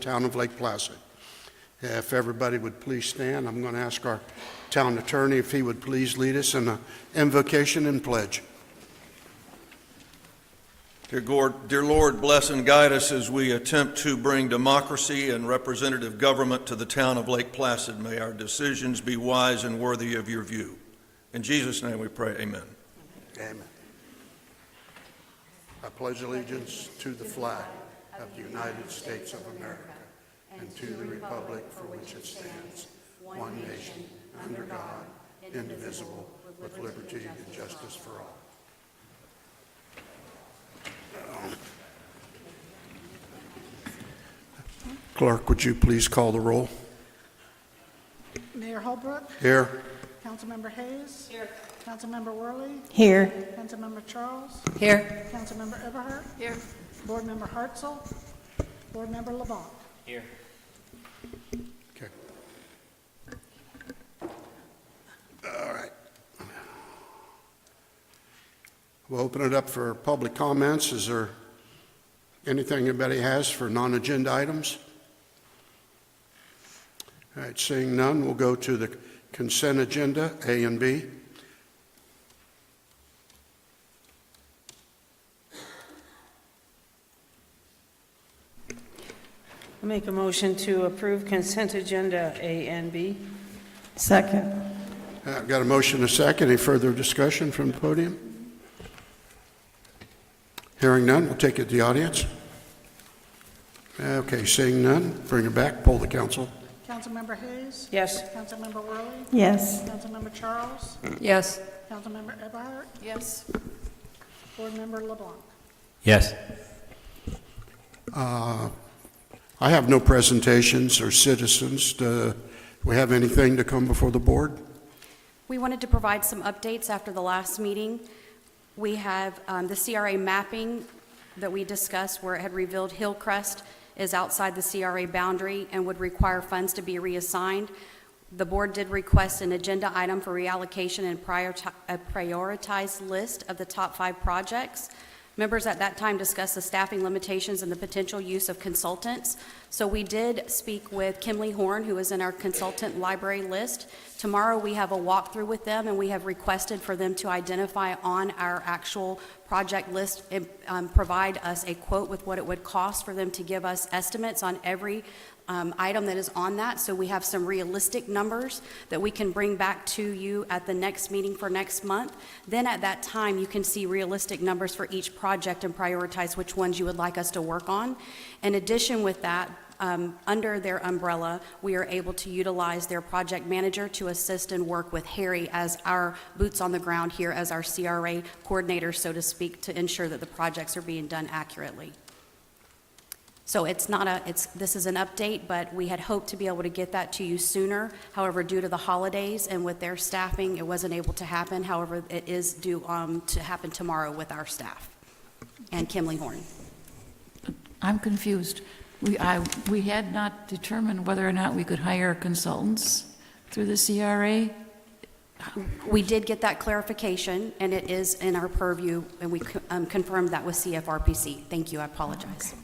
town of Lake Placid. If everybody would please stand, I'm going to ask our town attorney if he would please lead us in an invocation and pledge. Dear Lord, bless and guide us as we attempt to bring democracy and representative government to the town of Lake Placid. May our decisions be wise and worthy of your view. In Jesus' name we pray, amen. Amen. I pledge allegiance to the flag of the United States of America and to the republic for which it stands, one nation, under God, indivisible, with liberty and justice for all. Clerk, would you please call the roll? Mayor Holbrook. Here. Councilmember Hayes. Here. Councilmember Worley. Here. Councilmember Charles. Here. Councilmember Eberhardt. Here. Board Member Hartzell. Board Member LeBlanc. Here. Okay. All right. We'll open it up for public comments. Is there anything anybody has for non-agenda items? All right, seeing none, we'll go to the consent agenda, A and B. I'll make a motion to approve consent agenda A and B. Second. I've got a motion and a second. Any further discussion from the podium? Hearing none, we'll take it to the audience. Okay, seeing none, bring it back, poll the council. Councilmember Hayes. Yes. Councilmember Worley. Yes. Councilmember Charles. Yes. Councilmember Eberhardt. Yes. Board Member LeBlanc. Yes. I have no presentations or citizens. Do we have anything to come before the board? We wanted to provide some updates after the last meeting. We have the CRA mapping that we discussed where it had revealed Hillcrest is outside the CRA boundary and would require funds to be reassigned. The board did request an agenda item for reallocation and a prioritized list of the top 5 projects. Members at that time discussed the staffing limitations and the potential use of consultants. So we did speak with Kimley Horn, who is in our consultant library list. Tomorrow we have a walkthrough with them, and we have requested for them to identify on our actual project list and provide us a quote with what it would cost for them to give us estimates on every item that is on that, so we have some realistic numbers that we can bring back to you at the next meeting for next month. Then at that time, you can see realistic numbers for each project and prioritize which ones you would like us to work on. In addition with that, under their umbrella, we are able to utilize their project manager to assist and work with Harry as our boots on the ground here as our CRA coordinator, so to speak, to ensure that the projects are being done accurately. So this is an update, but we had hoped to be able to get that to you sooner. However, due to the holidays and with their staffing, it wasn't able to happen. However, it is due to happen tomorrow with our staff and Kimley Horn. I'm confused. We had not determined whether or not we could hire consultants through the CRA. We did get that clarification, and it is in our purview, and we confirmed that with CFRPC. Thank you. I apologize. Okay.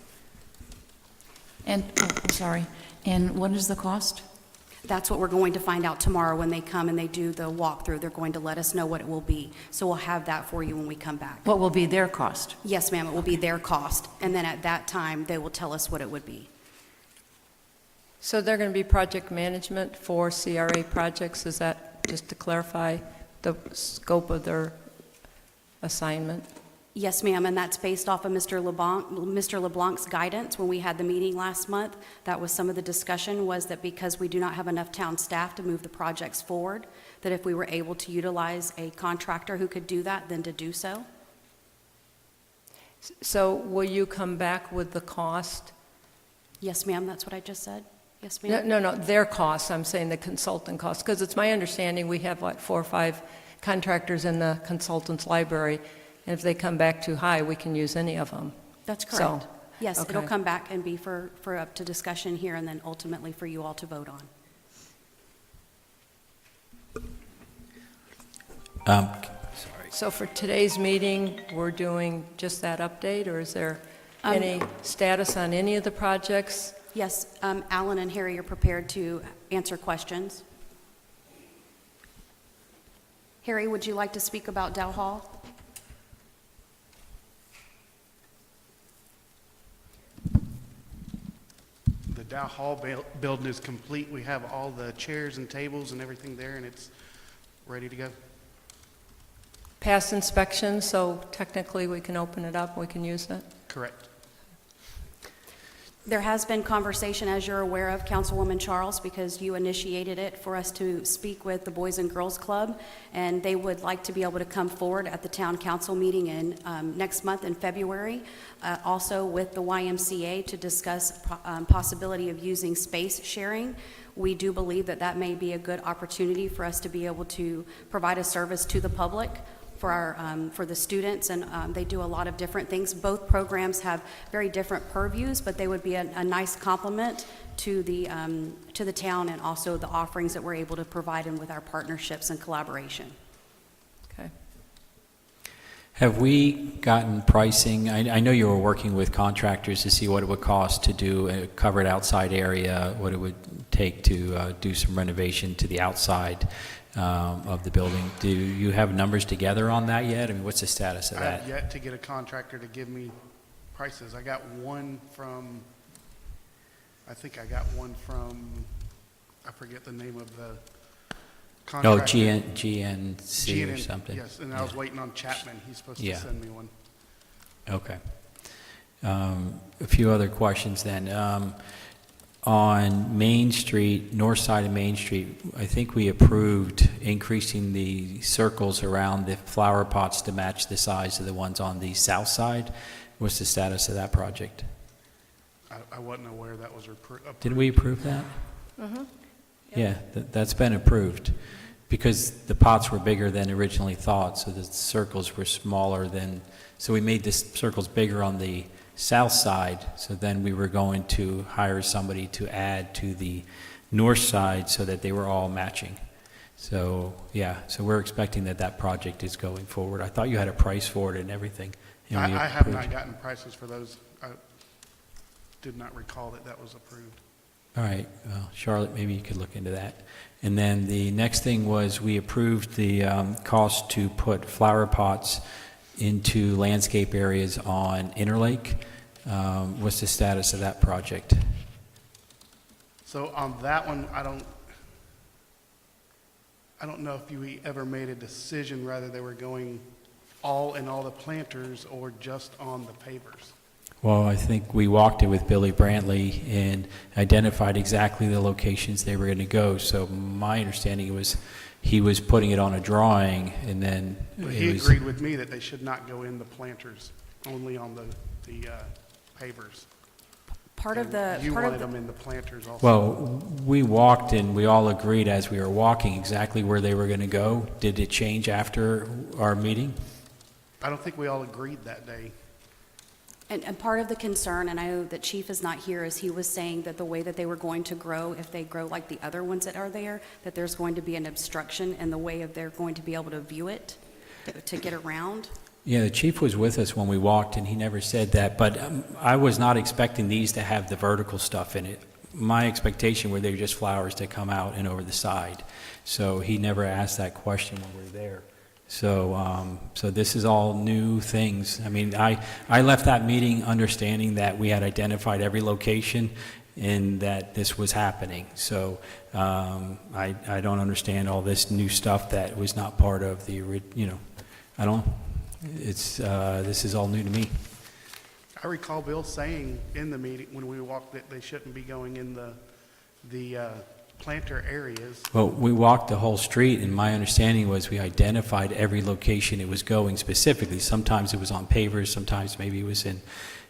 And, sorry, and what is the cost? That's what we're going to find out tomorrow when they come and they do the walkthrough. They're going to let us know what it will be. So we'll have that for you when we come back. What will be their cost? Yes, ma'am, it will be their cost. And then at that time, they will tell us what it would be. So they're going to be project management for CRA projects. Is that, just to clarify, the scope of their assignment? Yes, ma'am, and that's based off of Mr. LeBlanc's guidance. When we had the meeting last month, that was some of the discussion, was that because we do not have enough town staff to move the projects forward, that if we were able to utilize a contractor who could do that, then to do so. So will you come back with the cost? Yes, ma'am, that's what I just said. Yes, ma'am. No, their costs. I'm saying the consultant costs, because it's my understanding we have like 4 or 5 contractors in the consultant's library. And if they come back too high, we can use any of them. That's correct. So, yes, okay. It'll come back and be for up to discussion here and then ultimately for you all to vote on. So for today's meeting, we're doing just that update, or is there any status on any of the projects? Yes, Alan and Harry are prepared to answer questions. Harry, would you like to speak about Dow Hall? The Dow Hall building is complete. We have all the chairs and tables and everything there, and it's ready to go. Past inspection, so technically we can open it up, we can use it. Correct. There has been conversation, as you're aware of, Councilwoman Charles, because you initiated it, for us to speak with the Boys and Girls Club, and they would like to be able to come forward at the town council meeting in next month in February, also with the YMCA to discuss possibility of using space sharing. We do believe that that may be a good opportunity for us to be able to provide a service to the public for our for the students, and they do a lot of different things. Both programs have very different purviews, but they would be a nice complement to the town, and also the offerings that we're able to provide, and with our partnerships and collaboration. Okay. Have we gotten pricing? I know you were working with contractors to see what it would cost to do a covered outside area, what it would take to do some renovation to the outside of the building. Do you have numbers together on that yet? I mean, what's the status of I that? have yet to get a contractor to give me prices. I got one from, I forget the name of the No, contractor. GNC or something. Yes, and I was waiting on Chapman. He's supposed to Yeah. send me one. Okay. A few other questions then. On Main Street, north side of Main Street, I think we approved increasing the circles around the flower pots to match the size of the ones on the south side. What's the status of that project? I wasn't aware that was approved. Did we approve that? Yeah, that's been approved, because the pots were bigger than originally thought, so the circles were smaller than, so we made the circles bigger on the south side, so then we were going to hire somebody to add to the north side so that they were all matching. So, yeah, so we're expecting that project is going forward. I thought you had a price for it and everything. and we I have approved. not gotten prices for those. I did not recall that was approved. All right, well, Charlotte, maybe you could look into that. And then the next thing was we approved the cost to put flower pots into landscape areas on Interlake. What's the status of that project? So on that one, I don't know if you ever made a decision whether they were going all in all the planters or just on the pavers. Well, I think we walked it with Billy Brantley and identified exactly the locations they were going to go. So my understanding was he was putting it on a drawing, and then But it he was, agreed with me that they should not go in the planters, only on the pavers. Part of And the, you part of wanted the, them in the planters also. well, we walked and we all agreed as we were walking exactly where they were going to go. Did it change after our meeting? I don't think we all agreed that day. and part of the concern, and I know that Chief is not here, is he was saying that the way that they were going to grow, if they grow like the other ones that are there, that there's going to be an obstruction in the way of they're going to be able to view it, to get around. Yeah, the chief was with us when we walked, and he never said that, but I was not expecting these to have the vertical stuff in it. My expectation were they were just flowers that come out and over the side. So he never asked that question when we were there. So, so this is all new things. I mean, I left that meeting understanding that we had identified every location and that this was happening. So I don't understand all this new stuff that was not part of the, I don't, it's, this is all new to me. I recall Bill saying in the meeting when we walked that they shouldn't be going in the planter areas. Well, we walked the whole street, and my understanding was we identified every location it was going specifically. Sometimes it was on pavers, sometimes maybe it was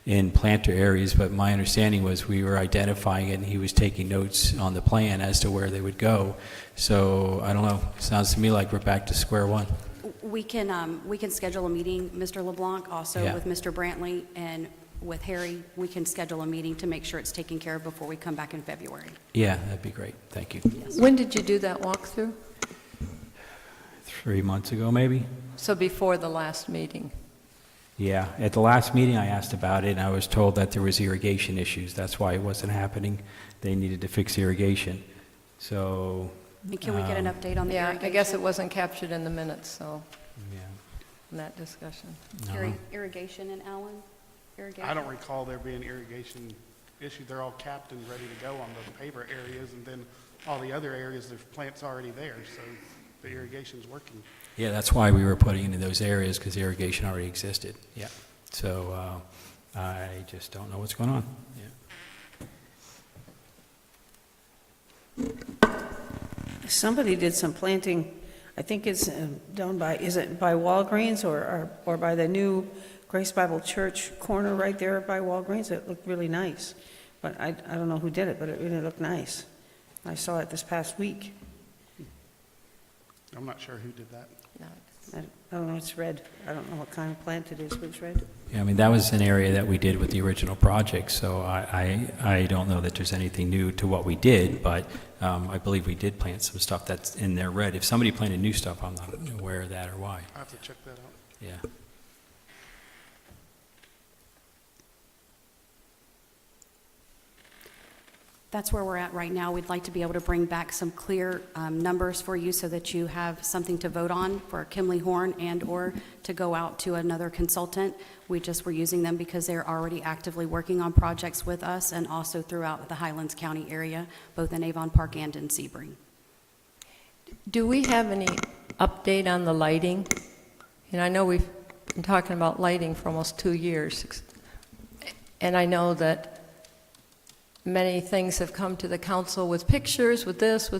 in planter areas, but my understanding was we were identifying it, and he was taking notes on the plan as to where they would go. So, I don't know, it sounds to me like we're back to square one. We can schedule a meeting, Mr. LeBlanc, also Yeah. with Mr. Brantley and with Harry. We can schedule a meeting to make sure it's taken care of before we come back in February. Yeah, that'd be great, thank you. When did you do that walkthrough? 3 months ago, maybe? So before the last meeting? Yeah, at the last meeting I asked about it, and I was told that there was irrigation issues. That's why it wasn't happening. They needed to fix irrigation. So, And can we get an update on the Yeah, irrigation? I guess it wasn't captured in the minutes, so, yeah. in that discussion. Irrigation in Allen? Irrigation? I don't recall there being irrigation issue. They're all capped and ready to go on the paver areas, and then all the other areas, there's plants already there, so the irrigation's working. Yeah, that's why we were putting into those areas, because the irrigation already existed. Yeah. So I just don't know what's going on. Yeah. Somebody did some planting, I think it's down by, is it by Walgreens or by the new Grace Bible Church corner right there by Walgreens? It looked really nice. But I don't know who did it, but it really looked nice. I saw it this past week. I'm not sure who did that. No, I don't know, it's red. I don't know what kind of plant it is, but it's red. Yeah, I mean, that was an area that we did with the original project, so I don't know that there's anything new to what we did, but I believe we did plant some stuff that's in there red. If somebody planted new stuff, I'm not aware of that or why. I have to check that out. Yeah. That's where we're at right now. We'd like to be able to bring back some clear numbers for you so that you have something to vote on for Kimley Horn and/or to go out to another consultant. We just were using them because they're already actively working on projects with us and also throughout the Highlands County area, both in Avon Park and in Sebring. do we have any update on the lighting? And I know we've been talking about lighting for almost 2 years. And I know that many things have come to the council with pictures, with this,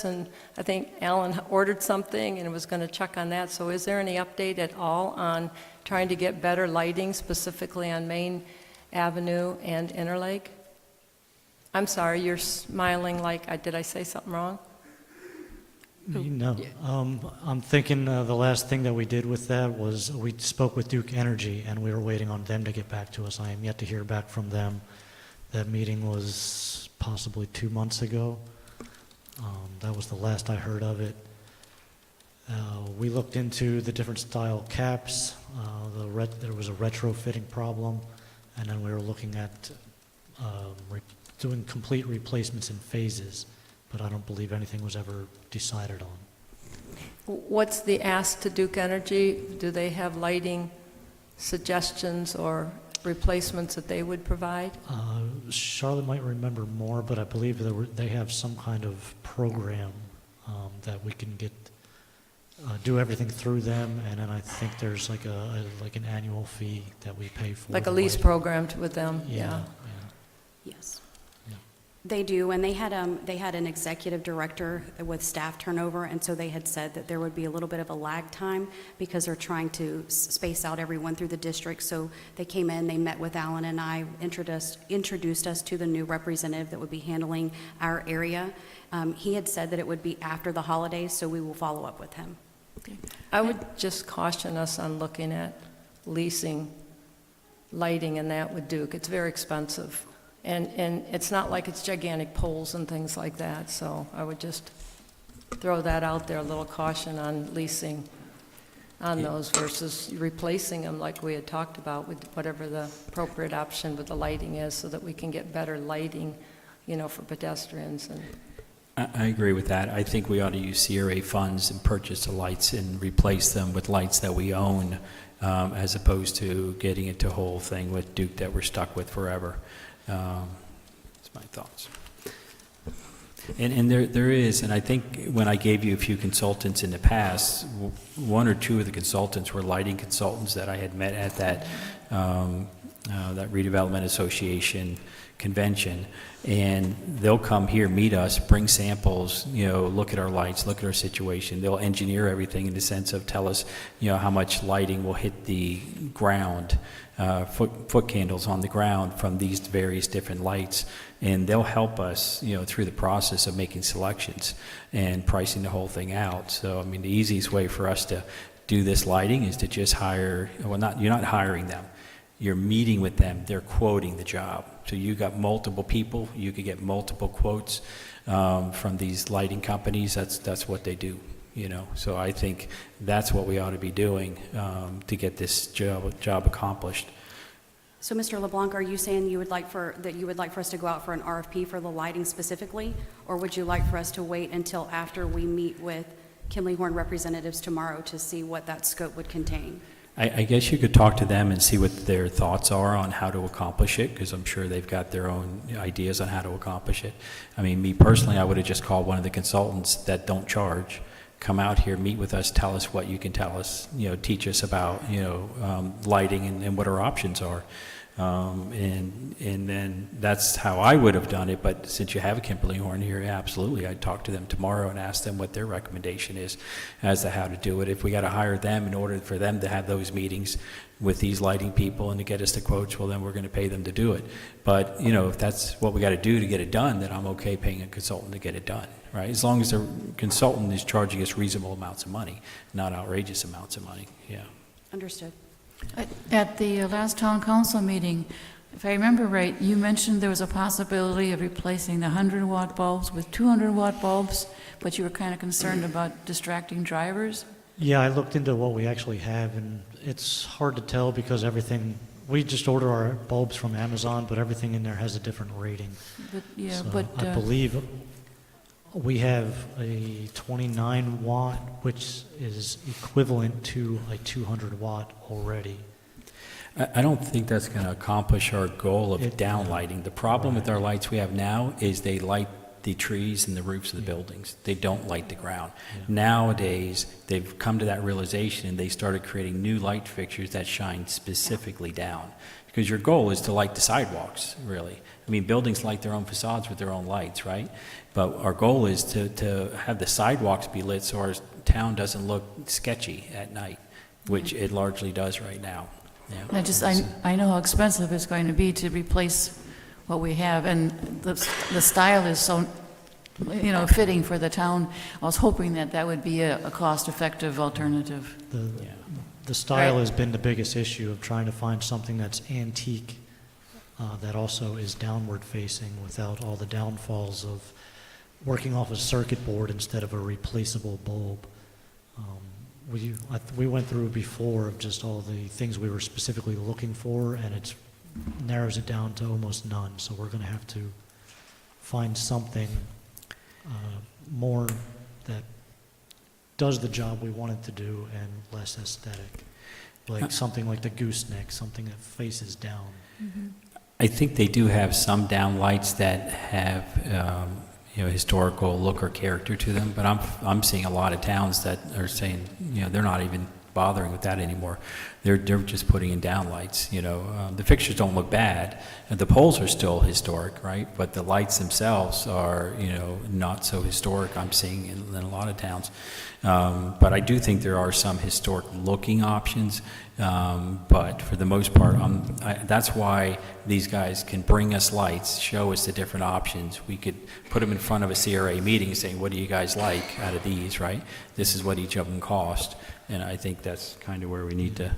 and I think Alan ordered something and was going to check on that. So is there any update at all on trying to get better lighting, specifically on Main Avenue and Interlake? I'm sorry, you're smiling like, did I say something wrong? No, I'm thinking the last thing that we did with that was we spoke with Duke Energy, and we were waiting on them to get back to us. I am yet to hear back from them. That meeting was possibly 2 months ago. That was the last I heard of it. We looked into the different style caps. There was a retrofitting problem, and then we were looking at doing complete replacements in phases, but I don't believe anything was ever decided on. What's the ask to Duke Energy? Do they have lighting suggestions or replacements that they would provide? Charlotte might remember more, but I believe they have some kind of program that we can get, do everything through them, and then I think there's like an annual fee that we pay for. Like a lease program with them? Yeah. Yes. Yeah. They do, and they had an executive director with staff turnover, and so they had said that there would be a little bit of a lag time because they're trying to space out everyone through the district. So they came in, they met with Alan and I, introduced us to the new representative that would be handling our area. He had said that it would be after the holidays, so we will follow up with him. I would just caution us on looking at leasing lighting and that with Duke. It's very expensive. And it's not like it's gigantic poles and things like that, so I would just throw that out there, a little caution on leasing on those versus replacing them like we had talked about with whatever the appropriate option with the lighting is so that we can get better lighting, for pedestrians. And I agree with that. I think we ought to use CRA funds and purchase the lights and replace them with lights that we own, as opposed to getting into a whole thing with Duke that we're stuck with forever. That's my thoughts. And there is, and I think when I gave you a few consultants in the past, one or two of the consultants were lighting consultants that I had met at that Redevelopment Association convention, and they'll come here, meet us, bring samples, look at our lights, look at our situation. They'll engineer everything in the sense of tell us, how much lighting will hit the ground, foot candles on the ground from these various different lights, and they'll help us, through the process of making selections and pricing the whole thing out. So, the easiest way for us to do this lighting is to just hire, you're not hiring them. You're meeting with them, they're quoting the job. So you got multiple people, you could get multiple quotes from these lighting companies. That's what they do. you know? So I think that's what we ought to be doing to get this job accomplished. So, Mr. LeBlanc, are you saying you would like for us to go out for an RFP for the lighting specifically? Or would you like for us to wait until after we meet with Kimley Horn representatives tomorrow to see what that scope would contain? I guess you could talk to them and see what their thoughts are on how to accomplish it, because I'm sure they've got their own ideas on how to accomplish it. I mean, me personally, I would have just called one of the consultants that don't charge, come out here, meet with us, tell us what you can tell us, you know, teach us about, you know, lighting and what our options are. And then that's how I would have done it. But since you have a Kimberly Horn here, absolutely, I'd talk to them tomorrow and ask them what their recommendation is as to how to do it. If we got to hire them in order for them to have those meetings with these lighting people and to get us the quotes, well, then we're going to pay them to do it. But, you know, if that's what we got to do to get it done, then I'm okay paying a consultant to get it done, right? As long as the consultant is charging us reasonable amounts of money, not outrageous amounts of money, yeah. Understood. At the last town council meeting, if I remember right, you mentioned there was a possibility of replacing the 100-watt bulbs with 200-watt bulbs, but you were kind of concerned about distracting drivers? Yeah, I looked into what we actually have, and it's hard to tell because everything, we just order our bulbs from Amazon, but everything in there has a different rating. But, yeah, So but I believe we have a 29 watt, which is equivalent to a 200 watt already. I don't think that's going to accomplish our goal of downlighting. The problem with our lights we have now is they light the trees and the roofs of the buildings. They don't light the ground. Nowadays, they've come to that realization and they started creating new light fixtures that shine specifically down. Because your goal is to light the sidewalks, really. I mean, buildings light their own facades with their own lights, right? But our goal is to have the sidewalks be lit so our town doesn't look sketchy at night, which it largely does right now. Yeah. I know how expensive it's going to be to replace what we have, and the style is so, you know, fitting for the town. I was hoping that would be a cost-effective alternative. The style has been the biggest issue of trying to find something that's antique that also is downward facing without all the downfalls of working off a circuit board instead of a replaceable bulb. We went through before of just all the things we were specifically looking for, and it narrows it down to almost none. So we're going to have to find something more that does the job we want it to do and less aesthetic. Like something like the gooseneck, something that faces down. Mm-hmm. I think they do have some downlights that have you know, historical look or character to them, but I'm seeing a lot of towns that are saying, you know, they're not even bothering with that anymore. They're just putting in downlights. You know, the fixtures don't look bad. The poles are still historic, right? But the lights themselves are, you know, not so historic. I'm seeing in a lot of towns. But I do think there are some historic looking options. But for the most part, that's why these guys can bring us lights, show us the different options. We could put them in front of a CRA meeting saying, what do you guys like out of these, right? This is what each of them cost. And I think that's kind of where we need to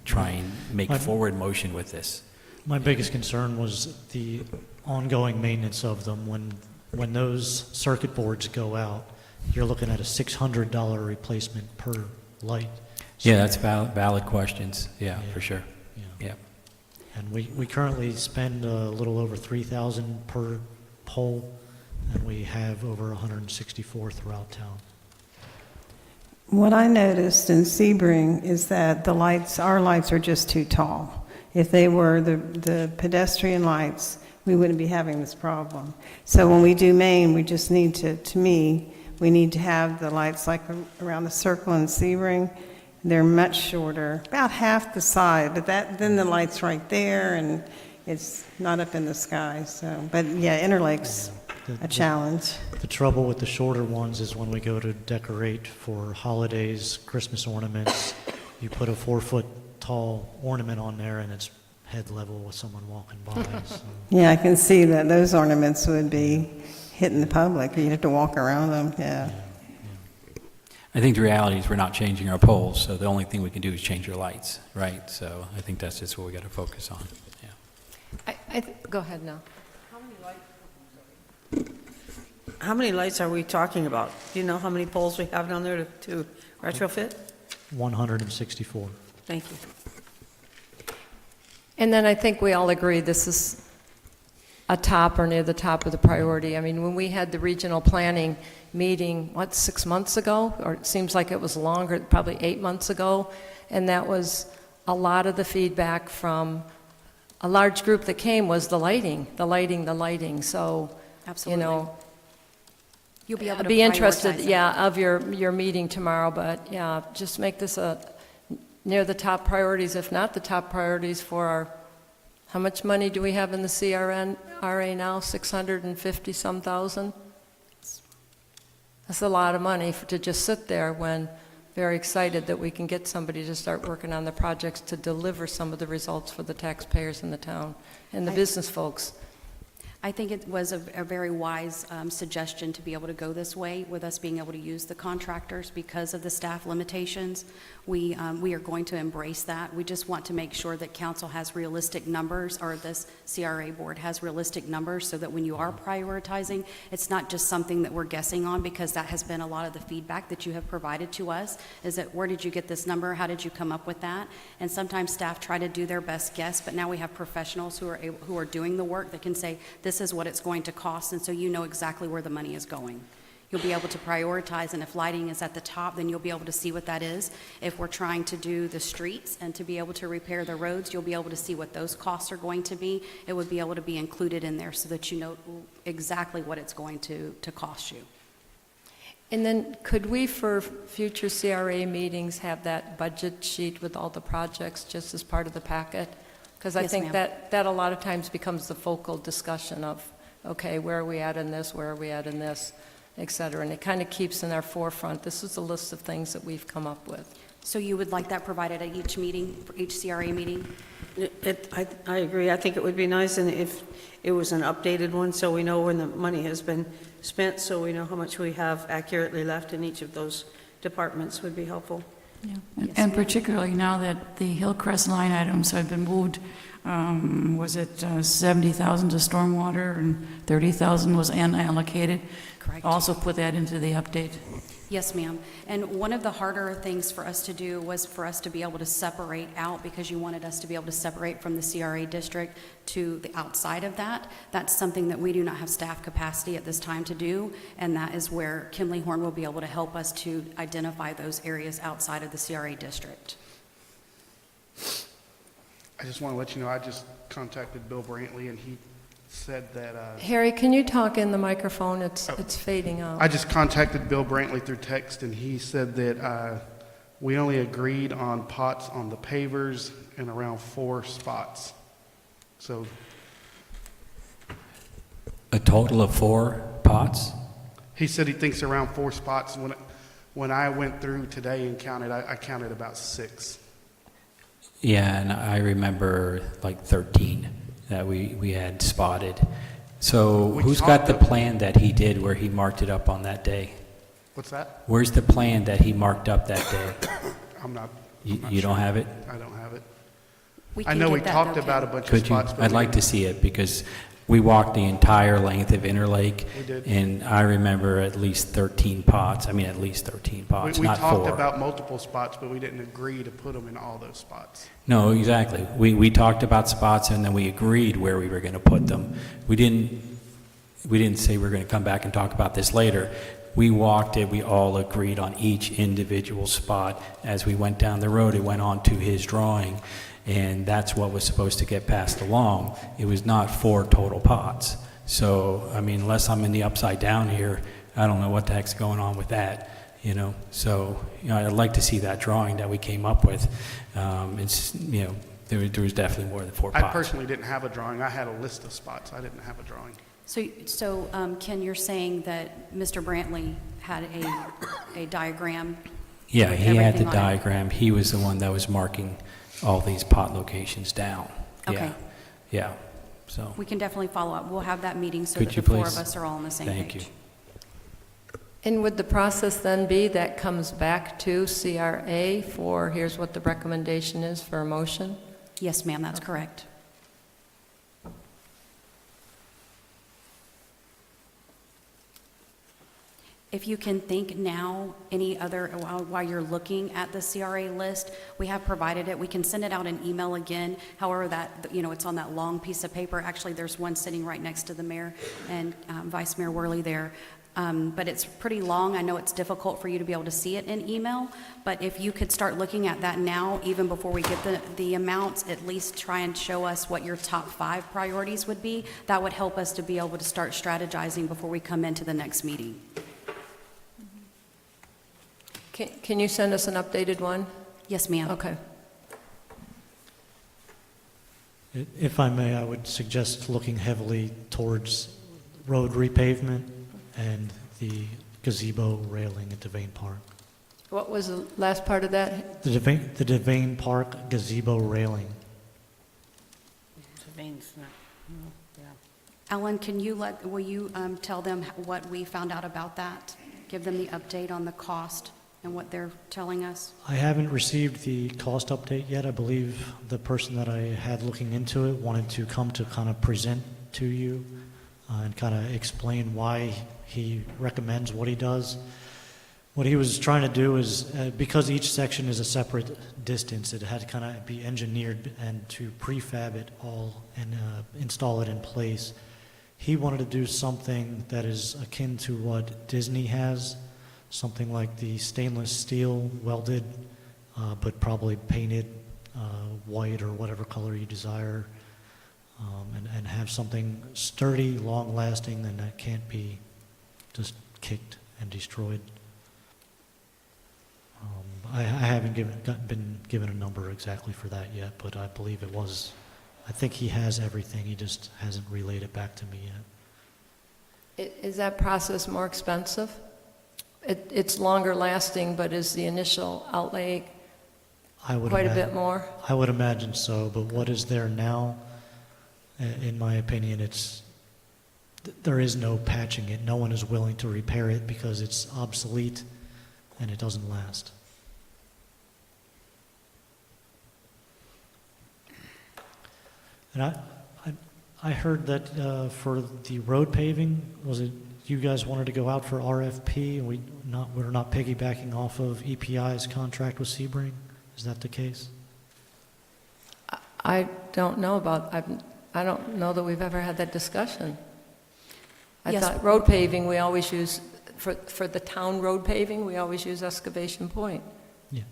try and make forward motion with this. My biggest concern was the ongoing maintenance of them. When those circuit boards go out, you're looking at a $600 replacement per light. So, yeah, that's valid questions. Yeah, for sure. Yeah. And we currently spend a little over $3,000 per pole, and we have over 164 throughout town. What I noticed in Sebring is that our lights are just too tall. If they were the pedestrian lights, we wouldn't be having this problem. So when we do Maine, we just need to me, we need to have the lights like around the circle in Sebring. They're much shorter, about half the size, but then the light's right there and it's not up in the sky. So, but yeah, Interlake's a challenge. The trouble with the shorter ones is when we go to decorate for holidays, Christmas ornaments, you put a 4-foot tall ornament on there and it's head level with someone walking by. So. Yeah, I can see that those ornaments would be hitting the public. You'd have to walk around them, yeah. I think the reality is we're not changing our poles, so the only thing we can do is change our lights, right? So I think that's just what we got to focus on. Yeah. Go ahead now. how many lights are we talking about? Do you know how many poles we have down there to retrofit? 164. Thank you. And then I think we all agree this is a top or near the top of the priority. I mean, when we had the regional planning meeting, 6 months ago? Or it seems like it was longer, probably 8 months ago. And that was a lot of the feedback from a large group that came was the lighting. So, Absolutely. you know, You'll be able to be interested, prioritize it. yeah, of your meeting tomorrow. But yeah, just make this near the top priorities, if not the top priorities for our, how much money do we have in the CRA now? 650 some thousand? That's a lot of money to just sit there when very excited that we can get somebody to start working on the projects to deliver some of the results for the taxpayers in the town and the business folks. I think it was a very wise suggestion to be able to go this way with us being able to use the contractors because of the staff limitations. We are going to embrace that. We just want to make sure that council has realistic numbers, or this CRA board has realistic numbers, so that when you are prioritizing, it's not just something that we're guessing on, because that has been a lot of the feedback that you have provided to us, is that where did you get this number? How did you come up with that? And sometimes staff try to do their best guess, but now we have professionals who are doing the work that can say, this is what it's going to cost, and so you know exactly where the money is going. You'll be able to prioritize, and if lighting is at the top, then you'll be able to see what that is. If we're trying to do the streets and to be able to repair the roads, you'll be able to see what those costs are going to be. It would be able to be included in there so that you know exactly what it's going to cost you. And then could we, for future CRA meetings, have that budget sheet with all the projects just as part of the packet? Because I Yes, think ma'am. that a lot of times becomes the focal discussion of, okay, where are we at in this, where are we at in this, et cetera. And it kind of keeps in our forefront. This is a list of things that we've come up with. So you would like that provided at each meeting, for each CRA meeting? I agree. I think it would be nice and if it was an updated one, so we know when the money has been spent, so we know how much we have accurately left in each of those departments would be helpful. Yeah. Yes, And ma'am. particularly now that the Hillcrest line items have been moved, was it 70,000 to stormwater and 30,000 was unallocated? Correct. Also put that into the update. Yes, ma'am. And one of the harder things for us to do was for us to be able to separate out, because you wanted us to be able to separate from the CRA district to the outside of that. That's something that we do not have staff capacity at this time to do, and that is where Kimley Horn will be able to help us to identify those areas outside of the CRA district. I just want to let you know, I just contacted Bill Brantley, and he said that, Harry, can you talk in the microphone? It's fading out. I just contacted Bill Brantley through text, and he said that we only agreed on pots on the pavers in around 4 spots. So A total of 4 pots? he said he thinks around 4 spots. When I went through today and counted, I counted about 6. Yeah, and I remember like 13 that we had spotted. So We who's got the talked- plan that he did where he marked it up on that day? What's that? Where's the plan that he marked up that day? I'm not You don't sure. have it? I don't have it. We I can know get we that, talked though, about a Kim. bunch of Could you? spots. but I'd we like to didn't- see it because we walked the entire length of Interlake. We did. And I remember at least 13 pots. I mean, at least 13 pots, We not talked 4. about multiple spots, but we didn't agree to put them in all those spots. No, exactly. We talked about spots and then we agreed where we were going to put them. We didn't say we're going to come back and talk about this later. We walked it, we all agreed on each individual spot. As we went down the road, it went on to his drawing, and that's what was supposed to get passed along. It was not 4 total pots. So, I mean, unless I'm in the upside down here, I don't know what the heck's going on with that, you know? So, you know, I'd like to see that drawing that we came up with. It's, you know, there was definitely more than 4 I pots. personally didn't have a drawing. I had a list of spots. I didn't have a drawing. So Ken, you're saying that Mr. Brantley had a diagram? Yeah, with he had everything the on it? diagram. He was the one that was marking all these pot locations down. Okay. Yeah, so, We can definitely follow up. We'll have that meeting so Could that you the 4 of please? us are all on the same Thank page. you. And would the process then be that comes back to CRA for, here's what the recommendation is for a motion? Yes, ma'am, that's correct. If you can think now, any other, while you're looking at the CRA list, we have provided it. We can send it out in email again. However, it's on that long piece of paper. Actually, there's one sitting right next to the mayor and Vice Mayor Worley there. But it's pretty long. I know it's difficult for you to be able to see it in email, but if you could start looking at that now, even before we get the amounts, at least try and show us what your top 5 priorities would be. That would help us to be able to start strategizing before we come into the next meeting. Can you send us an updated one? Yes, ma'am. Okay. If I may, I would suggest looking heavily towards road repavement and the gazebo railing at Devane Park. What was the last part of that? The Devane Park gazebo railing. Ellen, will you tell them what we found out about that? Give them the update on the cost and what they're telling us? I haven't received the cost update yet. I believe the person that I had looking into it wanted to come to kind of present to you and kind of explain why he recommends what he does. What he was trying to do is, because each section is a separate distance, it had to kind of be engineered and to prefab it all and install it in place. He wanted to do something that is akin to what Disney has, something like the stainless steel welded, but probably painted white or whatever color you desire, and have something sturdy, long-lasting, and that can't be just kicked and destroyed. I haven't been given a number exactly for that yet, but I believe it was. I think he has everything. He just hasn't relayed it back to me yet. Is that process more expensive? It's longer lasting, but is the initial outlay quite a bit more? I would imagine so, but what is there now, in my opinion, there is no patching it. No one is willing to repair it because it's obsolete and it doesn't last. And I heard that for the road paving, was it you guys wanted to go out for RFP, and we're not piggybacking off of EPI's contract with Sebring? Is that the case? I don't know I don't know that we've ever had that discussion. I Yes. thought road paving, we always use, for the town road paving, we always use Excavation Point. Yeah.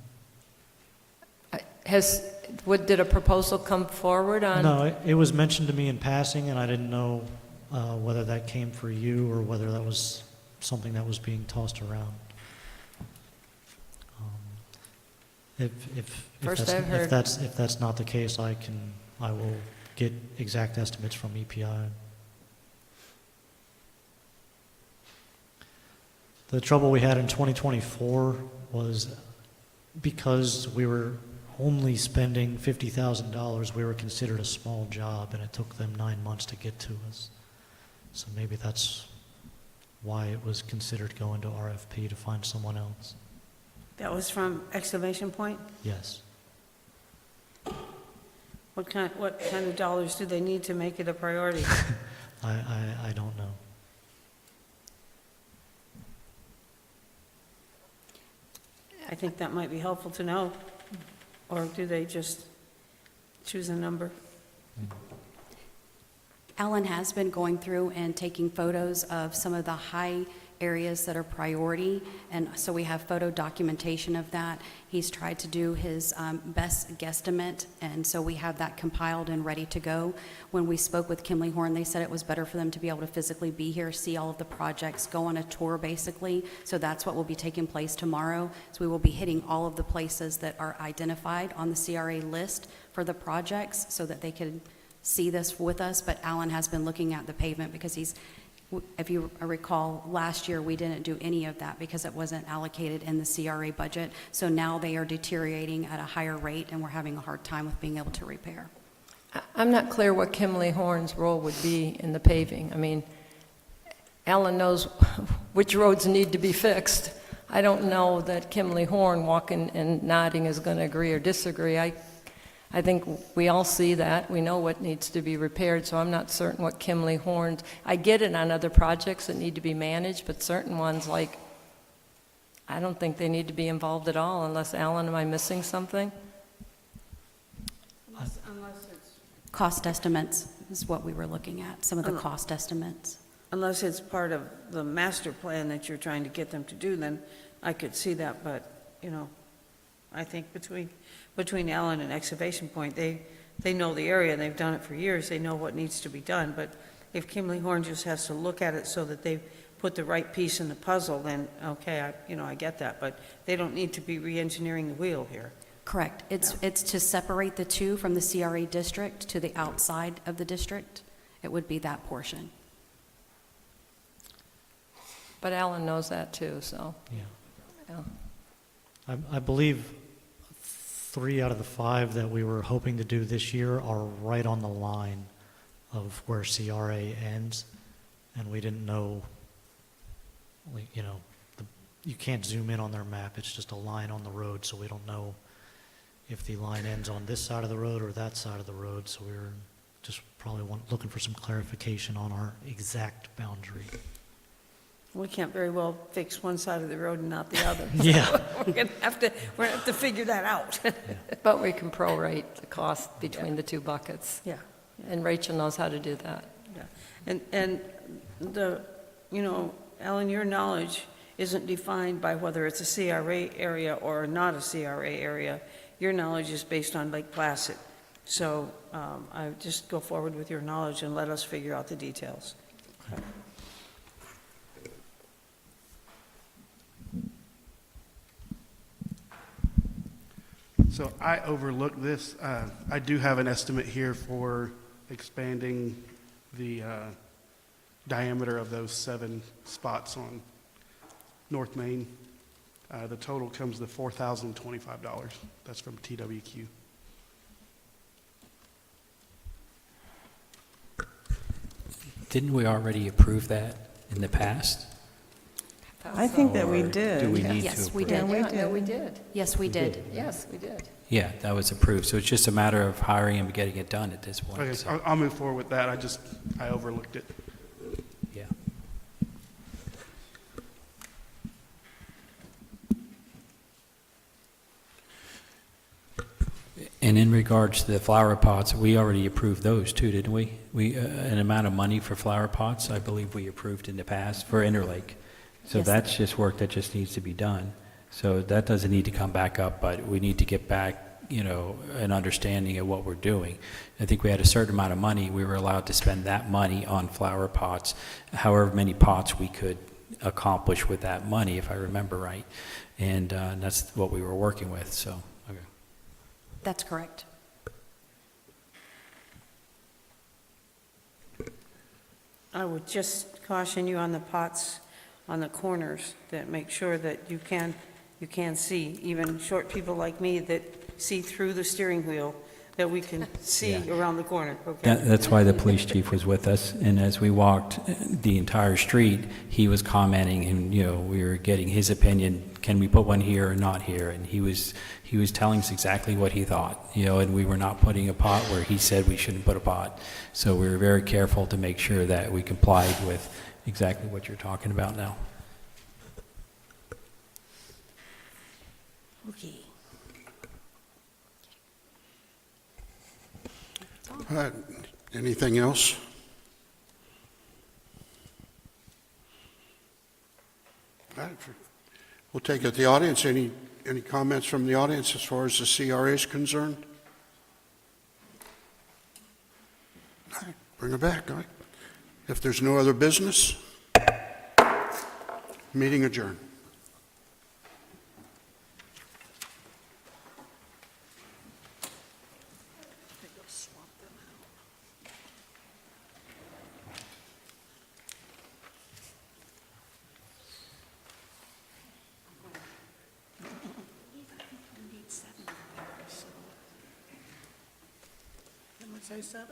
Did a proposal come forward on? No, it was mentioned to me in passing, and I didn't know whether that came for you or whether that was something that was being tossed around. If that's not the case, I will get exact estimates from EPI. The trouble we had in 2024 was because we were only spending $50,000, we were considered a small job, and it took them 9 months to get to us. So maybe that's why it was considered going to RFP to find someone else. That was from Excavation Point? Yes. What kind of dollars do they need to make it a priority? I don't know. I think that might be helpful to know. Or do they just choose a number? Alan has been going through and taking photos of some of the high areas that are priority, and so we have photo documentation of that. He's tried to do his best guesstimate, and so we have that compiled and ready to go. When we spoke with Kimley Horn, they said it was better for them to be able to physically be here, see all of the projects, go on a tour basically, so that's what will be taking place tomorrow. So we will be hitting all of the places that are identified on the CRA list for the projects so that they could see this with us, but Alan has been looking at the pavement because if you recall, last year we didn't do any of that because it wasn't allocated in the CRA budget. So now they are deteriorating at a higher rate and we're having a hard time with being able to repair. I'm not clear what Kimley Horn's role would be in the paving. I mean, Alan knows which roads need to be fixed. I don't know that Kimley Horn walking and nodding is going to agree or disagree. I think we all see that. We know what needs to be repaired, so I'm not certain what Kimley Horn's... I get it on other projects that need to be managed, but certain ones like I don't think they need to be involved at all, unless, Alan, am I missing something? Unless it's, Cost estimates is what we were looking at, some of the cost estimates. unless it's part of the master plan that you're trying to get them to do, then I could see that, but, you know, I think between Allen and Excavation Point, they know the area, and they've done it for years, they know what needs to be done, but if Kimley Horn just has to look at it so that they put the right piece in the puzzle, then, okay, I get that, but they don't need to be re-engineering the wheel here. Correct. It's to separate the two from the CRA district to the outside of the district. It would be that portion. But Alan knows that too, so, Yeah. yeah. I believe 3 out of the 5 that we were hoping to do this year are right on the line of where CRA ends, and we didn't know, you know, you can't zoom in on their map, it's just a line on the road, so we don't know if the line ends on this side of the road or that side of the road, so we were just probably looking for some clarification on our exact boundary. We can't very well fix one side of the road and not the other. Yeah. We're gonna have to figure that out. But we can prorate the cost between the 2 buckets, Yeah. and Rachel knows how to do that. Yeah. And the, you know, Alan, your knowledge isn't defined by whether it's a CRA area or not a CRA area. Your knowledge is based on Lake Placid. So I just go forward with your knowledge and let us figure out the details. Okay. So I overlooked this. I do have an estimate here for expanding the diameter of those 7 spots on North Main. The total comes to $4,025. That's from TWQ. Didn't we already approve that in the past? I think that we Or did. Do we need to? Yes, we approve? did. Yeah, we did. Yes, we did. Yes, we did. Yeah, that was approved, so it's just a matter of hiring and getting it done at this point. Okay, so, I'll move forward with that. I overlooked it. yeah. And in regards to the flower pots, we already approved those too, didn't we? An amount of money for flower pots, I believe we approved in the past for Interlake. So Yes. that's just work that just needs to be done. So that doesn't need to come back up, but we need to get back, you know, an understanding of what we're doing. I think we had a certain amount of money. We were allowed to spend that money on flower pots, however many pots we could accomplish with that money, if I remember right. And that's what we were working with, so, okay. That's correct. I would just caution you on the pots on the corners, that make sure that you can see, even short people like me that see through the steering wheel, that we can see Yeah. around the corner, okay? That's why the police chief was with us, and as we walked the entire street, he was commenting, and, you know, we were getting his opinion, can we put one here or not here? And he was telling us exactly what he thought, you know, and we were not putting a pot where he said we shouldn't put a pot. So we were very careful to make sure that we complied with exactly what you're talking about now. Okay. All right, anything else? All right, we'll take it to the audience. Any comments from the audience as far as the CRA is concerned? All right, bring it back. All right. If there's no other business, meeting adjourned. Say 7?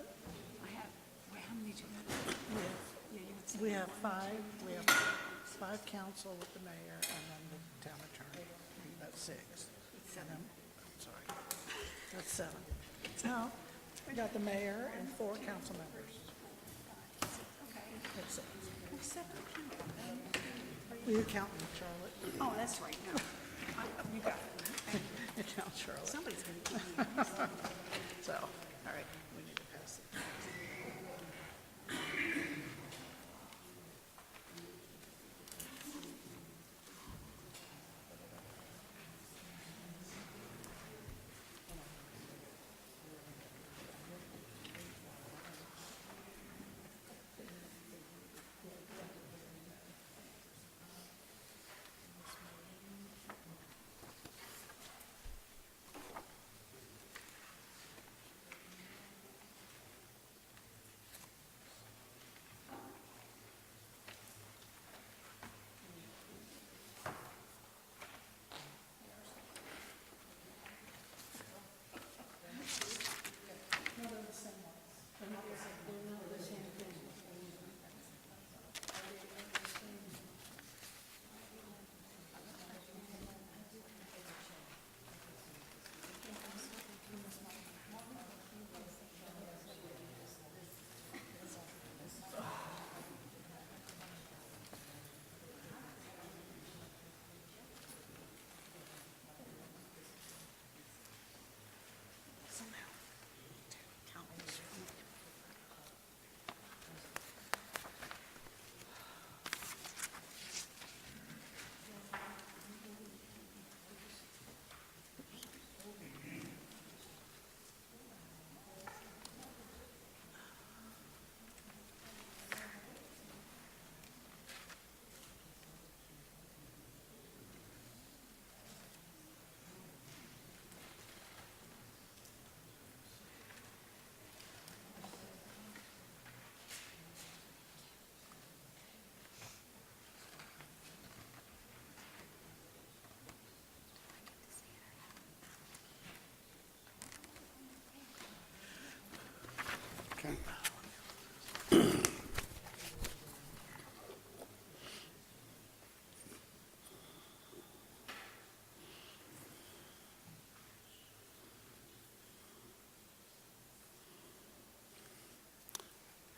We have 5. We have 5 council with the mayor and then the town attorney. That's 6. 7. Sorry. That's 7. No, we got the mayor and 4 council members. That's 6. Will you count me, Charlotte? Oh, that's right, no. You got it. You count Charlotte. Somebody's going to keep me. So, all right, we need to pass it.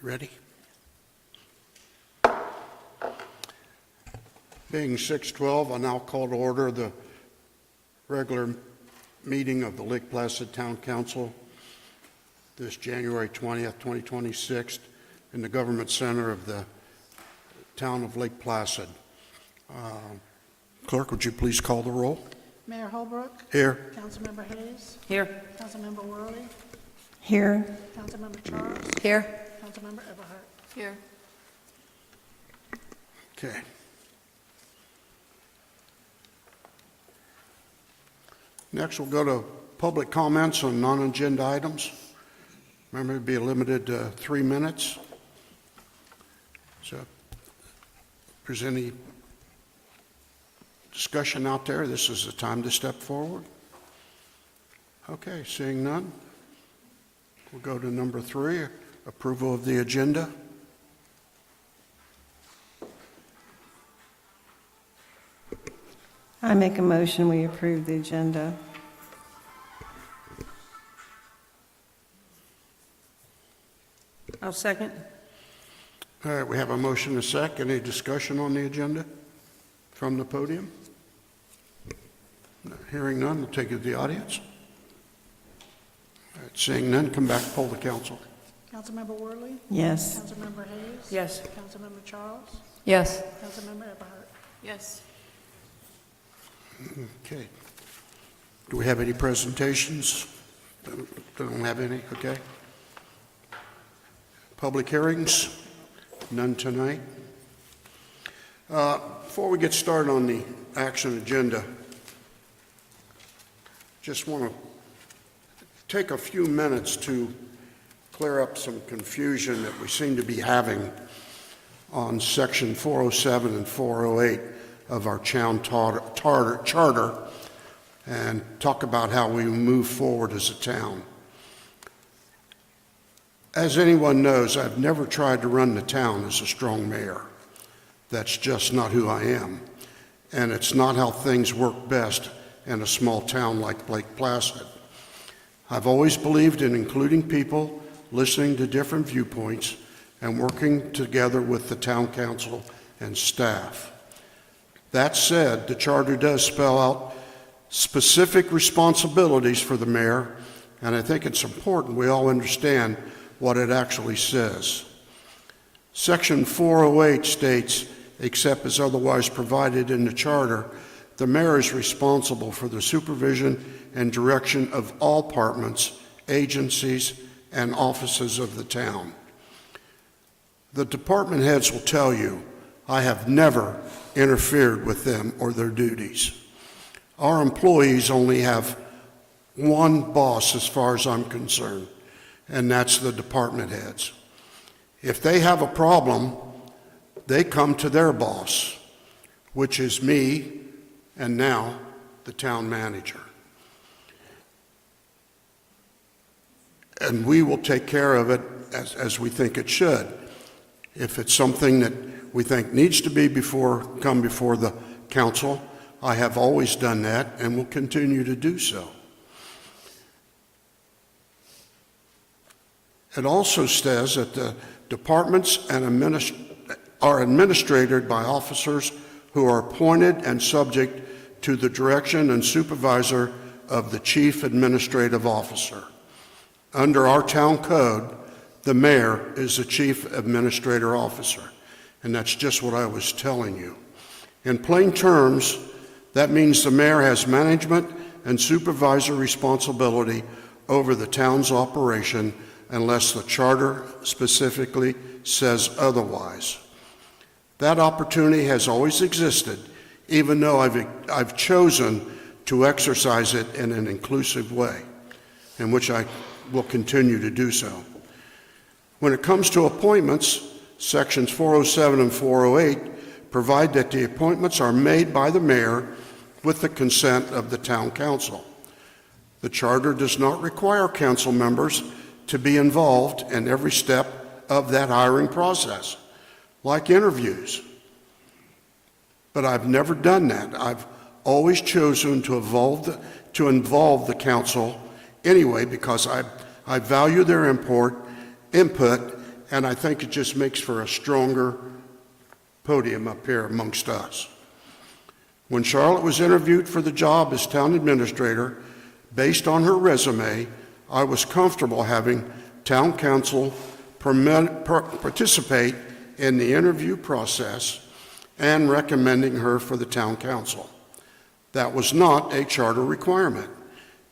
Ready? Being 6:12, I now call to order the regular meeting of the Lake Placid Town Council this January 20th, 2026 in the Government Center of the town of Lake Placid. Clerk, would you please call the roll? Mayor Holbrook, Here. Councilmember Hayes, Here. Councilmember Worley, Here. Councilmember Charles, Here. Councilmember Eberhardt. Here. Okay. Next, we'll go to public comments on non-agenda items. Remember, it'd be limited to 3 minutes. So, if there's any discussion out there, this is the time to step forward. Okay, seeing none, we'll go to number 3, approval of the agenda. I make a motion, we approve the agenda. I'll second. All right, we have a motion and a second. Any discussion on the agenda from the podium? Hearing none, we'll take it to the audience. All right, seeing none, come back, poll the council. Councilmember Worley, Yes. Councilmember Hayes. Yes. Councilmember Charles, Yes. Councilmember Eberhardt. Yes. Okay. Do we have any presentations? Don't have any, okay. Public hearings? None tonight. Before we get started on the action agenda, just want to take a few minutes to clear up some confusion that we seem to be having on section 407 and 408 of our town charter and talk about how we move forward as a town. As anyone knows, I've never tried to run the town as a strong mayor. That's just not who I am. And it's not how things work best in a small town like Lake Placid. I've always believed in including people, listening to different viewpoints, and working together with the town council and staff. That said, the charter does spell out specific responsibilities for the mayor, and I think it's important we all understand what it actually says. Section 408 states, except as otherwise provided in the charter, the mayor is responsible for the supervision and direction of all departments, agencies, and offices of the town. The department heads will tell you, I have never interfered with them or their duties. Our employees only have one boss as far as I'm concerned, and that's the department heads. If they have a problem, they come to their boss, which is me and now the town manager. And we will take care of it as we think it should. If it's something that we think needs to be come before the council, I have always done that and will continue to do so. It also says that the departments are administered by officers who are appointed and subject to the direction and supervisor of the chief administrative officer. Under our town code, the mayor is the chief administrator officer, and that's just what I was telling you. In plain terms, that means the mayor has management and supervisor responsibility over the town's operation unless the charter specifically says otherwise. That opportunity has always existed, even though I've chosen to exercise it in an inclusive way, in which I will continue to do so. When it comes to appointments, sections 407 and 408 provide that the appointments are made by the mayor with the consent of the town council. The charter does not require council members to be involved in every step of that hiring process, like interviews. But I've never done that. I've always chosen to involve the council anyway, because I value their input, and I think it just makes for a stronger podium up here amongst us. When Charlotte was interviewed for the job as town administrator, based on her resume, I was comfortable having town council participate in the interview process and recommending her for the town council. That was not a charter requirement.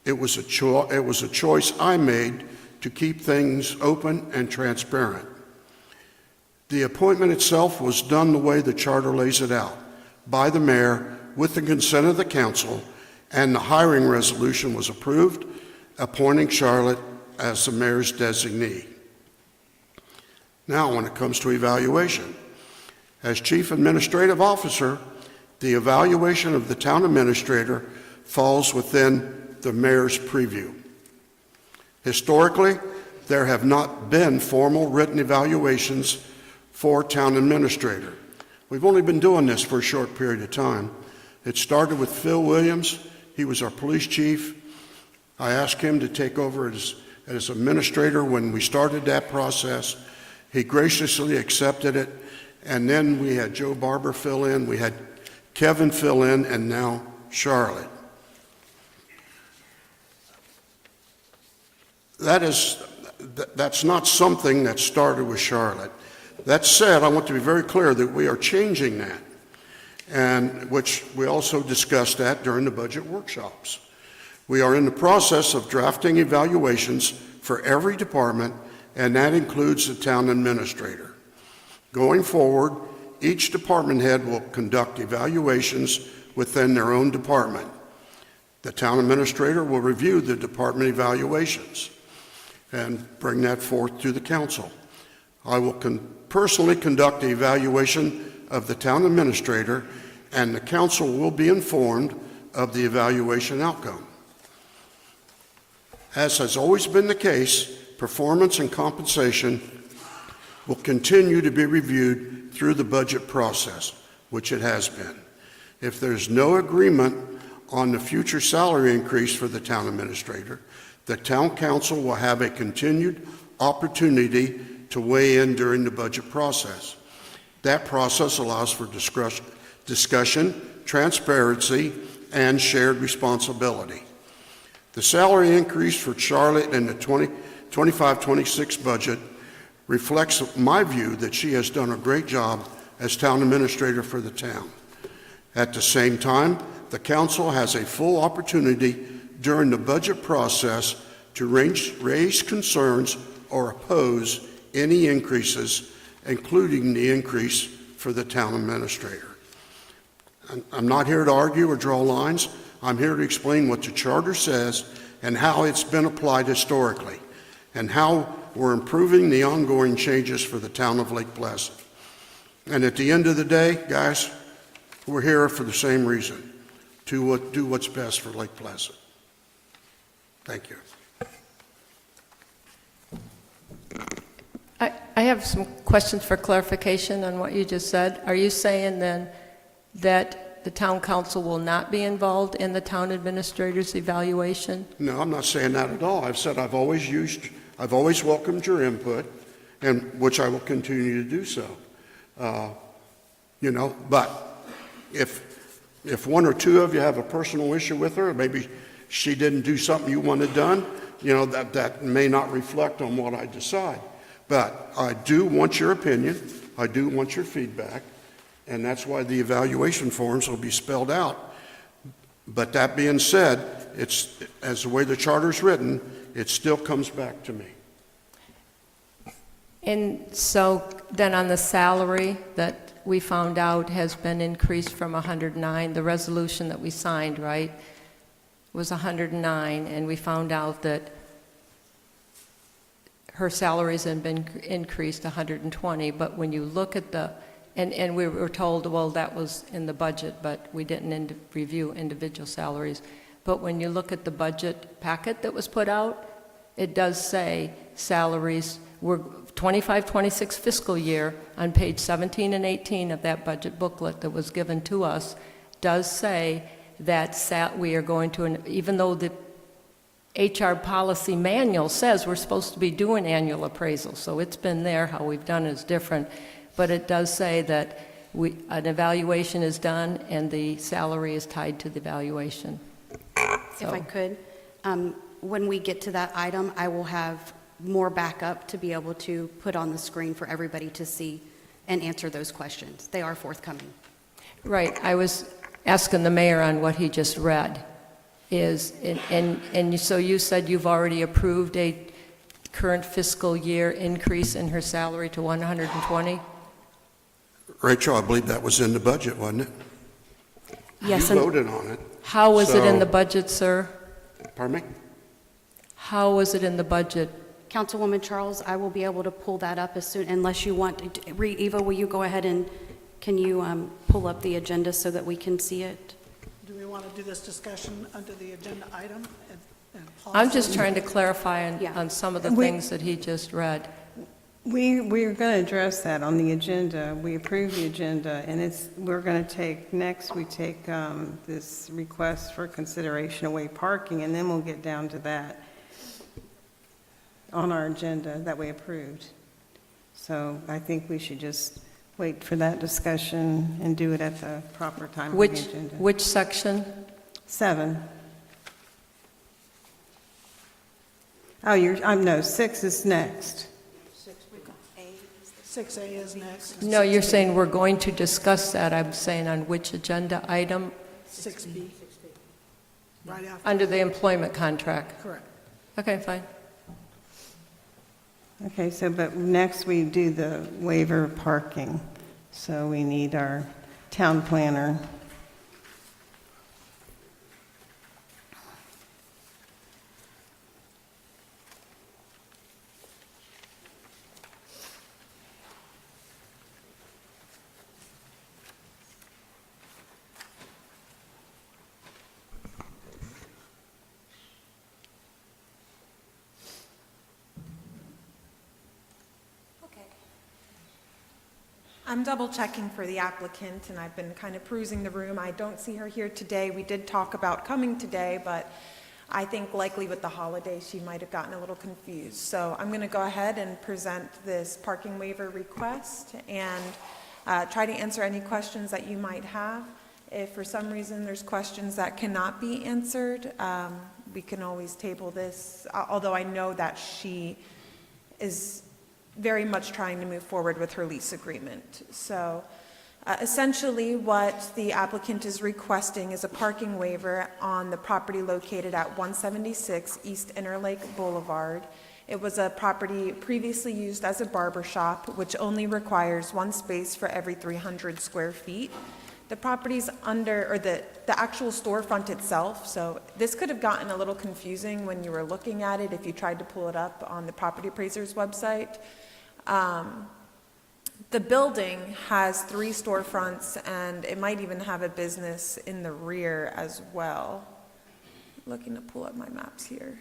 It was a choice I made to keep things open and transparent. The appointment itself was done the way the charter lays it out, by the mayor with the consent of the council, and the hiring resolution was approved, appointing Charlotte as the mayor's designee. Now, when it comes to evaluation, as chief administrative officer, the evaluation of the town administrator falls within the mayor's preview. Historically, there have not been formal written evaluations for town administrator. We've only been doing this for a short period of time. It started with Phil Williams. He was our police chief. I asked him to take over as administrator when we started that process. He graciously accepted it, and then we had Joe Barber fill in, we had Kevin fill in, and now Charlotte. That's not something that started with Charlotte. That said, I want to be very clear that we are changing that, and which we also discussed that during the budget workshops. We are in the process of drafting evaluations for every department, and that includes the town administrator. Going forward, each department head will conduct evaluations within their own department. The town administrator will review the department evaluations and bring that forth to the council. I will personally conduct the evaluation of the town administrator, and the council will be informed of the evaluation outcome. As has always been the case, performance and compensation will continue to be reviewed through the budget process, which it has been. If there's no agreement on the future salary increase for the town administrator, the town council will have a continued opportunity to weigh in during the budget process. That process allows for discussion, transparency, and shared responsibility. The salary increase for Charlotte in the 25-26 budget reflects my view that she has done a great job as town administrator for the town. At the same time, the council has a full opportunity during the budget process to raise concerns or oppose any increases, including the increase for the town administrator. I'm not here to argue or draw lines. I'm here to explain what the charter says and how it's been applied historically, and how we're improving the ongoing changes for the town of Lake Placid. And at the end of the day, guys, we're here for the same reason, to do what's best for Lake Placid. Thank you. I have some questions for clarification on what you just said. Are you saying then that the town council will not be involved in the town administrator's evaluation? No, I'm not saying that at all. I've said I've always welcomed your input, and which I will continue to do so. But if one or two of you have a personal issue with her, maybe she didn't do something you wanted done, that may not reflect on what I decide. But I do want your opinion. I do want your feedback. And that's why the evaluation forms will be spelled out. But that being said, it's, as the way the charter's written, it still comes back to me. And so then on the salary that we found out has been increased from 109, the resolution that we signed, right, was 109, and we found out that her salaries have been increased 120, but when you look at the, and we were told, well, that was in the budget, but we didn't review individual salaries. But when you look at the budget packet that was put out, it does say salaries were 25-26 fiscal year on page 17 and 18 of that budget booklet that was given to us, does say that we are going to, even though the HR policy manual says we're supposed to be doing annual appraisals, so it's been there, how we've done it is different, but it does say that an evaluation is done and the salary is tied to the evaluation. If I could, when we get to that item, I will have more backup to be able to put on the screen for everybody to see and answer those questions. They are forthcoming. Right, I was asking the mayor on what he just read. So you said you've already approved a current fiscal year increase in her salary to 120? Rachel, I believe that was in the budget, wasn't it? Yes. You voted on it. How was it in the budget, sir? Pardon me? How was it in the budget? Councilwoman Charles, I will be able to pull that up as soon, unless you want, Eva, will you go ahead and, can you pull up the agenda so that we can see it? Do we want to do this discussion under the agenda item? And pause I'm just it? trying to clarify on some of the things that he just read. We're going to address that on the agenda. We approve the agenda, and we're going to take, next we take this request for consideration away parking, and then we'll get down to that on our agenda that we approved. So I think we should just wait for that discussion and do it at the proper time on the agenda. Which section? 7. Oh, no, 6 is next. 6A is next. No, you're saying we're going to discuss that. I'm saying on which agenda item? 6B. Right after. Under the employment contract. Correct. Okay, fine. Okay, but next we do the waiver of parking. So we need our town planner. I'm double checking for the applicant, and I've been kind of perusing the room. I don't see her here today. We did talk about coming today, but I think likely with the holidays she might have gotten a little confused. So I'm going to go ahead and present this parking waiver request, and try to answer any questions that you might have. If for some reason there's questions that cannot be answered, we can always table this, although I know that she is very much trying to move forward with her lease agreement. So essentially what the applicant is requesting is a parking waiver on the property located at 176 East Interlake Boulevard. It was a property previously used as a barber shop, which only requires one space for every 300 square feet. The property's under, or the actual storefront itself, so this could have gotten a little confusing when you were looking at it if you tried to pull it up on the property appraiser's website. The building has 3 storefronts, and it might even have a business in the rear as well. Looking to pull up my maps here.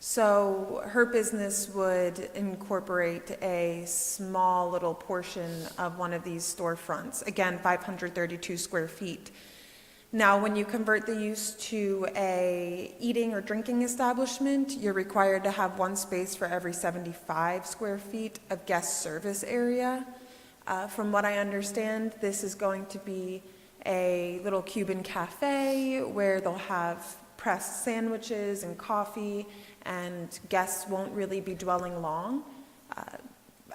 So her business would incorporate a small little portion of one of these storefronts, again, 532 square feet. Now, when you convert the use to a eating or drinking establishment, you're required to have one space for every 75 square feet of guest service area. From what I understand, this is going to be a little Cuban cafe where they'll have pressed sandwiches and coffee, and guests won't really be dwelling long.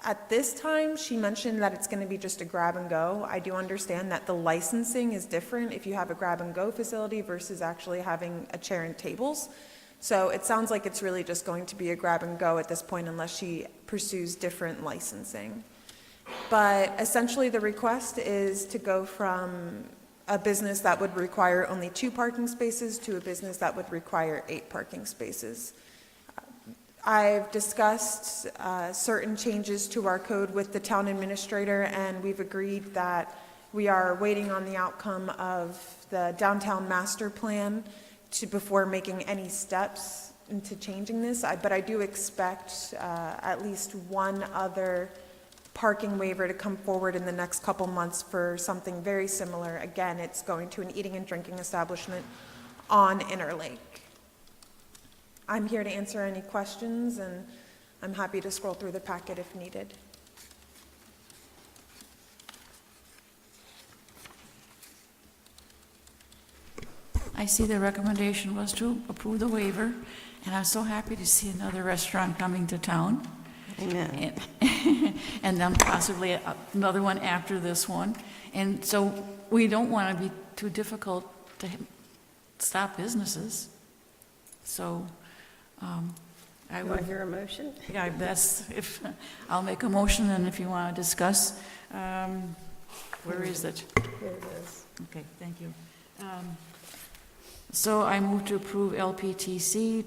At this time, she mentioned that it's going to be just a grab and go. I do understand that the licensing is different if you have a grab and go facility versus actually having a chair and tables. So it sounds like it's really just going to be a grab and go at this point unless she pursues different licensing. But essentially the request is to go from a business that would require only 2 parking spaces to a business that would require 8 parking spaces. I've discussed certain changes to our code with the town administrator, and we've agreed that we are waiting on the outcome of the downtown master plan before making any steps into changing this. But I do expect at least one other parking waiver to come forward in the next couple months for something very similar. Again, it's going to an eating and drinking establishment on Interlake. I'm here to answer any questions, and I'm happy to scroll through the packet if needed. I see the recommendation was to approve the waiver, and I'm so happy to see another restaurant coming to town. Amen. And then possibly another one after this one. And so we don't want to be too difficult to stop businesses. So I Do I would, hear a motion? yeah, that's, if, I'll make a motion, and if you want to discuss, where is it? Here it is. Okay, thank you. So I move to approve LPTC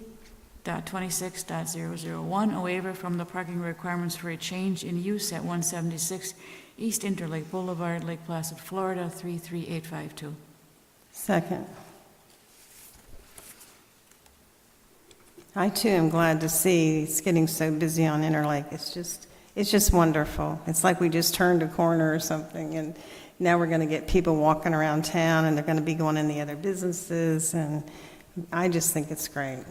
.26.001, a waiver from the parking requirements for a change in use at 176 East Interlake Boulevard, Lake Placid, Florida, 33852. Second. I too am glad to see it's getting so busy on Interlake. It's just wonderful. It's like we just turned a corner or something, and now we're going to get people walking around town, and they're going to be going in the other businesses, and I just think it's great.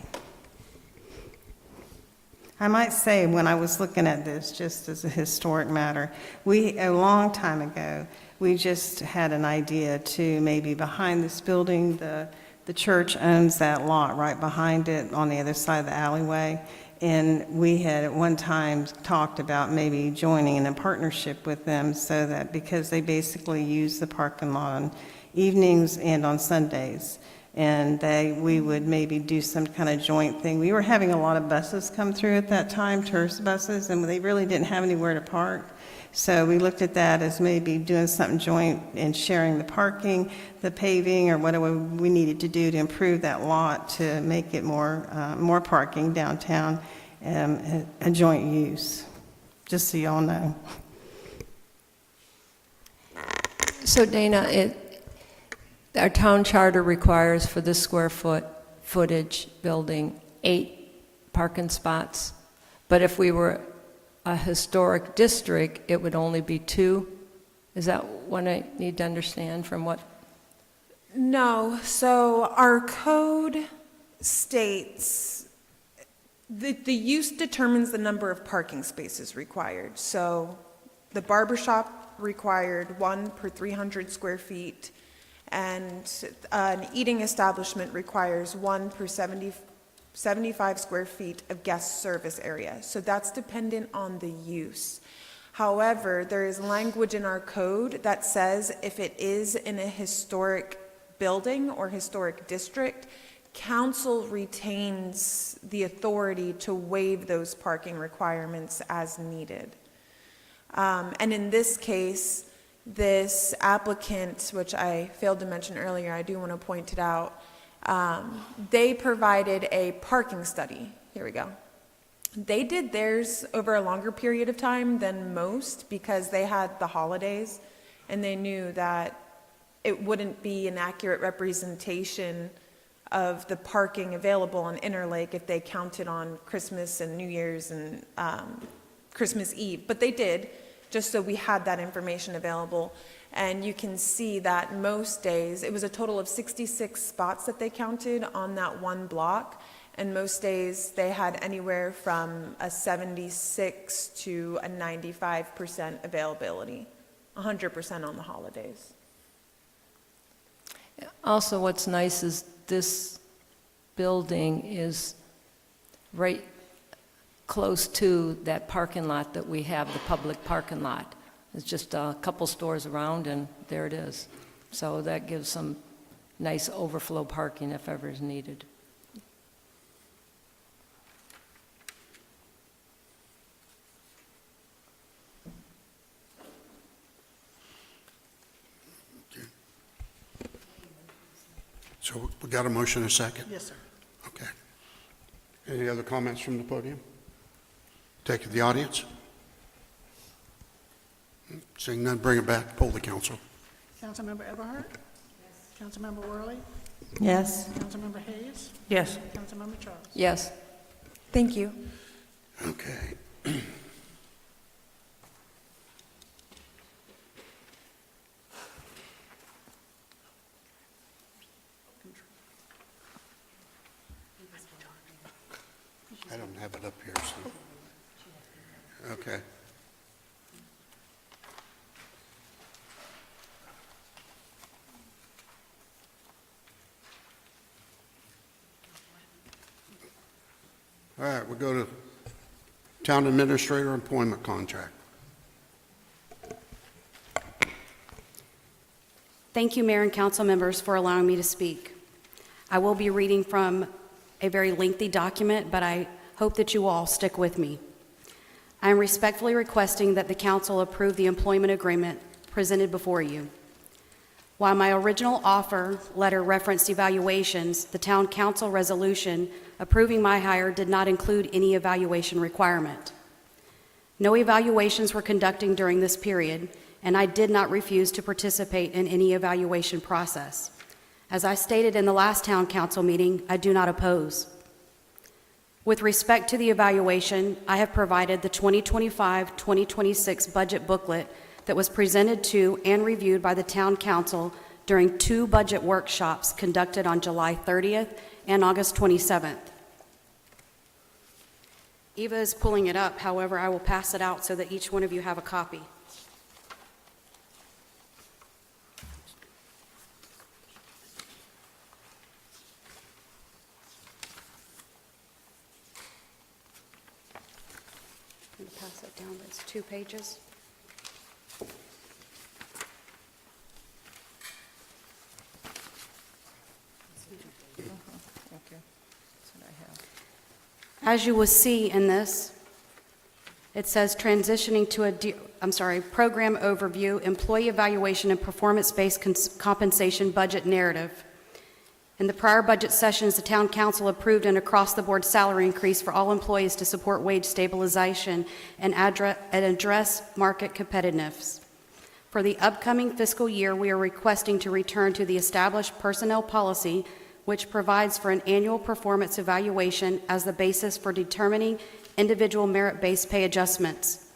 I might say, when I was looking at this, just as a historic matter, a long time ago, we just had an idea to maybe behind this building, the church owns that lot right behind it on the other side of the alleyway. And we had at one time talked about maybe joining in a partnership with them so that, because they basically use the parking lot on evenings and on Sundays. And we would maybe do some kind of joint thing. We were having a lot of buses come through at that time, tourist buses, and they really didn't have anywhere to park. So we looked at that as maybe doing something joint and sharing the parking, the paving, or whatever we needed to do to improve that lot to make it more parking downtown, a joint use, just so y'all know. So Dana, our town charter requires for this square footage building 8 parking spots, but if we were a historic district, it would only be 2. Is that what I need to understand from what? No, so our code states The use determines the number of parking spaces required. So the barber shop required 1 per 300 square feet, and an eating establishment requires 1 per 75 square feet of guest service area. So that's dependent on the use. However, there is language in our code that says if it is in a historic building or historic district, council retains the authority to waive those parking requirements as needed. And in this case, this applicant, which I failed to mention earlier, I do want to point it out, they provided a parking study. Here we go. They did theirs over a longer period of time than most because they had the holidays and they knew that it wouldn't be an accurate representation of the parking available on Interlake if they counted on Christmas and New Year's and Christmas Eve. But they did, just so we had that information available. And you can see that most days, it was a total of 66 spots that they counted on that one block. And most days they had anywhere from a 76 to a 95% availability, 100% on the holidays. Also, what's nice is this building is right close to that parking lot that we have, the public parking lot. It's just a couple stores around and there it is. So that gives some nice overflow parking if ever is needed. So we got a motion and a second? Yes, sir. Okay. Any other comments from the podium? Take it to the audience? Seeing none, bring it back, poll the council. Councilmember Eberhardt? Yes. Councilmember Worley? Yes. Councilmember Hayes? Yes. Councilmember Charles? Yes. Thank you. Okay. I don't have it up here, so. Okay. All right, we'll go to Town Administrator Employment Contract. Thank you, Mayor and council members, for allowing me to speak. I will be reading from a very lengthy document, but I hope that you all stick with me. I am respectfully requesting that the council approve the employment agreement presented before you. While my original offer letter referenced evaluations, the town council resolution approving my hire did not include any evaluation requirement. No evaluations were conducted during this period, and I did not refuse to participate in any evaluation process. As I stated in the last town council meeting, I do not oppose. With respect to the evaluation, I have provided the 2025-2026 budget booklet that was presented to and reviewed by the town council during 2 budget workshops conducted on July 30th and August 27th. Eva is pulling it up, however, I will pass it out so that each one of you have a copy. I'm going to pass it down, but it's 2 pages. As you will see in this, it says transitioning to program overview, employee evaluation, and performance-based compensation budget narrative. In the prior budget sessions, the town council approved an across-the-board salary increase for all employees to support wage stabilization and address market competitiveness. For the upcoming fiscal year, we are requesting to return to the established personnel policy, which provides for an annual performance evaluation as the basis for determining individual merit-based pay adjustments.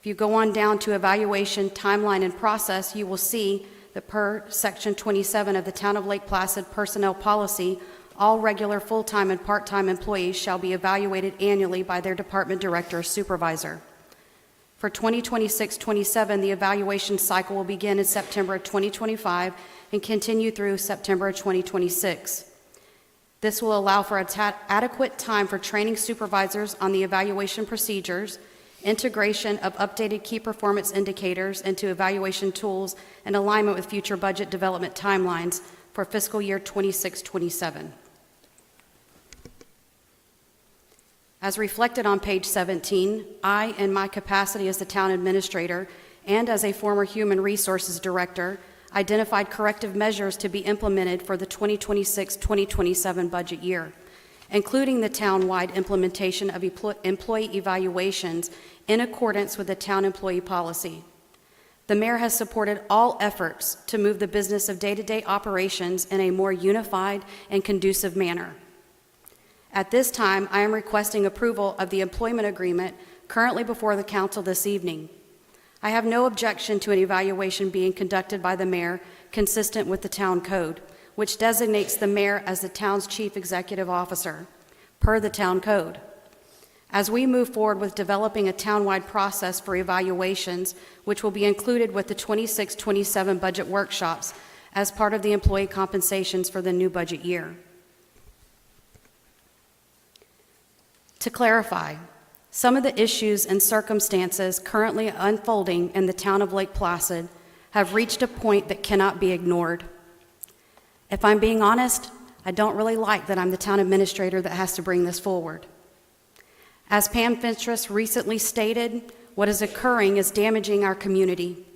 If you go on down to evaluation, timeline, and process, you will see that per Section 27 of the Town of Lake Placid Personnel Policy, All regular, full-time, and part-time employees shall be evaluated annually by their department director or supervisor. For 2026-27, the evaluation cycle will begin in September of 2025 and continue through September of 2026. This will allow for adequate time for training supervisors on the evaluation procedures, integration of updated key performance indicators into evaluation tools, and alignment with future budget development timelines for fiscal year 26-27. As reflected on page 17, I, in my capacity as the town administrator and as a former human resources director, identified corrective measures to be implemented for the 2026-2027 budget year, including the town-wide implementation of employee evaluations in accordance with the town employee policy. The mayor has supported all efforts to move the business of day-to-day operations in a more unified and conducive manner. At this time, I am requesting approval of the employment agreement currently before the council this evening. I have no objection to an evaluation being conducted by the mayor consistent with the town code, which designates the mayor as the town's chief executive officer, per the town code. As we move forward with developing a town-wide process for evaluations, which will be included with the 26-27 budget workshops as part of the employee compensations for the new budget year. To clarify, some of the issues and circumstances currently unfolding in the town of Lake Placid have reached a point that cannot be ignored. If I'm being honest, I don't really like that I'm the town administrator that has to bring this forward. As Pam Fentress recently stated, what is occurring is damaging our community,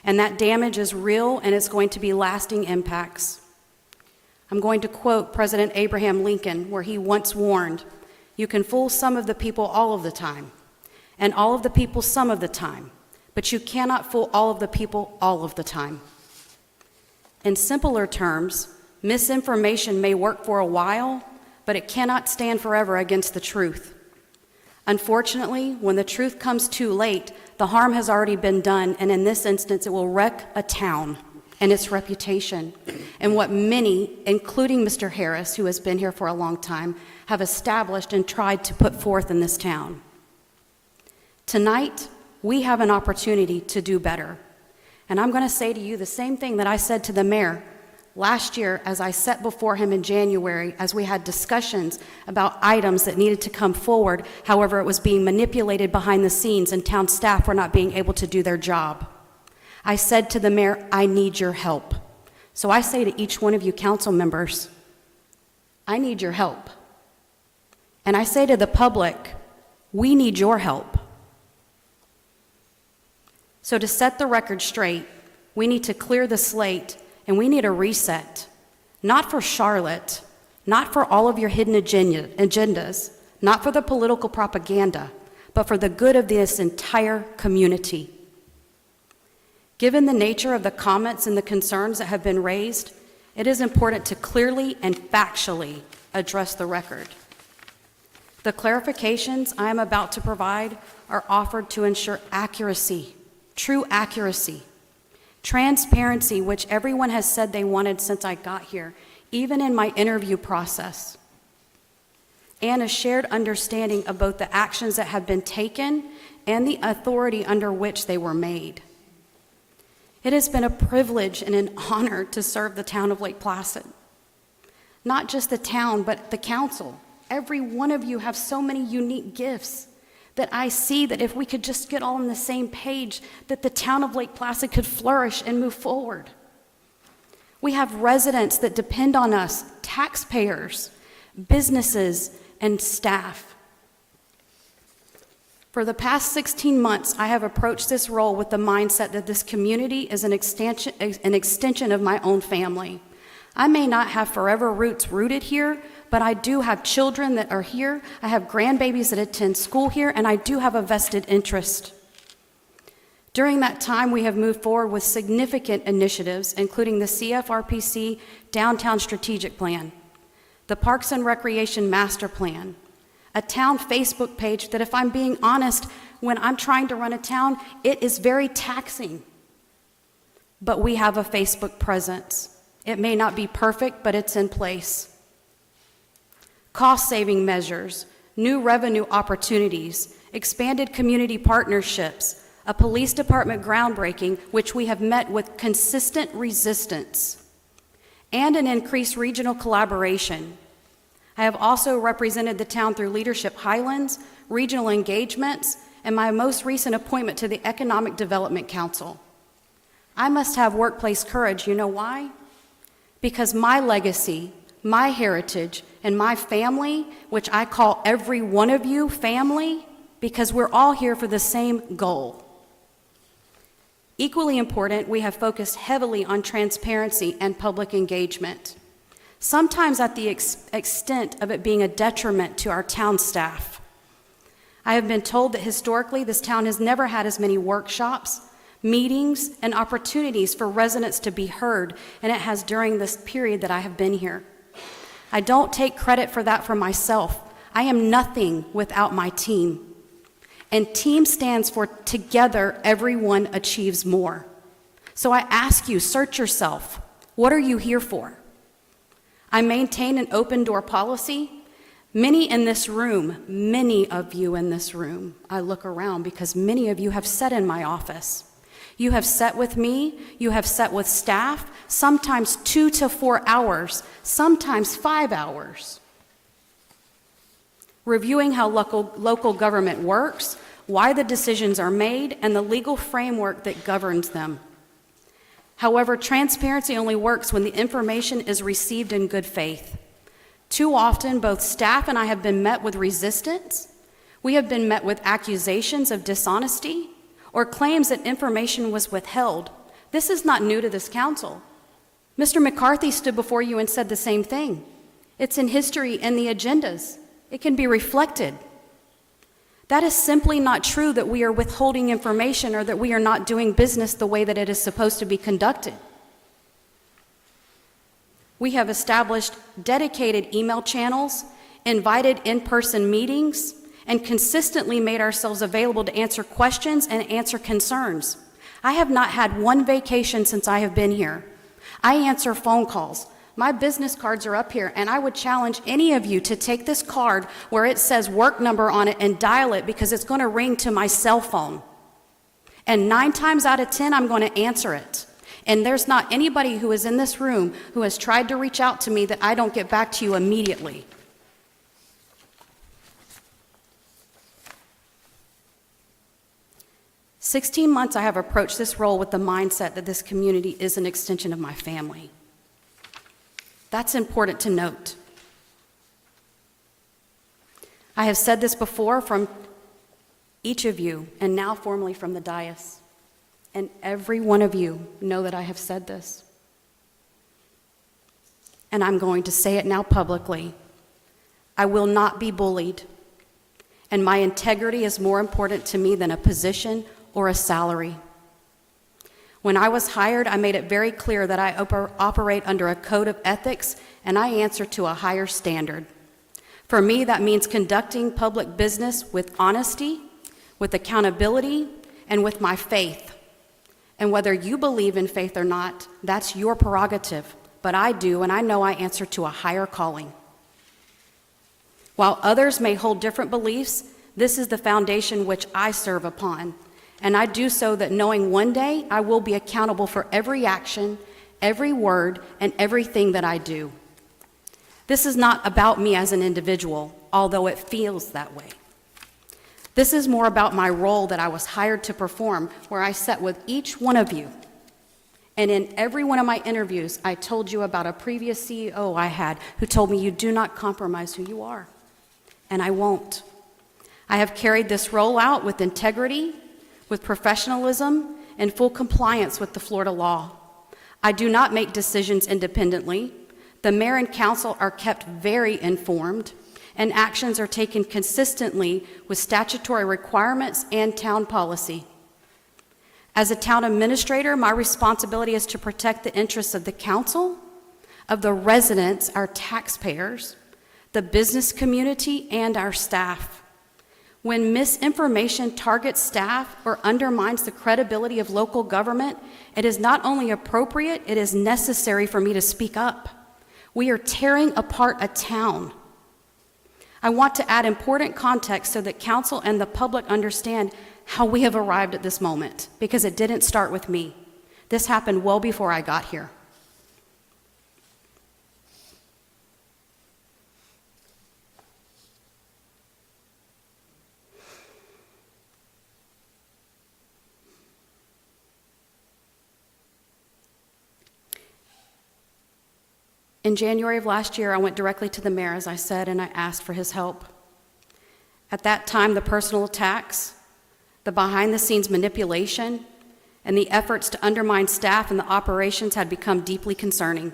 and that damage is real and it's going to be lasting impacts. I'm going to quote President Abraham Lincoln, where he once warned, "You can fool some of the people all of the time, and all of the people some of the time, but you cannot fool all of the people all of the time." In simpler terms, misinformation may work for a while, but it cannot stand forever against the truth. Unfortunately, when the truth comes too late, the harm has already been done, and in this instance, it will wreck a town and its reputation, and what many, including Mr. Harris, who has been here for a long time, have established and tried to put forth in this town. Tonight, we have an opportunity to do better. And I'm going to say to you the same thing that I said to the mayor last year as I sat before him in January as we had discussions about items that needed to come forward. However, it was being manipulated behind the scenes and town staff were not being able to do their job. I said to the mayor, I need your help. So I say to each one of you council members, I need your help. And I say to the public, we need your help. So to set the record straight, we need to clear the slate and we need a reset, not for Charlotte, not for all of your hidden agendas, not for the political propaganda, but for the good of this entire community. Given the nature of the comments and the concerns that have been raised, it is important to clearly and factually address the record. The clarifications I am about to provide are offered to ensure accuracy, true accuracy, transparency, which everyone has said they wanted since I got here, even in my interview process, and a shared understanding of both the actions that have been taken and the authority under which they were made. It has been a privilege and an honor to serve the town of Lake Placid. Not just the town, but the council. Every one of you have so many unique gifts that I see that if we could just get all on the same page, that the town of Lake Placid could flourish and move forward. We have residents that depend on us, taxpayers, businesses, and staff. For the past 16 months, I have approached this role with the mindset that this community is an extension of my own family. I may not have forever roots rooted here, but I do have children that are here. I have grandbabies that attend school here, and I do have a vested interest. During that time, we have moved forward with significant initiatives, including the CFRPC Downtown Strategic Plan, the Parks and Recreation Master Plan, a town Facebook page that, if I'm being honest, when I'm trying to run a town, it is very taxing. But we have a Facebook presence. It may not be perfect, but it's in place. cost-saving measures, new revenue opportunities, expanded community partnerships, a police department groundbreaking, which we have met with consistent resistance, and an increased regional collaboration. I have also represented the town through Leadership Highlands, regional engagements, and my most recent appointment to the Economic Development Council. I must have workplace courage. You know why? Because my legacy, my heritage, and my family, which I call every one of you family, because we're all here for the same goal. Equally important, we have focused heavily on transparency and public engagement, sometimes at the extent of it being a detriment to our town staff. I have been told that historically this town has never had as many workshops, meetings, and opportunities for residents to be heard, and it has during this period that I have been here. I don't take credit for that for myself. I am nothing without my team. And team stands for together, everyone achieves more. So I ask you, search yourself. What are you here for? I maintain an open door policy. Many in this room, many of you in this room, I look around because many of you have sat in my office. You have sat with me, you have sat with staff, sometimes 2 to 4 hours, sometimes 5 hours. Reviewing how local government works, why the decisions are made, and the legal framework that governs them. However, transparency only works when the information is received in good faith. Too often, both staff and I have been met with resistance. We have been met with accusations of dishonesty or claims that information was withheld. This is not new to this council. Mr. McCarthy stood before you and said the same thing. It's in history and the agendas. It can be reflected. That is simply not true that we are withholding information or that we are not doing business the way that it is supposed to be conducted. We have established dedicated email channels, invited in-person meetings, and consistently made ourselves available to answer questions and answer concerns. I have not had one vacation since I have been here. I answer phone calls. My business cards are up here, and I would challenge any of you to take this card where it says work number on it and dial it, because it's going to ring to my cell phone. And 9 times out of 10, I'm going to answer it. And there's not anybody who is in this room who has tried to reach out to me that I don't get back to you immediately. For 16 months, I have approached this role with the mindset that this community is an extension of my family. That's important to note. I have said this before from each of you, and now formally from the dais. And every one of you know that I have said this. And I'm going to say it now publicly. I will not be bullied. And my integrity is more important to me than a position or a salary. When I was hired, I made it very clear that I operate under a code of ethics and I answer to a higher standard. For me, that means conducting public business with honesty, with accountability, and with my faith. And whether you believe in faith or not, that's your prerogative. But I do, and I know I answer to a higher calling. While others may hold different beliefs, this is the foundation which I serve upon. And I do so that knowing one day I will be accountable for every action, every word, and everything that I do. This is not about me as an individual, although it feels that way. This is more about my role that I was hired to perform, where I sat with each one of you. And in every one of my interviews, I told you about a previous CEO I had who told me, you do not compromise who you are. And I won't. I have carried this role out with integrity, with professionalism, and full compliance with the Florida law. I do not make decisions independently. The mayor and council are kept very informed, and actions are taken consistently with statutory requirements and town policy. As a town administrator, my responsibility is to protect the interests of the council, of the residents, our taxpayers, the business community, and our staff. When misinformation targets staff or undermines the credibility of local government, it is not only appropriate, it is necessary for me to speak up. We are tearing apart a town. I want to add important context so that council and the public understand how we have arrived at this moment, because it didn't start with me. This happened well before I got here. In January of last year, I went directly to the mayor, as I said, and I asked for his help. At that time, the personal attacks, the behind-the-scenes manipulation, and the efforts to undermine staff and the operations had become deeply concerning.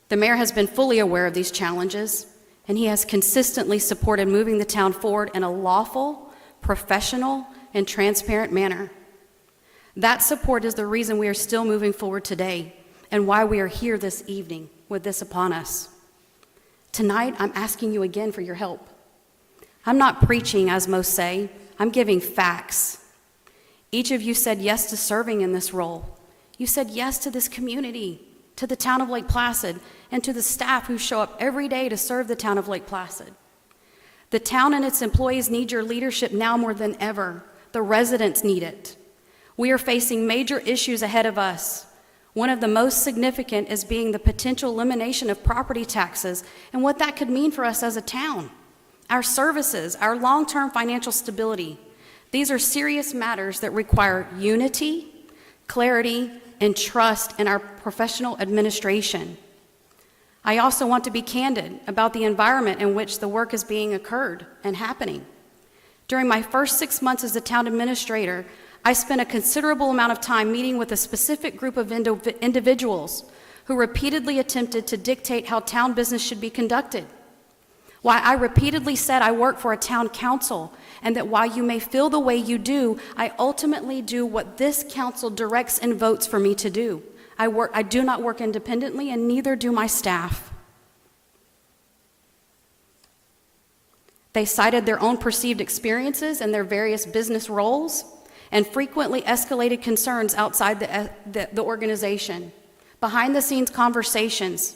The mayor has been fully aware of these challenges, and he has consistently supported moving the town forward in a lawful, professional, and transparent manner. That support is the reason we are still moving forward today, and why we are here this evening with this upon us. Tonight, I'm asking you again for your help. I'm not preaching, as most say. I'm giving facts. Each of you said yes to serving in this role. You said yes to this community, to the town of Lake Placid, and to the staff who show up every day to serve the town of Lake Placid. The town and its employees need your leadership now more than ever. The residents need it. We are facing major issues ahead of us. One of the most significant is being the potential elimination of property taxes and what that could mean for us as a town. Our services, our long-term financial stability. These are serious matters that require unity, clarity, and trust in our professional administration. I also want to be candid about the environment in which the work is being occurred and happening. During my first 6 months as a town administrator, I spent a considerable amount of time meeting with a specific group of individuals who repeatedly attempted to dictate how town business should be conducted. Why I repeatedly said I work for a town council, and that while you may feel the way you do, I ultimately do what this council directs and votes for me to do. I do not work independently, and neither do my staff. They cited their own perceived experiences and their various business roles, and frequently escalated concerns outside the organization. Behind-the-scenes conversations.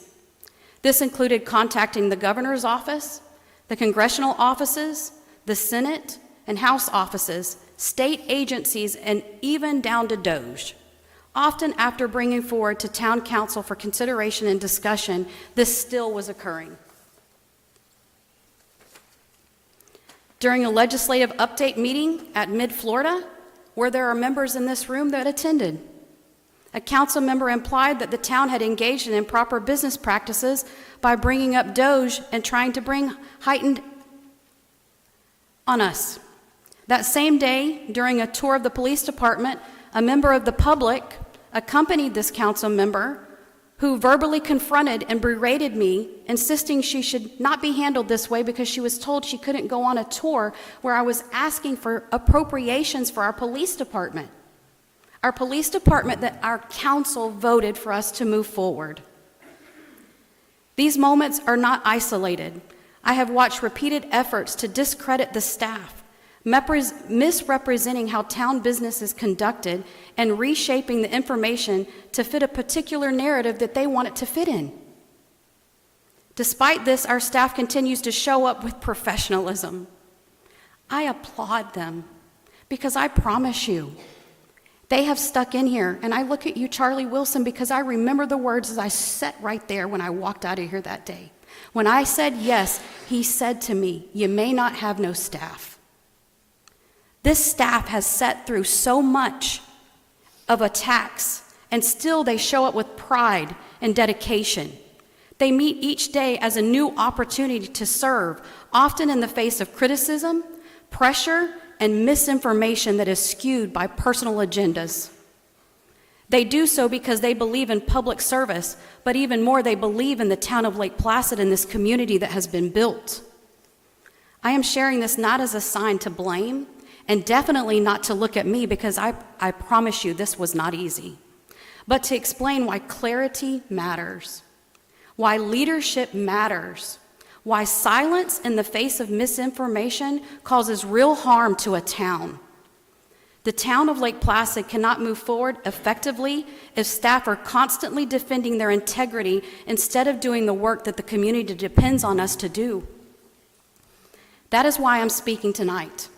This included contacting the governor's office, the congressional offices, the Senate and House offices, state agencies, and even down to DOJ. Often after bringing forward to town council for consideration and discussion, this still was occurring. During a legislative update meeting at Mid-Florida, where there are members in this room that attended, a council member implied that the town had engaged in improper business practices by bringing up DOJ and trying to bring heightened on us. That same day, during a tour of the police department, a member of the public accompanied this council member who verbally confronted and berated me, insisting she should not be handled this way because she was told she couldn't go on a tour where I was asking for appropriations for our police department. Our police department that our council voted for us to move forward. These moments are not isolated. I have watched repeated efforts to discredit the staff, misrepresenting how town business is conducted and reshaping the information to fit a particular narrative that they want it to fit in. Despite this, our staff continues to show up with professionalism. I applaud them because I promise you, they have stuck in here, and I look at you, Charlie Wilson, because I remember the words as I sat right there when I walked out of here that day. When I said yes, he said to me, "You may not have no staff." This staff has sat through so much of attacks, and still they show up with pride and dedication. They meet each day as a new opportunity to serve, often in the face of criticism, pressure, and misinformation that is skewed by personal agendas. They do so because they believe in public service, but even more, they believe in the town of Lake Placid and this community that has been built. I am sharing this not as a sign to blame, and definitely not to look at me, because I promise you this was not easy, but to explain why clarity matters, why leadership matters, why silence in the face of misinformation causes real harm to a town. The town of Lake Placid cannot move forward effectively if staff are constantly defending their integrity instead of doing the work that the community depends on us to do. That is why I'm speaking tonight,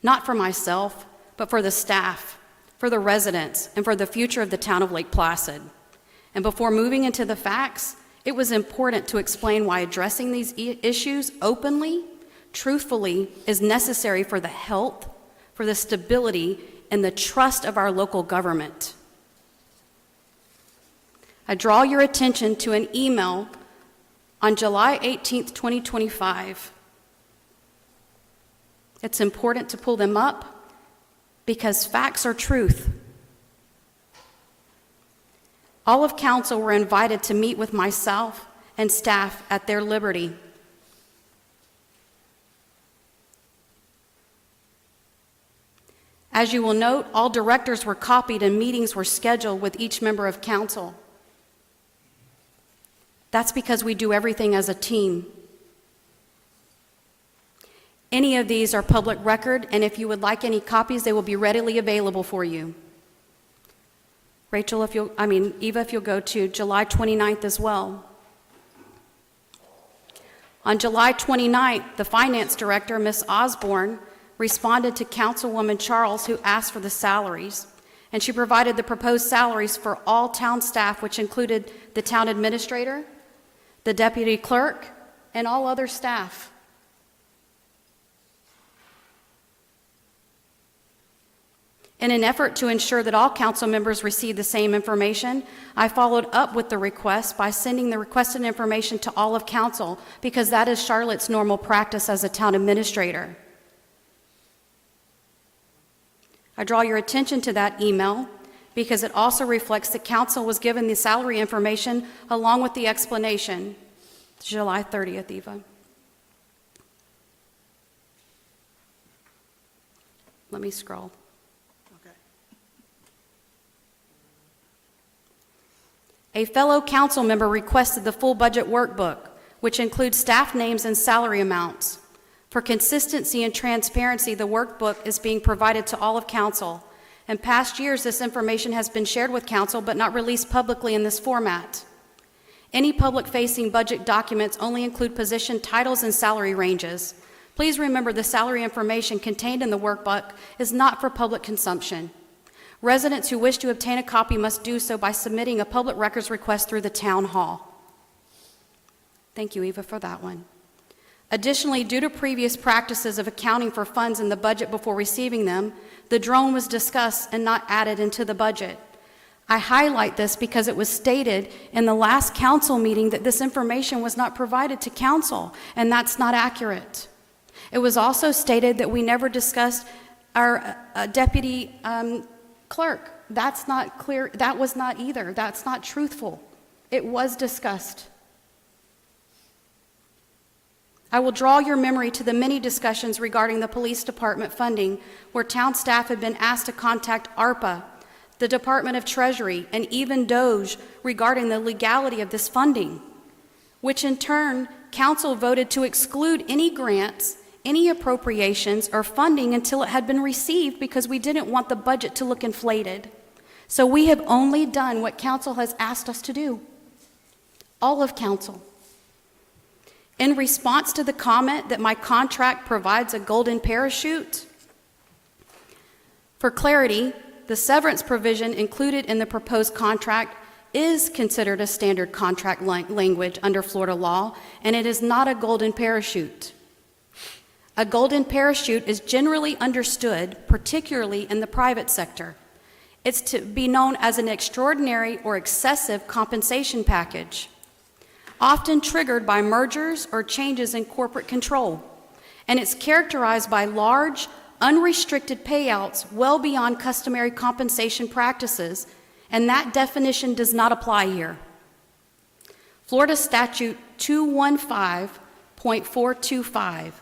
not for myself, but for the staff, for the residents, and for the future of the town of Lake Placid. And before moving into the facts, it was important to explain why addressing these issues openly, truthfully, is necessary for the health, for the stability, and the trust of our local government. I draw your attention to an email on July 18th, 2025. It's important to pull them up because facts are truth. All of council were invited to meet with myself and staff at their liberty. As you will note, all directors were copied and meetings were scheduled with each member of council. That's because we do everything as a team. Any of these are public record, and if you would like any copies, they will be readily available for you. Eva, if you'll go to July 29th as well. On July 29th, the finance director, Ms. Osborne, responded to Councilwoman Charles, who asked for the salaries, and she provided the proposed salaries for all town staff, which included the town administrator, the deputy clerk, and all other staff. In an effort to ensure that all council members receive the same information, I followed up with the request by sending the requested information to all of council, because that is Charlotte's normal practice as a town administrator. I draw your attention to that email because it also reflects that council was given the salary information along with the explanation. July 30th, Eva. Let me scroll. A fellow council member requested the full budget workbook, which includes staff names and salary amounts. For consistency and transparency, the workbook is being provided to all of council. In past years, this information has been shared with council, but not released publicly in this format. Any public-facing budget documents only include position titles and salary ranges. Please remember the salary information contained in the workbook is not for public consumption. Residents who wish to obtain a copy must do so by submitting a public records request through the town hall. Thank you, Eva, for that one. Additionally, due to previous practices of accounting for funds in the budget before receiving them, the drone was discussed and not added into the budget. I highlight this because it was stated in the last council meeting that this information was not provided to council, and that's not accurate. It was also stated that we never discussed our deputy clerk. That's not clear. That was not either. That's not truthful. It was discussed. I will draw your memory to the many discussions regarding the police department funding where town staff had been asked to contact ARPA, the Department of Treasury, and even DOJ regarding the legality of this funding, which in turn, council voted to exclude any grants, any appropriations, or funding until it had been received because we didn't want the budget to look inflated. So we have only done what council has asked us to do. All of council. In response to the comment that my contract provides a golden parachute, for clarity, the severance provision included in the proposed contract is considered a standard contract language under Florida law, and it is not a golden parachute. A golden parachute is generally understood, particularly in the private sector. It's to be known as an extraordinary or excessive compensation package, often triggered by mergers or changes in corporate control. And it's characterized by large, unrestricted payouts well beyond customary compensation practices, and that definition does not apply here. Florida Statute 215.425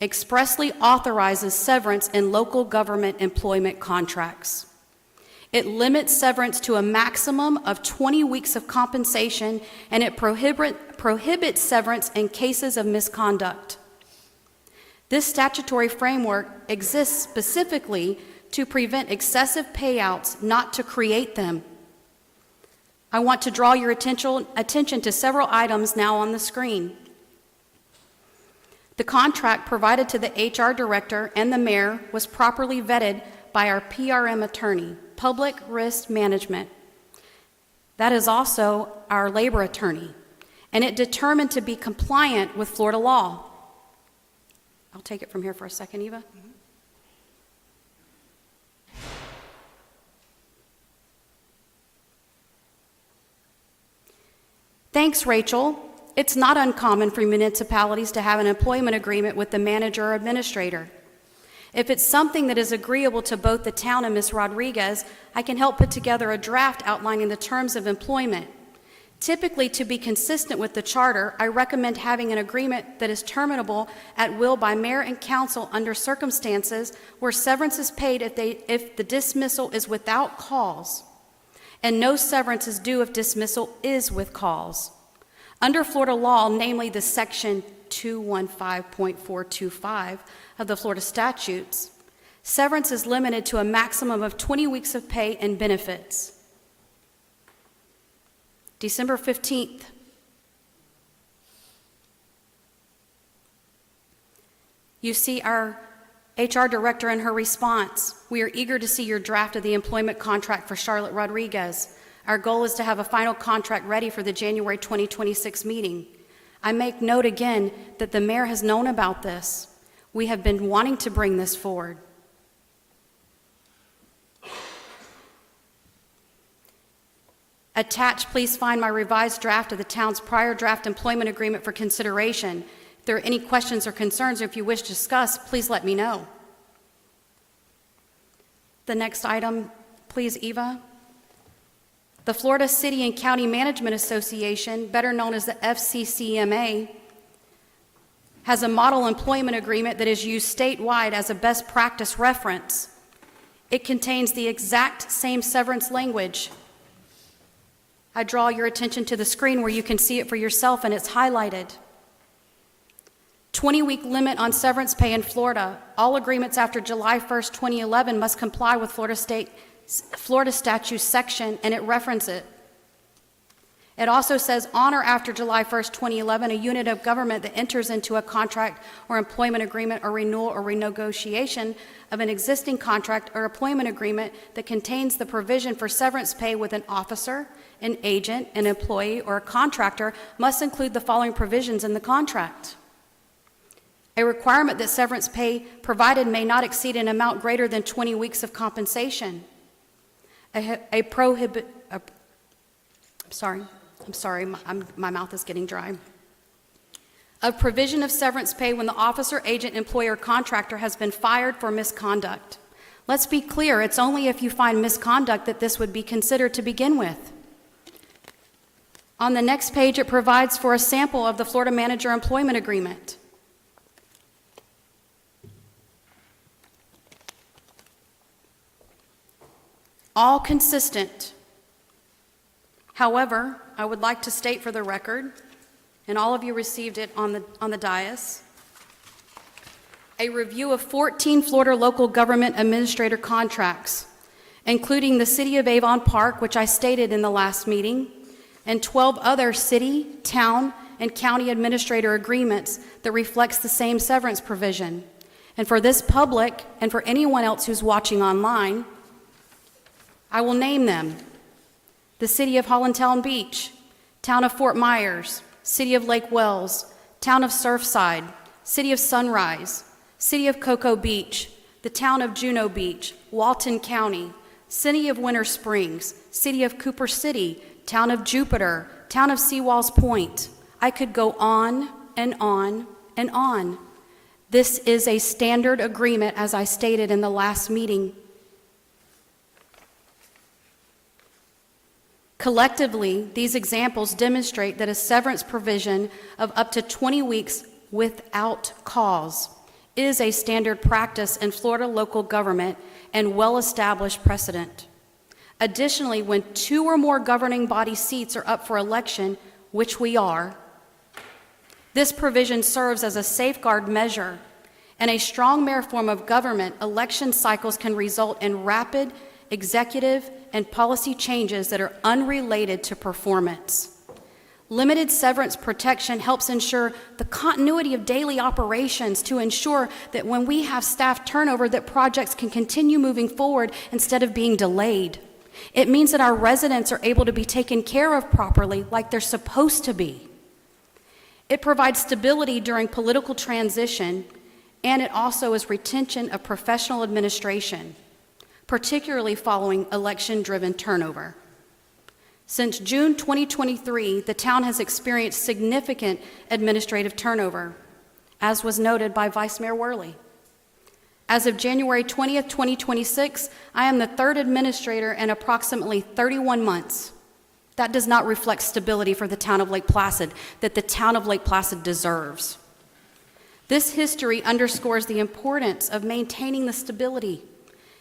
expressly authorizes severance in local government employment contracts. It limits severance to a maximum of 20 weeks of compensation, and it prohibits severance in cases of misconduct. This statutory framework exists specifically to prevent excessive payouts, not to create them. I want to draw your attention to several items now on the screen. The contract provided to the HR director and the mayor was properly vetted by our PRM attorney, Public Risk Management. That is also our labor attorney, and it determined to be compliant with Florida law. I'll take it from here for a second, Eva. Thanks, Rachel. It's not uncommon for municipalities to have an employment agreement with the manager or administrator. If it's something that is agreeable to both the town and Ms. Rodriguez, I can help put together a draft outlining the terms of employment. Typically, to be consistent with the charter, I recommend having an agreement that is terminable at will by mayor and council under circumstances where severance is paid if the dismissal is without cause, and no severance is due if dismissal is with cause. Under Florida law, namely the section 215.425 of the Florida statutes, severance is limited to a maximum of 20 weeks of pay and benefits. December 15th. You see our HR director in her response. We are eager to see your draft of the employment contract for Charlotte Rodriguez. Our goal is to have a final contract ready for the January 2026 meeting. I make note again that the mayor has known about this. We have been wanting to bring this forward. Attached, please find my revised draft of the town's prior draft employment agreement for consideration. If there are any questions or concerns, or if you wish to discuss, please let me know. The next item, please, Eva. The Florida City and County Management Association, better known as the FCCMA, has a model employment agreement that is used statewide as a best practice reference. It contains the exact same severance language. I draw your attention to the screen where you can see it for yourself, and it's highlighted. 20-week limit on severance pay in Florida. All agreements after July 1st, 2011 must comply with Florida statute section, and it references it. It also says on or after July 1st, 2011, a unit of government that enters into a contract or employment agreement or renewal or renegotiation of an existing contract or employment agreement that contains the provision for severance pay with an officer, an agent, an employee, or a contractor must include the following provisions in the contract. A requirement that severance pay provided may not exceed an amount greater than 20 weeks of compensation. My mouth is getting dry. A provision of severance pay when the officer, agent, employer, contractor has been fired for misconduct. Let's be clear, it's only if you find misconduct that this would be considered to begin with. On the next page, it provides for a sample of the Florida Manager Employment Agreement. All consistent. However, I would like to state for the record, and all of you received it on the dais, a review of 14 Florida local government administrator contracts, including the City of Avon Park, which I stated in the last meeting, and 12 other city, town, and county administrator agreements that reflects the same severance provision. And for this public, and for anyone else who's watching online, I will name them. The City of Hollandtown Beach, Town of Fort Myers, City of Lake Wells, Town of Surfside, City of Sunrise, City of Cocoa Beach, the Town of Juneau Beach, Walton County, City of Winter Springs, City of Cooper City, Town of Jupiter, Town of Seawalls Point. I could go on and on and on. This is a standard agreement, as I stated in the last meeting. Collectively, these examples demonstrate that a severance provision of up to 20 weeks without cause is a standard practice in Florida local government and well-established precedent. Additionally, when 2 or more governing body seats are up for election, which we are, this provision serves as a safeguard measure. In a strong mayor form of government, election cycles can result in rapid executive and policy changes that are unrelated to performance. Limited severance protection helps ensure the continuity of daily operations to ensure that when we have staff turnover, that projects can continue moving forward instead of being delayed. It means that our residents are able to be taken care of properly like they're supposed to be. It provides stability during political transition, and it also is retention of professional administration, particularly following election-driven turnover. Since June 2023, the town has experienced significant administrative turnover, as was noted by Vice Mayor Worley. As of January 20th, 2026, I am the third administrator in approximately 31 months. That does not reflect stability for the town of Lake Placid that the town of Lake Placid deserves. This history underscores the importance of maintaining the stability,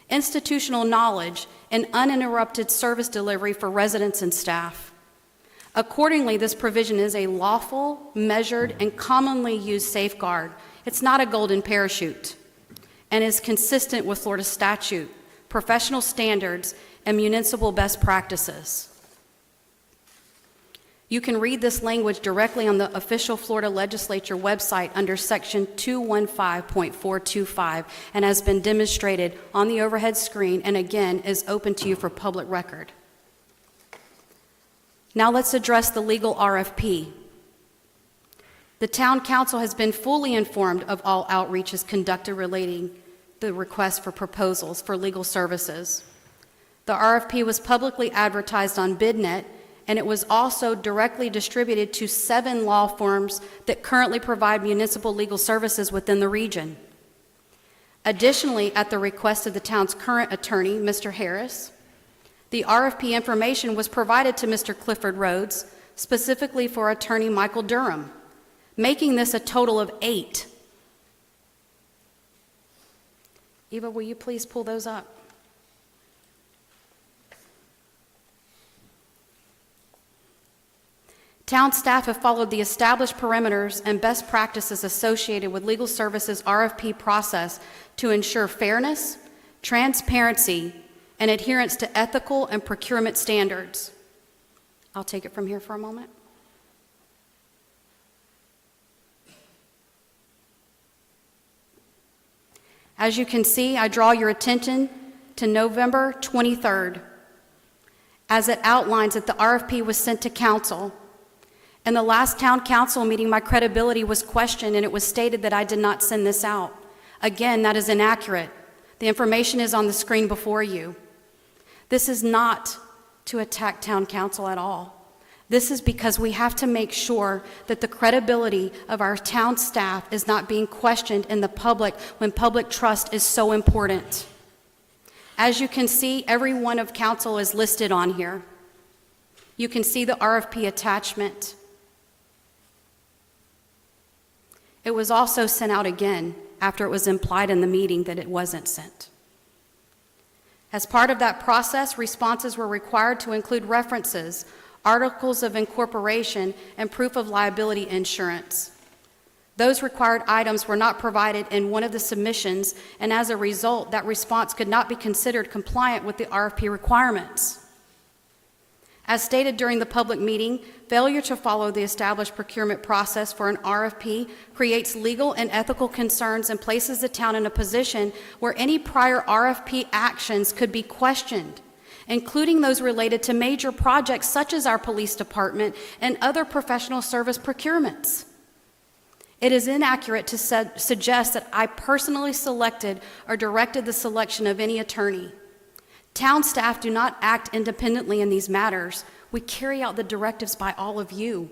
institutional knowledge, and uninterrupted service delivery for residents and staff. Accordingly, this provision is a lawful, measured, and commonly used safeguard. It's not a golden parachute, and is consistent with Florida statute, professional standards, and municipal best practices. You can read this language directly on the official Florida Legislature website under Section 215.425 and has been demonstrated on the overhead screen and again is open to you for public record. Now let's address the legal RFP. The Town Council has been fully informed of all outreaches conducted relating the request for proposals for legal services. The RFP was publicly advertised on BidNet, and it was also directly distributed to 7 law firms that currently provide municipal legal services within the region. Additionally, at the request of the town's current attorney, Mr. Harris, the RFP information was provided to Mr. Clifford Rhodes, specifically for attorney Michael Durham, making this a total of 8. Eva, will you please pull those up? Town staff have followed the established perimeters and best practices associated with legal services RFP process to ensure fairness, transparency, and adherence to ethical and procurement standards. I'll take it from here for a moment. As you can see, I draw your attention to November 23rd, as it outlines that the RFP was sent to council. In the last town council meeting, my credibility was questioned, and it was stated that I did not send this out. Again, that is inaccurate. The information is on the screen before you. This is not to attack town council at all. This is because we have to make sure that the credibility of our town staff is not being questioned in the public when public trust is so important. As you can see, every one of council is listed on here. You can see the RFP attachment. It was also sent out again after it was implied in the meeting that it wasn't sent. As part of that process, responses were required to include references, articles of incorporation, and proof of liability insurance. Those required items were not provided in one of the submissions, and as a result, that response could not be considered compliant with the RFP requirements. As stated during the public meeting, failure to follow the established procurement process for an RFP creates legal and ethical concerns and places the town in a position where any prior RFP actions could be questioned, including those related to major projects such as our police department and other professional service procurements. It is inaccurate to suggest that I personally selected or directed the selection of any attorney. Town staff do not act independently in these matters. We carry out the directives by all of you.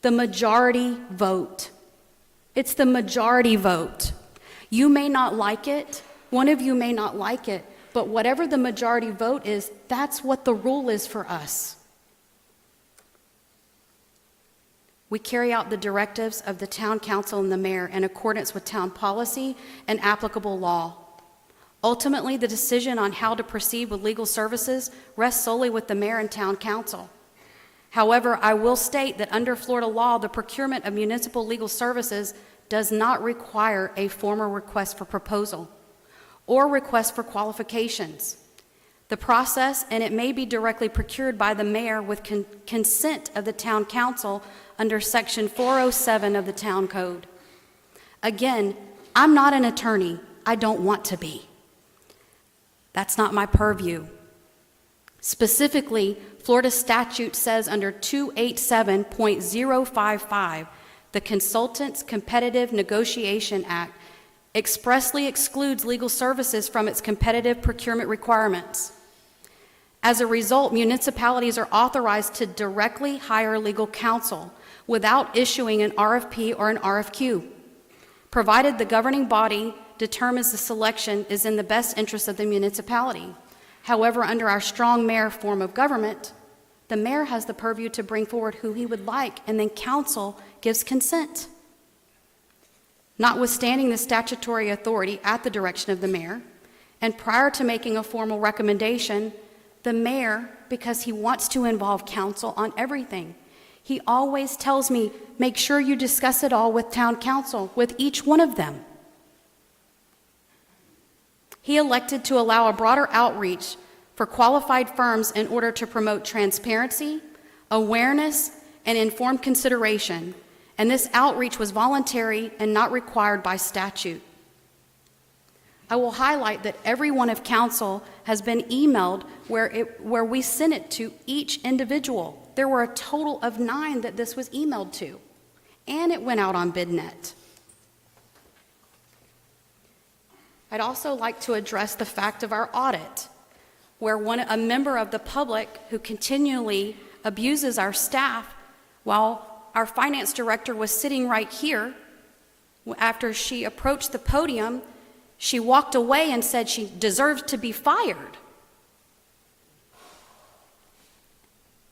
The majority vote. It's the majority vote. You may not like it. One of you may not like it. But whatever the majority vote is, that's what the rule is for us. We carry out the directives of the town council and the mayor in accordance with town policy and applicable law. Ultimately, the decision on how to proceed with legal services rests solely with the mayor and town council. However, I will state that under Florida law, the procurement of municipal legal services does not require a formal request for proposal or request for qualifications. the process, and it may be directly procured by the mayor with consent of the town council under section 407 of the town code. Again, I'm not an attorney. I don't want to be. That's not my purview. Specifically, Florida statute says under 287.055, the Consultants Competitive Negotiation Act expressly excludes legal services from its competitive procurement requirements. As a result, municipalities are authorized to directly hire legal counsel without issuing an RFP or an RFQ, provided the governing body determines the selection is in the best interest of the municipality. However, under our strong mayor form of government, the mayor has the purview to bring forward who he would like, and then council gives consent. Notwithstanding the statutory authority at the direction of the mayor, and prior to making a formal recommendation, the mayor, because he wants to involve council on everything, he always tells me, make sure you discuss it all with town council, with each one of them. He elected to allow a broader outreach for qualified firms in order to promote transparency, awareness, and informed consideration, and this outreach was voluntary and not required by statute. I will highlight that every one of council has been emailed where we sent it to each individual. There were a total of 9 that this was emailed to, and it went out on BidNet. I'd also like to address the fact of our audit, where a member of the public who continually abuses our staff while our finance director was sitting right here. After she approached the podium, she walked away and said she deserves to be fired.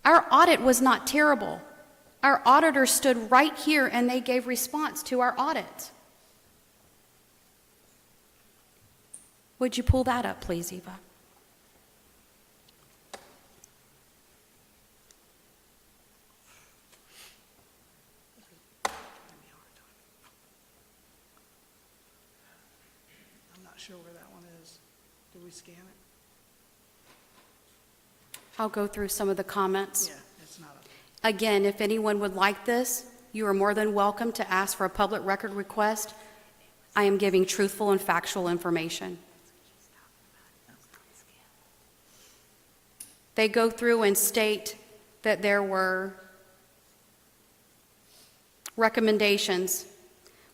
Our audit was not terrible. Our auditors stood right here and they gave response to our audit. Would you pull that up, please, Eva? I'm not sure where that one is. Do we scan it? I'll go through some of the comments. Yeah, it's not up. Again, if anyone would like this, you are more than welcome to ask for a public record request. I am giving truthful and factual information. They go through and state that there were recommendations.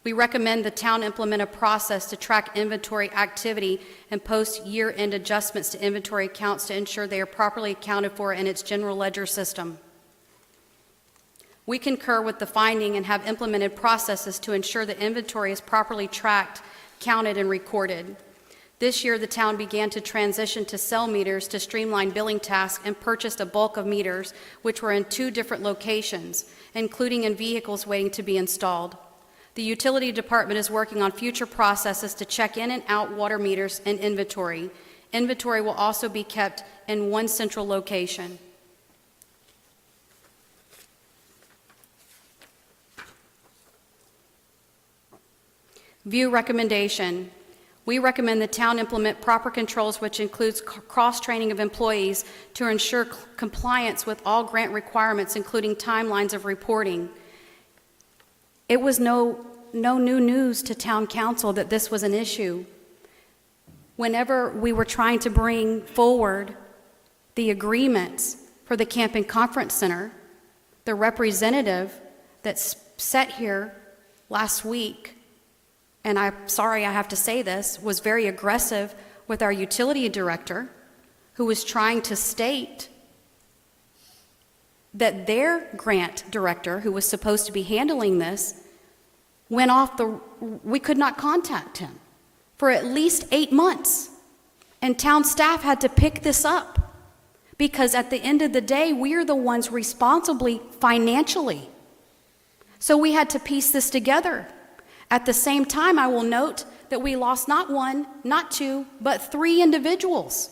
We recommend the town implement a process to track inventory activity and post year-end adjustments to inventory accounts to ensure they are properly accounted for in its general ledger system. We concur with the finding and have implemented processes to ensure that inventory is properly tracked, counted, and recorded. This year, the town began to transition to cell meters to streamline billing tasks and purchased a bulk of meters, which were in 2 different locations, including in vehicles waiting to be installed. The utility department is working on future processes to check in and out water meters and inventory. Inventory will also be kept in one central location. View recommendation. We recommend the town implement proper controls, which includes cross-training of employees to ensure compliance with all grant requirements, including timelines of reporting. It was no new news to town council that this was an issue. Whenever we were trying to bring forward the agreements for the Camp and Conference Center, the representative that sat here last week, and I'm sorry I have to say this, was very aggressive with our utility director, who was trying to state that their grant director, who was supposed to be handling this, went off we could not contact him for at least 8 months. And town staff had to pick this up because at the end of the day, we are the ones responsibly financially. So we had to piece this together. At the same time, I will note that we lost not 1, not 2, but 3 individuals.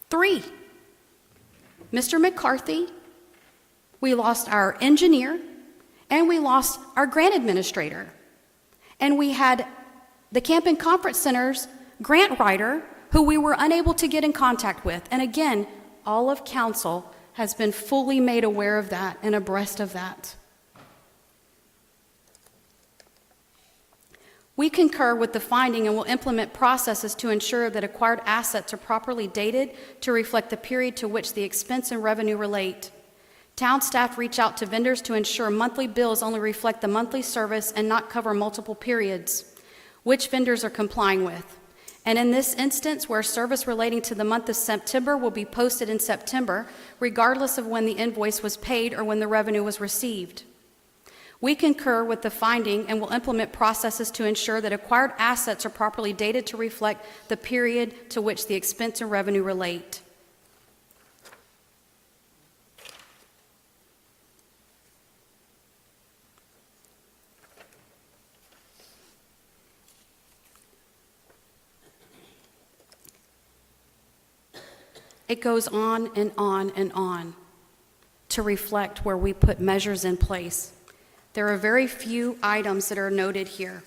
3. Mr. McCarthy, we lost our engineer, and we lost our grant administrator. And we had the Camp and Conference Center's grant writer who we were unable to get in contact with. And again, all of council has been fully made aware of that and abreast of that. We concur with the finding and will implement processes to ensure that acquired assets are properly dated to reflect the period to which the expense and revenue relate. Town staff reach out to vendors to ensure monthly bills only reflect the monthly service and not cover multiple periods, which vendors are complying with. And in this instance, where service relating to the month of September will be posted in September, regardless of when the invoice was paid or when the revenue was received. We concur with the finding and will implement processes to ensure that acquired assets are properly dated to reflect the period to which the expense and revenue relate. It goes on and on and on to reflect where we put measures in place. There are very few items that are noted here.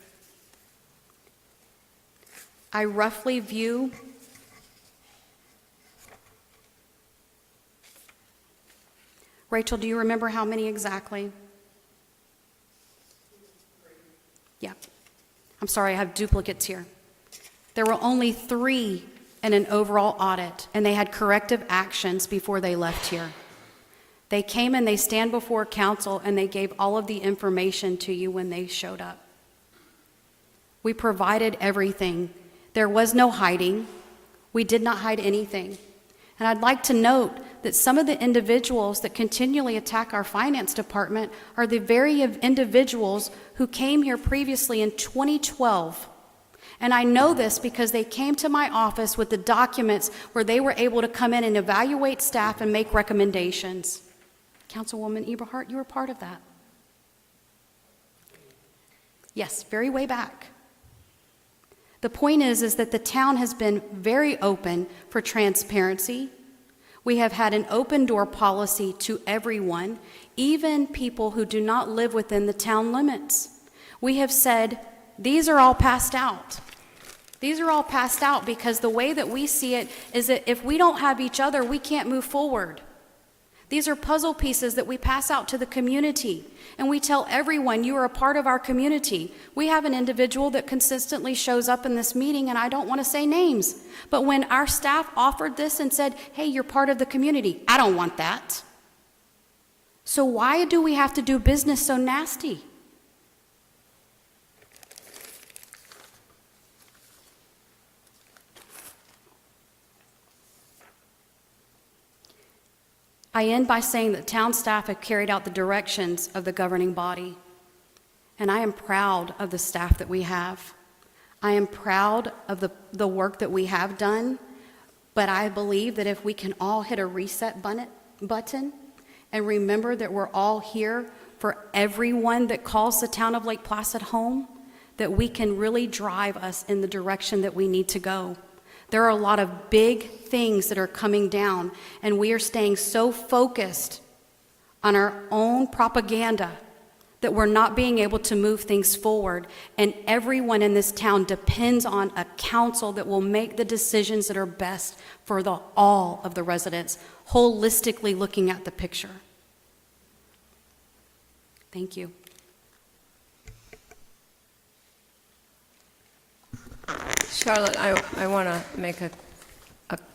I roughly view Rachel, do you remember how many exactly? Yeah. I'm sorry, I have duplicates here. There were only 3 in an overall audit, and they had corrective actions before they left here. They came and they stand before council and they gave all of the information to you when they showed up. We provided everything. There was no hiding. We did not hide anything. And I'd like to note that some of the individuals that continually attack our finance department are the very individuals who came here previously in 2012. And I know this because they came to my office with the documents where they were able to come in and evaluate staff and make recommendations. Councilwoman Eberhardt, you were part of that. Yes, very way back. The point is that the town has been very open for transparency. We have had an open door policy to everyone, even people who do not live within the town limits. We have said, these are all passed out. These are all passed out because the way that we see it is that if we don't have each other, we can't move forward. These are puzzle pieces that we pass out to the community, and we tell everyone, you are a part of our community. We have an individual that consistently shows up in this meeting, and I don't want to say names, but when our staff offered this and said, hey, you're part of the community, I don't want that. So why do we have to do business so nasty? I end by saying that town staff have carried out the directions of the governing body, and I am proud of the staff that we have. I am proud of the work that we have done, but I believe that if we can all hit a reset button and remember that we're all here for everyone that calls the town of Lake Placid home, that we can really drive us in the direction that we need to go. There are a lot of big things that are coming down, and we are staying so focused on our own propaganda that we're not being able to move things forward. And everyone in this town depends on a council that will make the decisions that are best for all of the residents, holistically looking at the picture. Thank you. Charlotte, I want to make a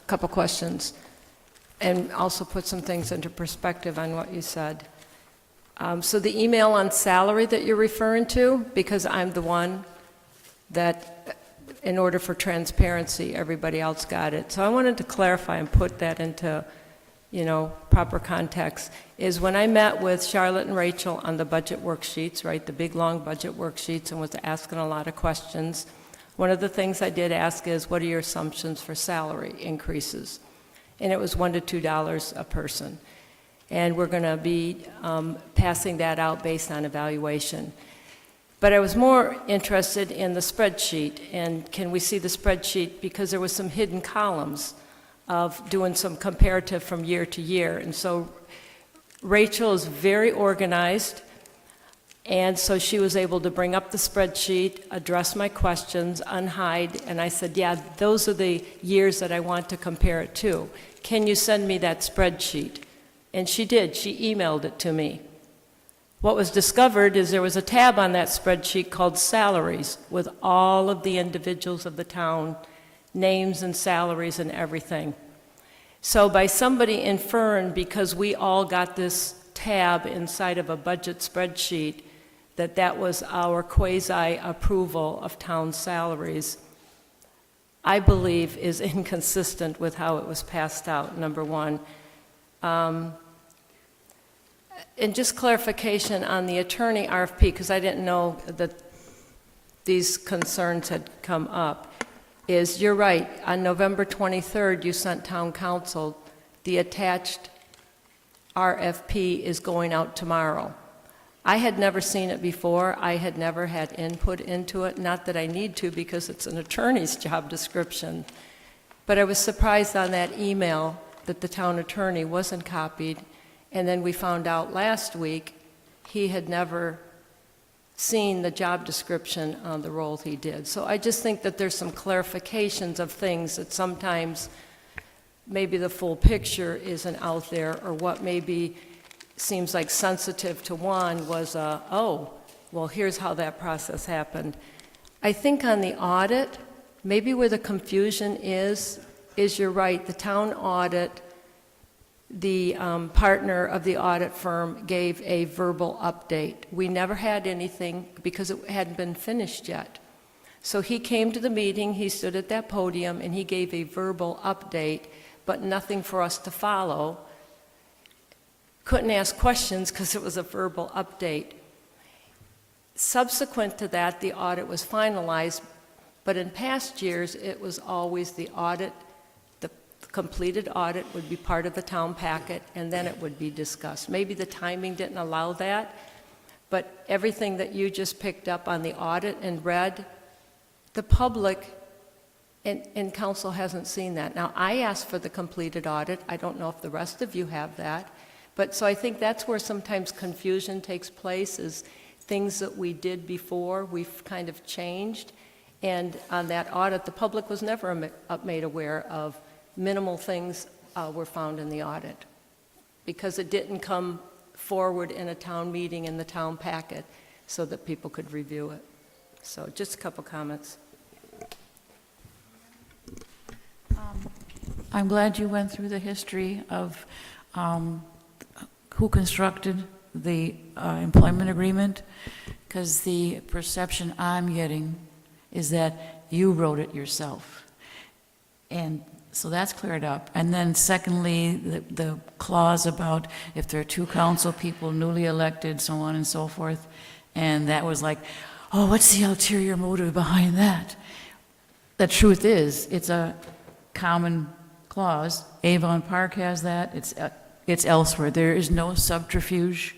couple questions and also put some things into perspective on what you said. So the email on salary that you're referring to, because I'm the one that, in order for transparency, everybody else got it. So I wanted to clarify and put that into, proper context, is when I met with Charlotte and Rachel on the budget worksheets, right, the big, long budget worksheets, and was asking a lot of questions. One of the things I did ask is, what are your assumptions for salary increases? And it was $1 to $2 a person. And we're going to be passing that out based on evaluation. But I was more interested in the spreadsheet, and can we see the spreadsheet? Because there was some hidden columns of doing some comparative from year to year. And so Rachel is very organized. And so she was able to bring up the spreadsheet, address my questions, unhide, and I said, yeah, those are the years that I want to compare it to. Can you send me that spreadsheet? And she did. She emailed it to me. What was discovered is there was a tab on that spreadsheet called salaries with all of the individuals of the town, names and salaries and everything. So by somebody inferring, because we all got this tab inside of a budget spreadsheet, that was our quasi-approval of town salaries, I believe is inconsistent with how it was passed out, number one. And just clarification on the attorney RFP, because I didn't know that these concerns had come up, is you're right, on November 23rd, you sent town council, the attached RFP is going out tomorrow. I had never seen it before. I had never had input into it, not that I need to because it's an attorney's job description. But I was surprised on that email that the town attorney wasn't copied, and then we found out last week he had never seen the job description on the role he did. So I just think that there's some clarifications of things that sometimes maybe the full picture isn't out there, or what maybe seems like sensitive to one was, oh, well, here's how that process happened. I think on the audit, maybe where the confusion is you're right, the town audit, the partner of the audit firm gave a verbal update. We never had anything because it hadn't been finished yet. So he came to the meeting, he stood at that podium, and he gave a verbal update, but nothing for us to follow. Couldn't ask questions because it was a verbal update. Subsequent to that, the audit was finalized, but in past years, it was always the audit, the completed audit would be part of the town packet, and then it would be discussed. Maybe the timing didn't allow that, but everything that you just picked up on the audit and read, the public and council hasn't seen that. Now, I asked for the completed audit. I don't know if the rest of you have that. But so I think that's where sometimes confusion takes place, is things that we did before, we've kind of changed. And on that audit, the public was never made aware of minimal things were found in the audit because it didn't come forward in a town meeting in the town packet so that people could review it. So just a couple comments. I'm glad you went through the history of who constructed the employment agreement, because the perception I'm getting is that you wrote it yourself. And so that's cleared up. And then secondly, the clause about if there are two council people newly elected, so on and so forth, and that was like, oh, what's the ulterior motive behind that? The truth is, it's a common clause. Avon Park has that. It's elsewhere. There is no subterfuge.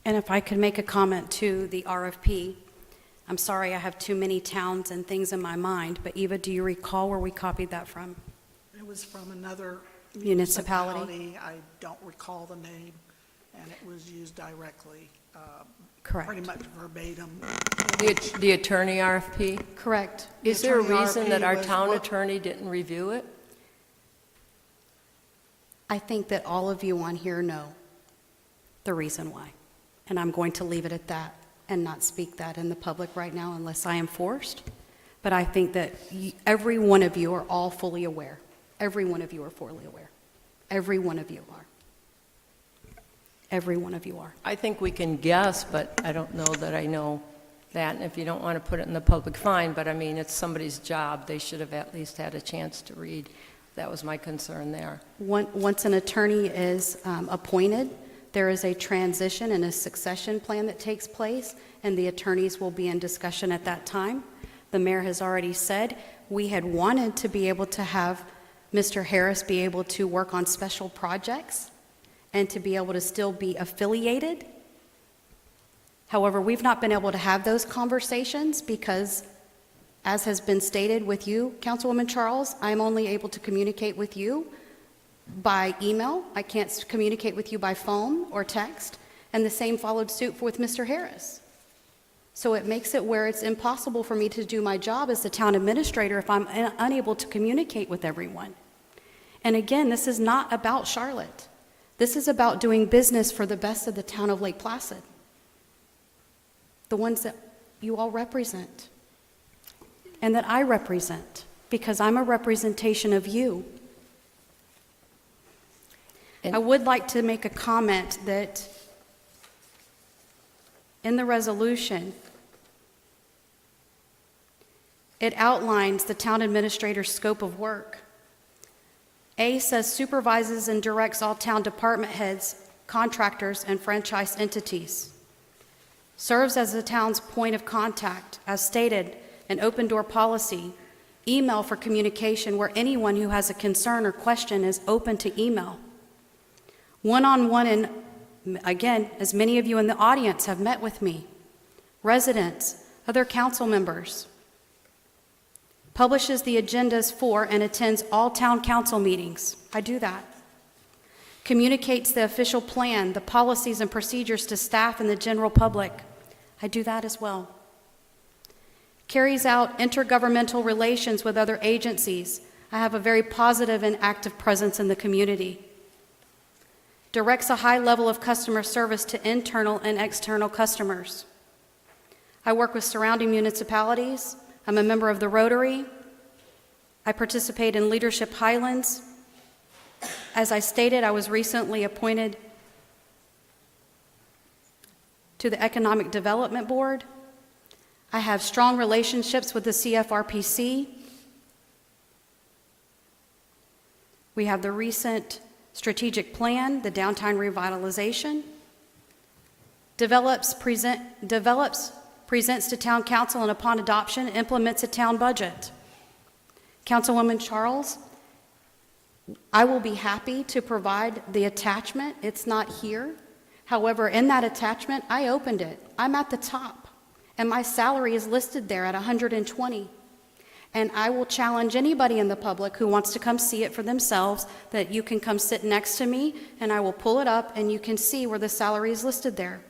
And if I could make a comment to the RFP, I'm sorry I have too many towns and things in my mind, but Eva, do you recall where we copied that from? It was from another Municipality? I don't recall the name, and it was used directly, Correct. pretty much verbatim. The attorney RFP? Correct. Is there a attorney reason that RFP our was town what- attorney didn't review it? I think that all of you on here know the reason why. And I'm going to leave it at that and not speak that in the public right now unless I am forced. But I think that every one of you are all fully aware. Every one of you are fully aware. Every one of you are. Every one of you are. I think we can guess, but I don't know that I know that. And if you don't want to put it in the public, fine. But I mean, it's somebody's job. They should have at least had a chance to read. That was my concern there. Once an attorney is appointed, there is a transition and a succession plan that takes place, and the attorneys will be in discussion at that time. The mayor has already said we had wanted to be able to have Mr. Harris be able to work on special projects and to be able to still be affiliated. However, we've not been able to have those conversations because, as has been stated with you, Councilwoman Charles, I'm only able to communicate with you by email. I can't communicate with you by phone or text. And the same followed suit with Mr. Harris. So it makes it where it's impossible for me to do my job as the town administrator if I'm unable to communicate with everyone. And again, this is not about Charlotte. This is about doing business for the best of the town of Lake Placid, the ones that you all represent and that I represent, because I'm a representation of you. I would like to make a comment that in the resolution, it outlines the town administrator's scope of work. A says supervises and directs all town department heads, contractors, and franchise entities. Serves as the town's point of contact, as stated, an open door policy, email for communication where anyone who has a concern or question is open to email. One-on-one, and again, as many of you in the audience have met with me, residents, other council members. Publishes the agendas for and attends all town council meetings. I do that. Communicates the official plan, the policies and procedures to staff and the general public. I do that as well. Carries out intergovernmental relations with other agencies. I have a very positive and active presence in the community. Directs a high level of customer service to internal and external customers. I work with surrounding municipalities. I'm a member of the Rotary. I participate in Leadership Highlands. As I stated, I was recently appointed to the Economic Development Board. I have strong relationships with the CFRPC. We have the recent strategic plan, the downtown revitalization. Presents to town council, and upon adoption, implements a town budget. Councilwoman Charles, I will be happy to provide the attachment. It's not here. However, in that attachment, I opened it. I'm at the top, and my salary is listed there at $120. And I will challenge anybody in the public who wants to come see it for themselves that you can come sit next to me, and I will pull it up, and you can see where the salary is listed there.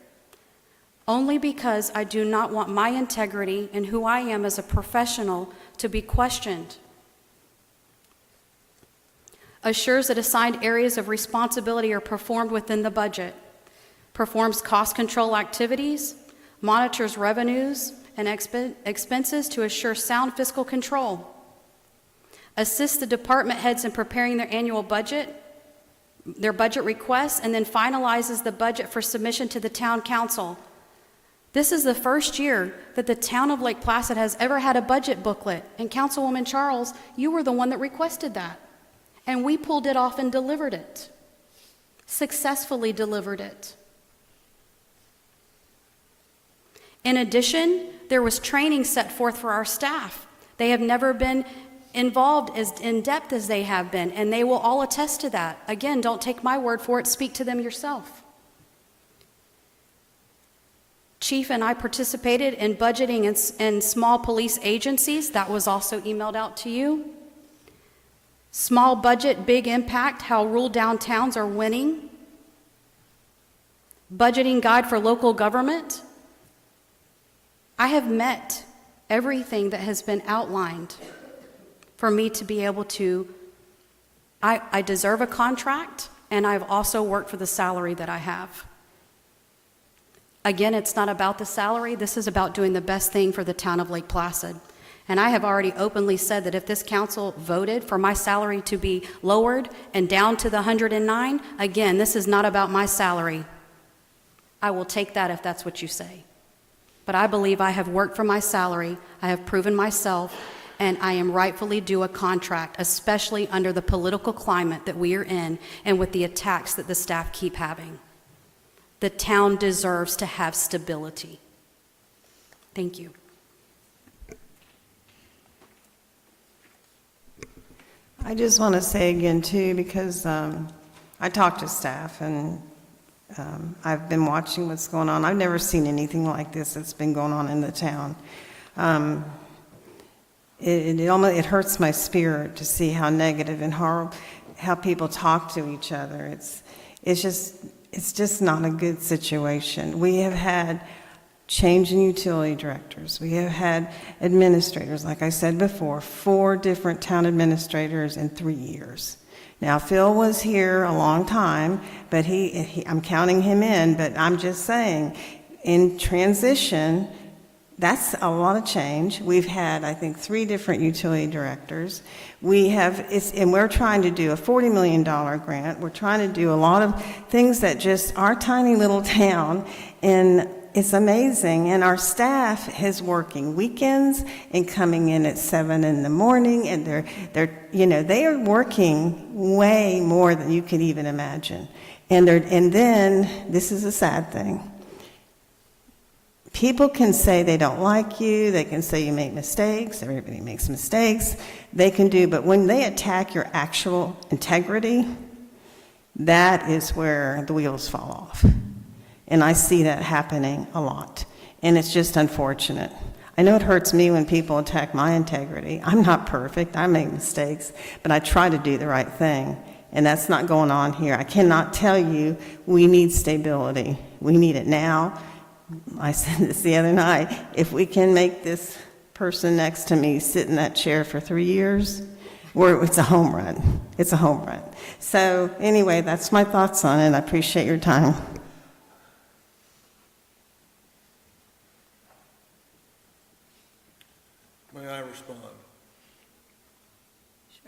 Only because I do not want my integrity and who I am as a professional to be questioned. Assures that assigned areas of responsibility are performed within the budget. Performs cost control activities. Monitors revenues and expenses to assure sound fiscal control. Assists the department heads in preparing their annual budget, their budget requests, and then finalizes the budget for submission to the town council. This is the first year that the town of Lake Placid has ever had a budget booklet. And Councilwoman Charles, you were the one that requested that. And we pulled it off and delivered it. Successfully delivered it. In addition, there was training set forth for our staff. They have never been involved as in depth as they have been, and they will all attest to that. Again, don't take my word for it, speak to them yourself. Chief and I participated in budgeting in small police agencies. That was also emailed out to you. Small budget, big impact, how rural downtowns are winning. Budgeting guide for local government. I have met everything that has been outlined for me to be able to, I deserve a contract, and I've also worked for the salary that I have. Again, it's not about the salary. This is about doing the best thing for the town of Lake Placid. And I have already openly said that if this council voted for my salary to be lowered and down to the 109, again, this is not about my salary. I will take that if that's what you say. But I believe I have worked for my salary, I have proven myself, and I am rightfully due a contract, especially under the political climate that we are in and with the attacks that the staff keep having. The town deserves to have stability. Thank you. I just want to say again, too, because I talked to staff, and I've been watching what's going on. I've never seen anything like this that's been going on in the town. It hurts my spirit to see how negative and horrible. how people talk to each other. It's just not a good situation. We have had change in utility directors. We have had administrators, like I said before, 4 different town administrators in 3 years. Now, Phil was here a long time, but I'm counting him in, but I'm just saying, in transition, that's a lot of change. We've had, I think, 3 different utility directors. And we're trying to do a $40 million grant. We're trying to do a lot of things that just our tiny little town, and it's amazing. And our staff is working weekends and coming in at 7 in the morning, and they are working way more than you could even imagine. And then this is a sad thing. People can say they don't like you, they can say you make mistakes, everybody makes mistakes, but when they attack your actual integrity, that is where the wheels fall off. And I see that happening a lot. And it's just unfortunate. I know it hurts me when people attack my integrity. I'm not perfect, I make mistakes, but I try to do the right thing. And that's not going on here. I cannot tell you we need stability. We need it now. I said this the other night, if we can make this person next to me sit in that chair for 3 years, it's a home run. It's a home run. So anyway, that's my thoughts on it. I appreciate your time. May I respond?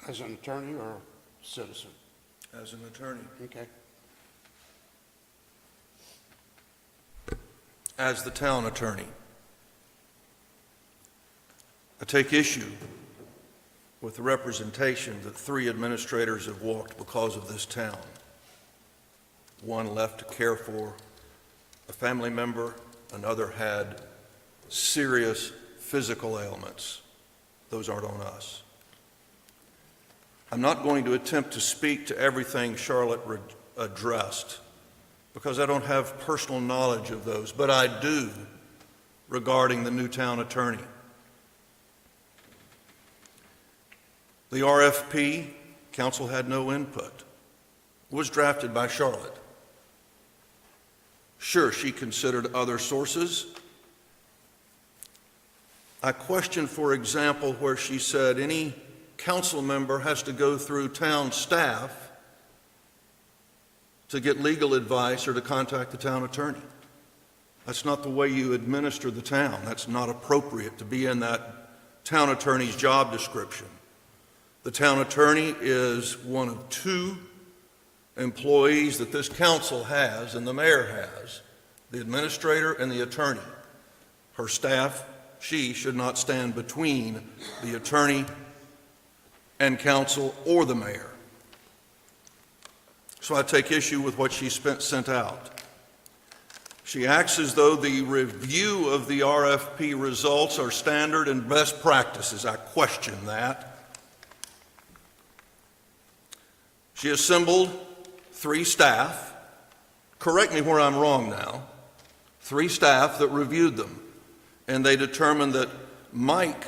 As an attorney or citizen? As an attorney. Okay. As the town attorney, I take issue with the representation that 3 administrators have walked because of this town. 1 left to care for a family member, another had serious physical ailments. Those aren't on us. I'm not going to attempt to speak to everything Charlotte addressed, because I don't have personal knowledge of those, but I do regarding the new town attorney. The RFP, council had no input, was drafted by Charlotte. Sure, she considered other sources. I question, for example, where she said any council member has to go through town staff to get legal advice or to contact the town attorney. That's not the way you administer the town. That's not appropriate to be in that town attorney's job description. The town attorney is one of 2 employees that this council has and the mayor has, the administrator and the attorney. Her staff, she should not stand between the attorney and council or the mayor. So I take issue with what she sent out. She acts as though the review of the RFP results are standard and best practices. I question that. She assembled 3 staff, correct me where I'm wrong now, 3 staff that reviewed them, and they determined that Mike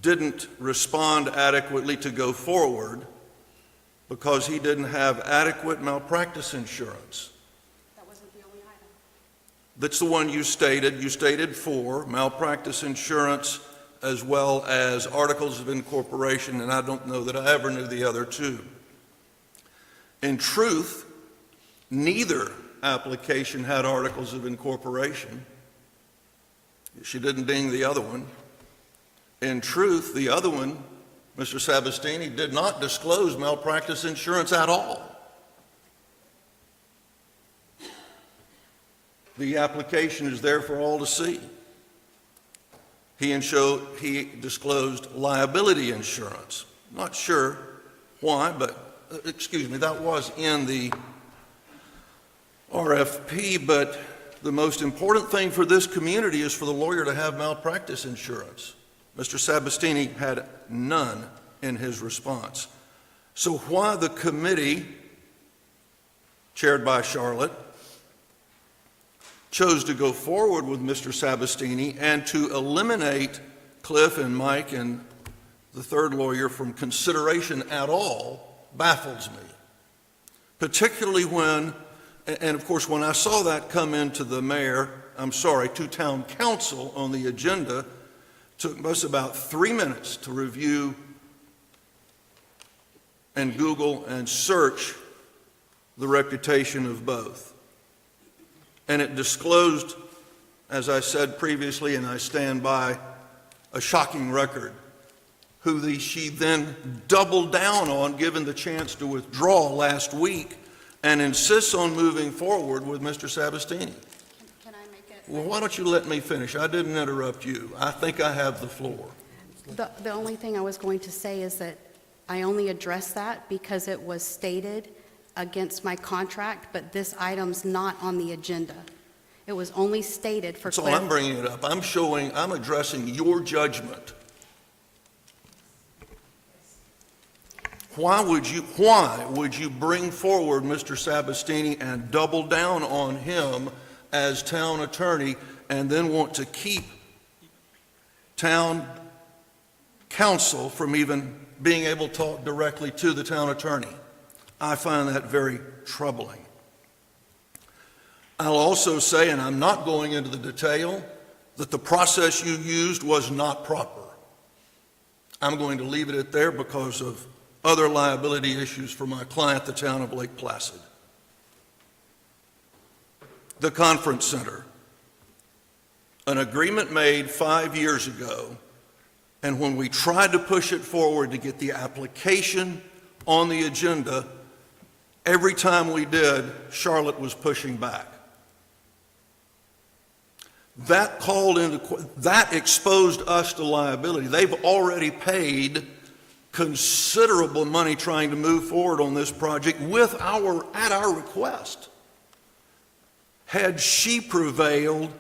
didn't respond adequately to go forward because he didn't have adequate malpractice insurance. That wasn't the only item. That's the one you stated. You stated 4, malpractice insurance as well as articles of incorporation, and I don't know that I ever knew the other 2. In truth, neither application had articles of incorporation. She didn't ding the other one. In truth, the other one, Mr. Sabastini, did not disclose malpractice insurance at all. The application is there for all to see. He disclosed liability insurance. Not sure why, but, that was in the RFP, but the most important thing for this community is for the lawyer to have malpractice insurance. Mr. Sabastini had none in his response. So why the committee, chaired by Charlotte, chose to go forward with Mr. Sabastini and to eliminate Cliff and Mike and the 3rd lawyer from consideration at all baffles me, particularly when, and of course, when I saw that come into to town council on the agenda, it took us about 3 minutes to review and Google and search the reputation of both. And it disclosed, as I said previously, and I stand by, a shocking record, who she then doubled down on, given the chance to withdraw last week, and insists on moving forward with Mr. Sabastini. Can I make it? Well, why don't you let me finish? I didn't interrupt you. I think I have the floor. The only thing I was going to say is that I only addressed that because it was stated against my contract, but this item's not on the agenda. It was only stated for So I'm bringing it up. I'm addressing your judgment. Why would you bring forward Mr. Sabastini and double down on him as town attorney and then want to keep town council from even being able to talk directly to the town attorney? I find that very troubling. I'll also say, and I'm not going into the detail, that the process you used was not proper. I'm going to leave it at there because of other liability issues for my client, the town of Lake Placid. The conference center. An agreement made 5 years ago, and when we tried to push it forward to get the application on the agenda, every time we did, Charlotte was pushing back. That exposed us to liability. They've already paid considerable money trying to move forward on this project at our request. Had she prevailed,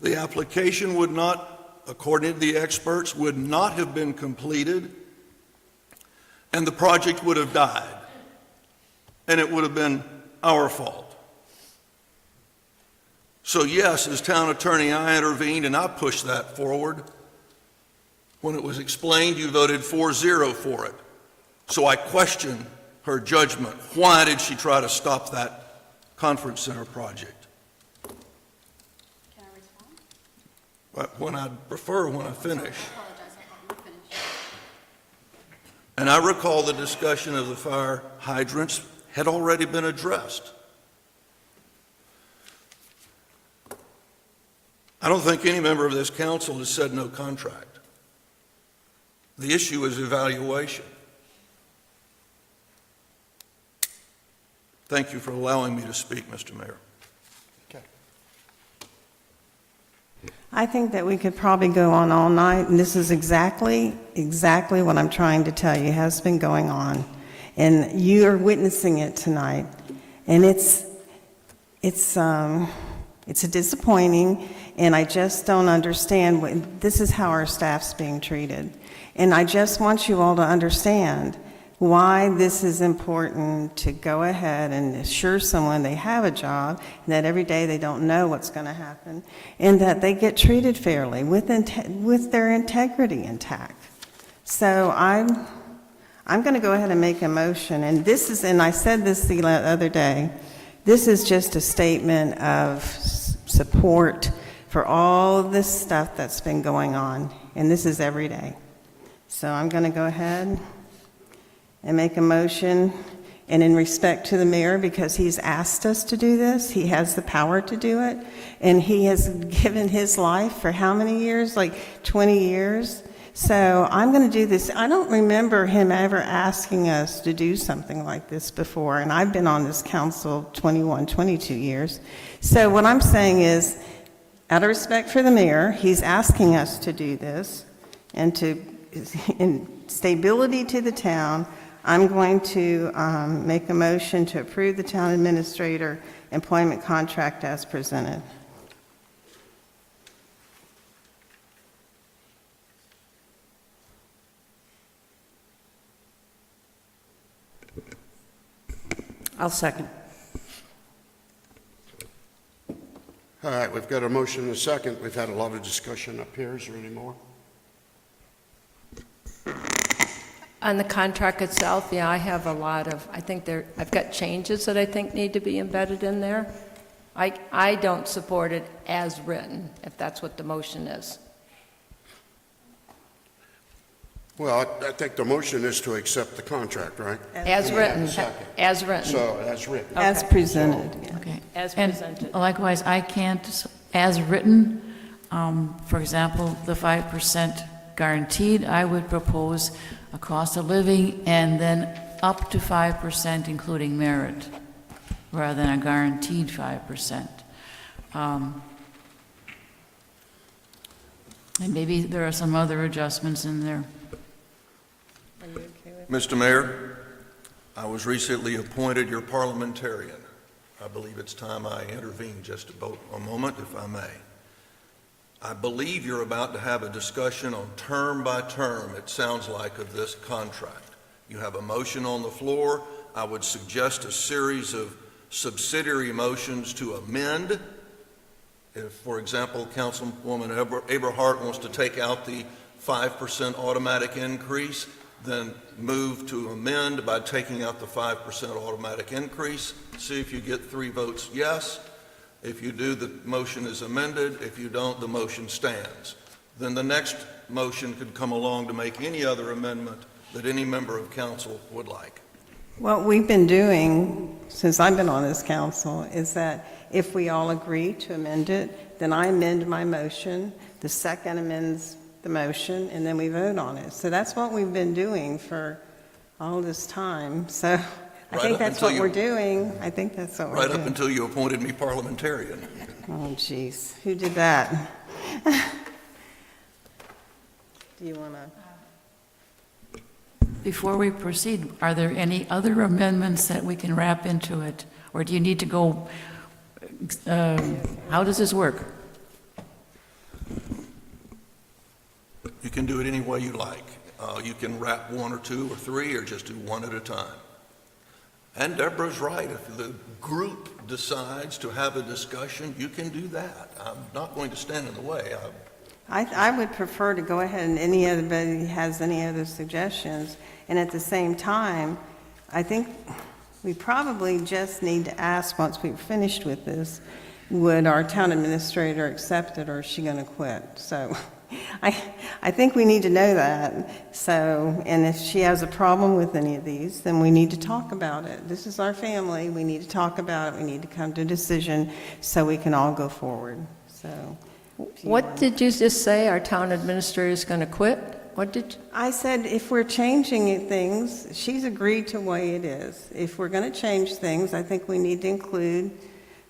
the application would not, according to the experts, would not have been completed, and the project would have died, and it would have been our fault. So yes, as town attorney, I intervened and I pushed that forward. When it was explained, you voted 4-0 for it. So I question her judgment. Why did she try to stop that conference center project? Can I respond? But when I finish. I apologize, I thought you were finished. And I recall the discussion of the fire hydrants had already been addressed. I don't think any member of this council has said no contract. The issue is evaluation. Thank you for allowing me to speak, Mr. Mayor. Okay. I think that we could probably go on all night, and this is exactly what I'm trying to tell you has been going on. And you are witnessing it tonight. And it's disappointing, and I just don't understand. This is how our staff's being treated. And I just want you all to understand why this is important, to go ahead and assure someone they have a job, and that every day they don't know what's going to happen, and that they get treated fairly with their integrity intact. So I'm going to go ahead and make a motion, and I said this the other day, this is just a statement of support for all this stuff that's been going on, and this is every day. So I'm going to go ahead and make a motion, and in respect to the mayor, because he's asked us to do this, he has the power to do it, and he has given his life for how many years? Like 20 years. So I'm going to do this. I don't remember him ever asking us to do something like this before, and I've been on this council 21, 22 years. So what I'm saying is, out of respect for the mayor, he's asking us to do this, and in stability to the town, I'm going to make a motion to approve the town administrator employment contract as presented. I'll second. All right, we've got a motion and a second. We've had a lot of discussion up here. Is there any more? On the contract itself, yeah, I have a lot of, I've got changes that I think need to be embedded in there. I don't support it as written, if that's what the motion is. Well, I think the motion is to accept the contract, right? As written, as written, So, as written. As presented, yeah. Okay. as And presented. likewise, I can't, as written, for example, the 5% guaranteed, I would propose a cost of living and then up to 5% including merit, rather than a guaranteed 5%. And maybe there are some other adjustments in there. Mr. Mayor, I was recently appointed your parliamentarian. I believe it's time I intervene just a moment, if I may. I believe you're about to have a discussion on term by term, it sounds like, of this contract. You have a motion on the floor. I would suggest a series of subsidiary motions to amend. If, for example, Councilwoman Eberhardt wants to take out the 5% automatic increase, then move to amend by taking out the 5% automatic increase. See if you get 3 votes yes. If you do, the motion is amended. If you don't, the motion stands. Then the next motion could come along to make any other amendment that any member of council would like. What we've been doing since I've been on this council is that if we all agree to amend it, then I amend my motion, the second amends the motion, and then we vote on it. So that's what we've been doing for all this time. So I think that's what we're doing. I think that's what we're doing. Right up until you appointed me parliamentarian. Oh, geez. Who did that? Do you want to? Before we proceed, are there any other amendments that we can wrap into it? Or do you need to go, how does this work? You can do it any way you like. You can wrap 1 or 2 or 3 or just do one at a time. And Debra's right. If the group decides to have a discussion, you can do that. I'm not going to stand in the way. I would prefer to go ahead and anybody has any other suggestions. And at the same time, I think we probably just need to ask, once we've finished with this, would our town administrator accept it or is she going to quit? So I think we need to know that. So, and if she has a problem with any of these, then we need to talk about it. This is our family. We need to talk about it. We need to come to a decision so we can all go forward. So, What did you just say? Our town administrator is going to quit? What did you? I said if we're changing things, she's agreed to the way it is. If we're going to change things, I think we need to include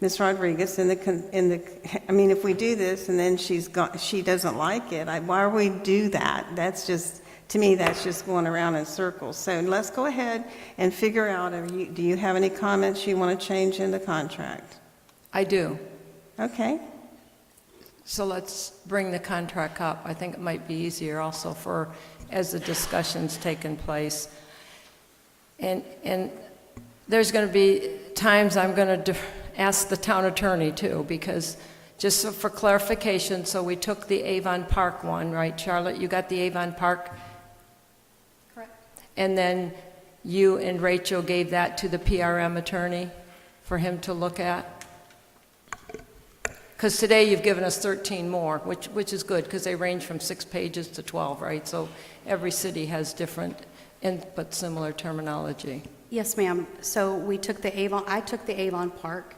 Ms. Rodriguez I mean, if we do this and then she doesn't like it, why would we do that? That's just, to me, that's just going around in circles. So let's go ahead and figure out, do you have any comments you want to change in the contract? I do. Okay. So let's bring the contract up. I think it might be easier also for, as the discussion's taken place. And there's going to be times I'm going to ask the town attorney too, because just for clarification, so we took the Avon Park one, right? Charlotte, you got the Avon Park? Correct. And then you and Rachel gave that to the PRM attorney for him to look at? Because today you've given us 13 more, which is good, because they range from 6 pages to 12, right? So every city has different but similar terminology. Yes, ma'am. So I took the Avon Park,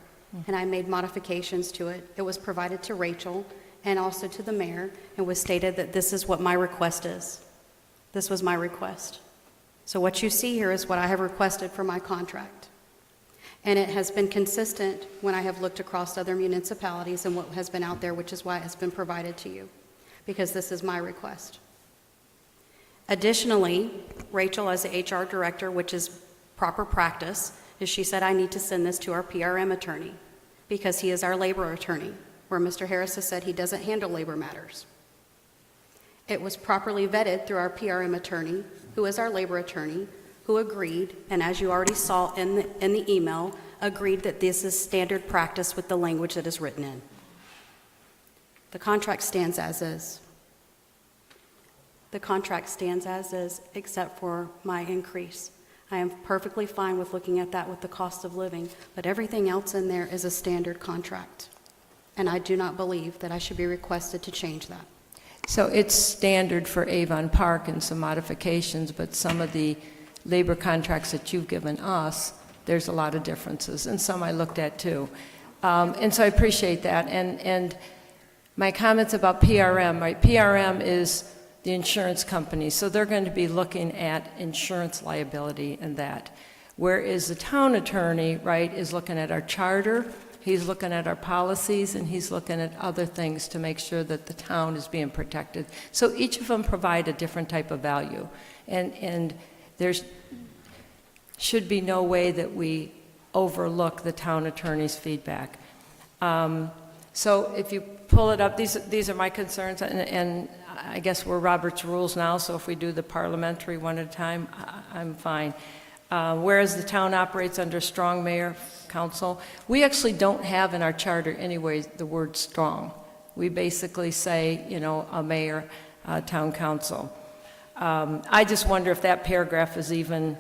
and I made modifications to it. It was provided to Rachel and also to the mayor, and was stated that this is what my request is. This was my request. So what you see here is what I have requested for my contract. And it has been consistent when I have looked across other municipalities and what has been out there, which is why it has been provided to you, because this is my request. Additionally, Rachel, as the HR director, which is proper practice, is she said I need to send this to our PRM attorney because he is our labor attorney, where Mr. Harris has said he doesn't handle labor matters. It was properly vetted through our PRM attorney, who is our labor attorney, who agreed, and as you already saw in the email, agreed that this is standard practice with the language that is written in. The contract stands as is. The contract stands as is, except for my increase. I am perfectly fine with looking at that with the cost of living, but everything else in there is a standard contract. And I do not believe that I should be requested to change that. So it's standard for Avon Park and some modifications, but some of the labor contracts that you've given us, there's a lot of differences, and some I looked at too. And so I appreciate that. And my comments about PRM, right? PRM is the insurance company, so they're going to be looking at insurance liability and that. Whereas the town attorney, right, is looking at our charter, he's looking at our policies, and he's looking at other things to make sure that the town is being protected. So each of them provide a different type of value. And there's should be no way that we overlook the town attorney's feedback. So if you pull it up, these are my concerns, and I guess we're Robert's rules now, so if we do the parliamentary one at a time, I'm fine. Whereas the town operates under strong mayor council, we actually don't have in our charter anyway the word strong. We basically say, you know, a mayor, town council. I just wonder if that paragraph is even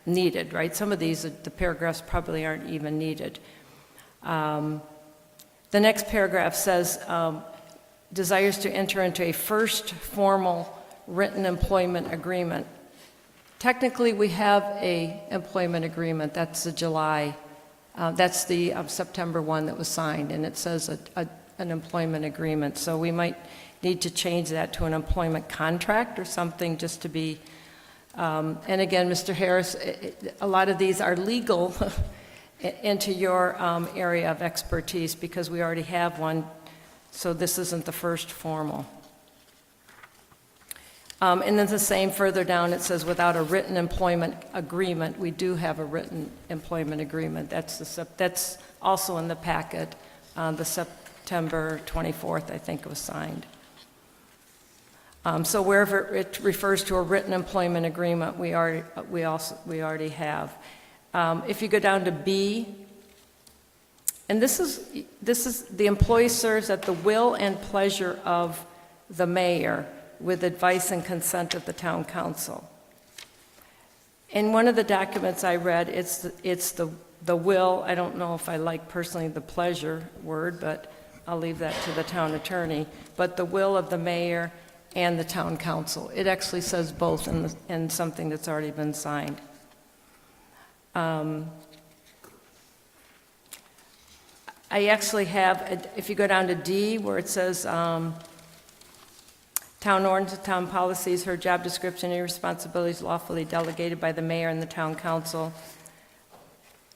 needed, right? Some of these, the paragraphs probably aren't even needed. The next paragraph says, desires to enter into a first formal written employment agreement. Technically, we have a employment agreement. That's the July, that's the September one that was signed, and it says an employment agreement. So we might need to change that to an employment contract or something just to be, and again, Mr. Harris, a lot of these are legal into your area of expertise because we already have one, so this isn't the first formal. And then the same further down, it says without a written employment agreement. We do have a written employment agreement. That's also in the packet. The September 24th, I think, it was signed. So wherever it refers to a written employment agreement, we already have. If you go down to B, and this is the employee serves at the will and pleasure of the mayor with advice and consent of the town council. In one of the documents I read, it's the will. I don't know if I like personally the pleasure word, but I'll leave that to the town attorney. But the will of the mayor and the town council. It actually says both in something that's already been signed. I actually have, if you go down to D, where it says town ordinance, town policies, her job description and responsibilities lawfully delegated by the mayor and the town council.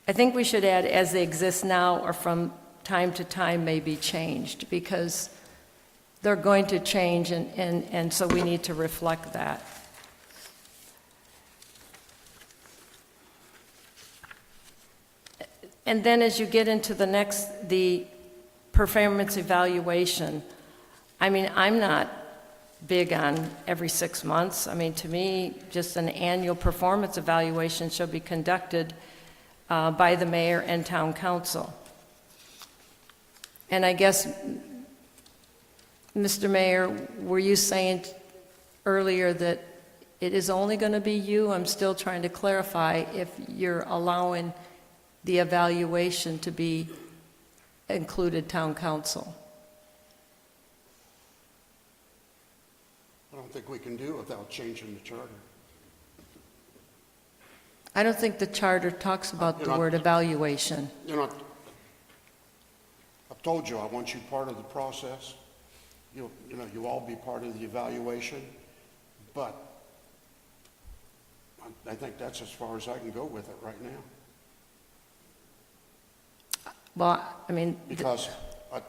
I think we should add as they exist now or from time to time may be changed, because they're going to change, and so we need to reflect that. And then as you get into the performance evaluation, I mean, I'm not big on every 6 months. I mean, to me, just an annual performance evaluation shall be conducted by the mayor and town council. And I guess, Mr. Mayor, were you saying earlier that it is only going to be you? I'm still trying to clarify if you're allowing the evaluation to be included town council. I don't think we can do it without changing the charter. I don't think the charter talks about the word evaluation. You know, I've told you I want you part of the process. You all be part of the evaluation, but I think that's as far as I can go with it right now. Well, I mean, Because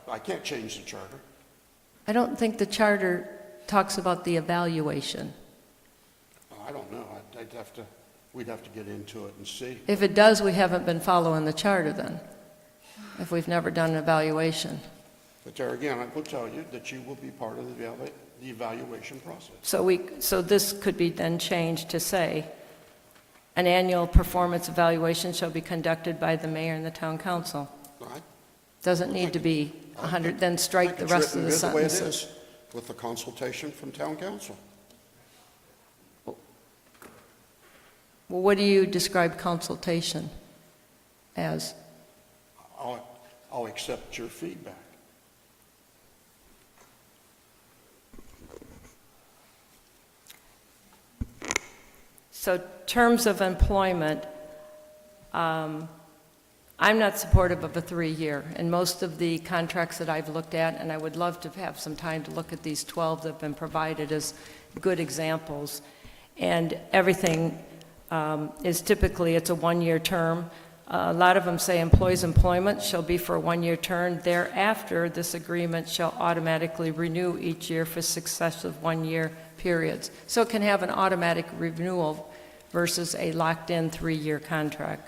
I can't change the charter. I don't think the charter talks about the evaluation. I don't know. We'd have to get into it and see. If it does, we haven't been following the charter then, if we've never done an evaluation. But there again, I will tell you that you will be part of the evaluation process. So this could be then changed to say, an annual performance evaluation shall be conducted by the mayor and the town council. Right? Doesn't need to be 100, then strike the rest of the The way it sentences. is, with the consultation from town council. Well, what do you describe consultation as? I'll accept your feedback. So terms of employment, I'm not supportive of a 3-year. And most of the contracts that I've looked at, and I would love to have some time to look at these 12 that have been provided as good examples, and everything is typically, it's a 1-year term. A lot of them say employees' employment shall be for a 1-year term. Thereafter, this agreement shall automatically renew each year for successive 1-year periods. So it can have an automatic renewal versus a locked-in 3-year contract.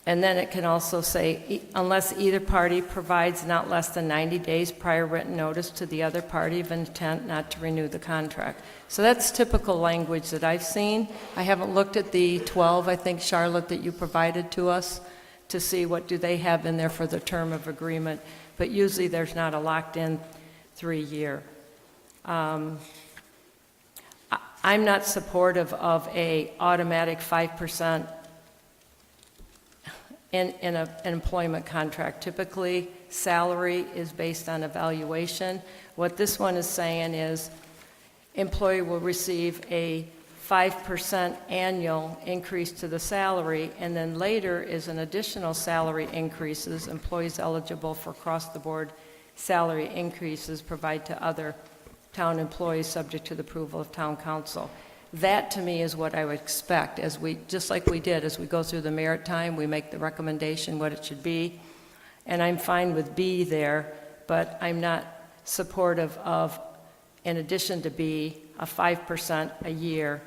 And then it can also say, unless either party provides not less than 90 days prior written notice to the other party of intent not to renew the contract. So that's typical language that I've seen. I haven't looked at the 12, I think, Charlotte, that you provided to us to see what do they have in there for the term of agreement. But usually there's not a locked-in 3-year. I'm not supportive of a automatic 5% in an employment contract. Typically, salary is based on evaluation. What this one is saying is employee will receive a 5% annual increase to the salary, and then later is an additional salary increases. Employees eligible for across-the-board salary increases provide to other town employees subject to the approval of town council. That, to me, is what I would expect, as we, just like we did, as we go through the merit time, we make the recommendation what it should be. And I'm fine with B there, but I'm not supportive of, in addition to B, a 5% a year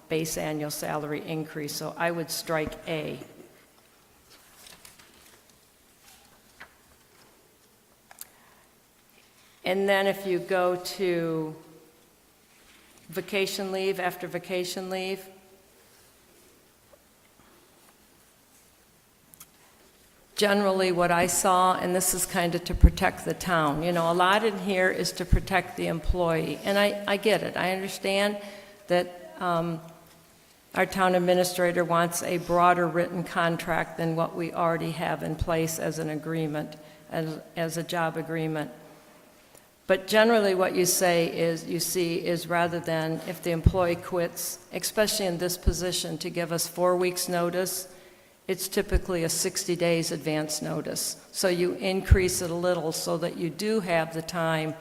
base annual salary increase. So I would strike A. And then if you go to vacation leave, after vacation leave, generally what I saw, and this is kind of to protect the town, you know, a lot in here is to protect the employee. And I get it. I understand that our town administrator wants a broader written contract than what we already have in place as an agreement, as a job agreement. But generally what you say is, you see, is rather than if the employee quits, especially in this position, to give us 4 weeks notice, it's typically a 60 days advance notice. So you increase it a little so that you do have the time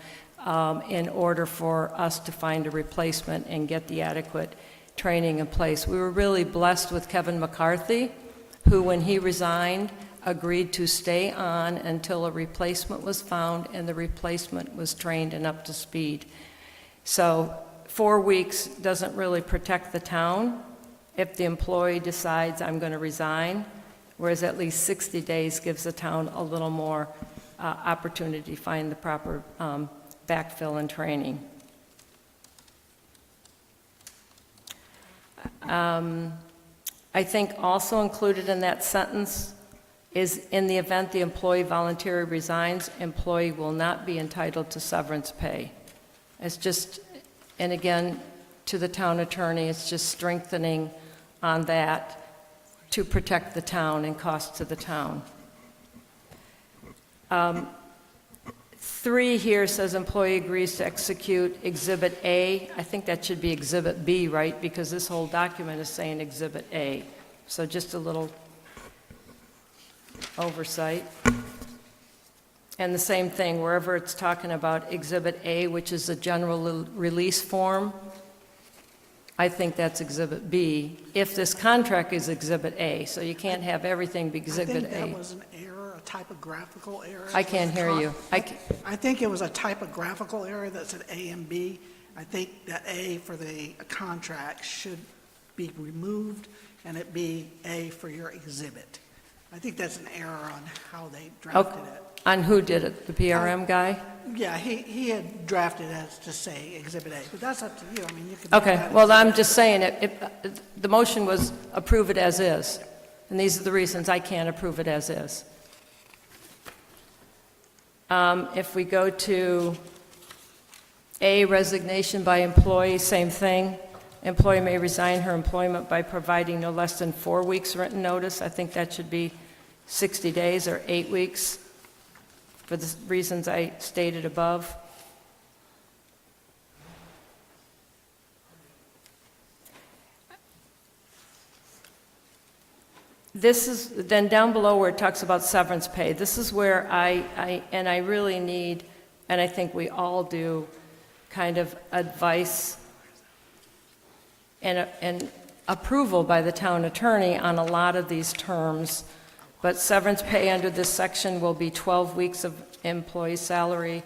in order for us to find a replacement and get the adequate training in place. We were really blessed with Kevin McCarthy, who when he resigned, agreed to stay on until a replacement was found and the replacement was trained and up to speed. So 4 weeks doesn't really protect the town if the employee decides I'm going to resign, whereas at least 60 days gives the town a little more opportunity to find the proper backfill and training. I think also included in that sentence is in the event the employee voluntarily resigns, employee will not be entitled to severance pay. It's just, and again, to the town attorney, it's just strengthening on that to protect the town and costs to the town. 3 here says employee agrees to execute Exhibit A. I think that should be Exhibit B, right? Because this whole document is saying Exhibit A. So just a little oversight. And the same thing, wherever it's talking about Exhibit A, which is a general release form, I think that's Exhibit B, if this contract is Exhibit A. So you can't have everything be Exhibit A. I think that was an error, a typographical error. I can't hear you. I think it was a typographical error that said A and B. I think that A for the contract should be removed and it be A for your exhibit. I think that's an error on how they drafted it. On who did it? The PRM guy? Yeah, he had drafted it as to say Exhibit A, but that's up to you. I mean, you can. Okay, well, I'm just saying, the motion was approve it as is, and these are the reasons I can't approve it as is. If we go to A, resignation by employee, same thing. Employee may resign her employment by providing no less than 4 weeks written notice. I think that should be 60 days or 8 weeks for the reasons I stated above. This is, then down below where it talks about severance pay, this is where I really need, and I think we all do, kind of advice and approval by the town attorney on a lot of these terms. But severance pay under this section will be 12 weeks of employee salary,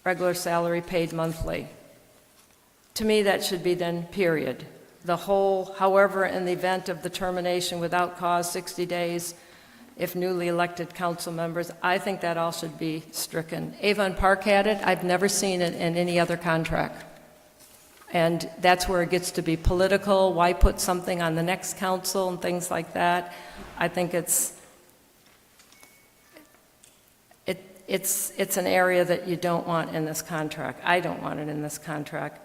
regular salary paid monthly. To me, that should be then period. The whole, however, in the event of the termination without cause, 60 days, if newly elected council members, I think that all should be stricken. Avon Park had it. I've never seen it in any other contract. And that's where it gets to be political. Why put something on the next council and things like that? I think it's an area that you don't want in this contract. I don't want it in this contract.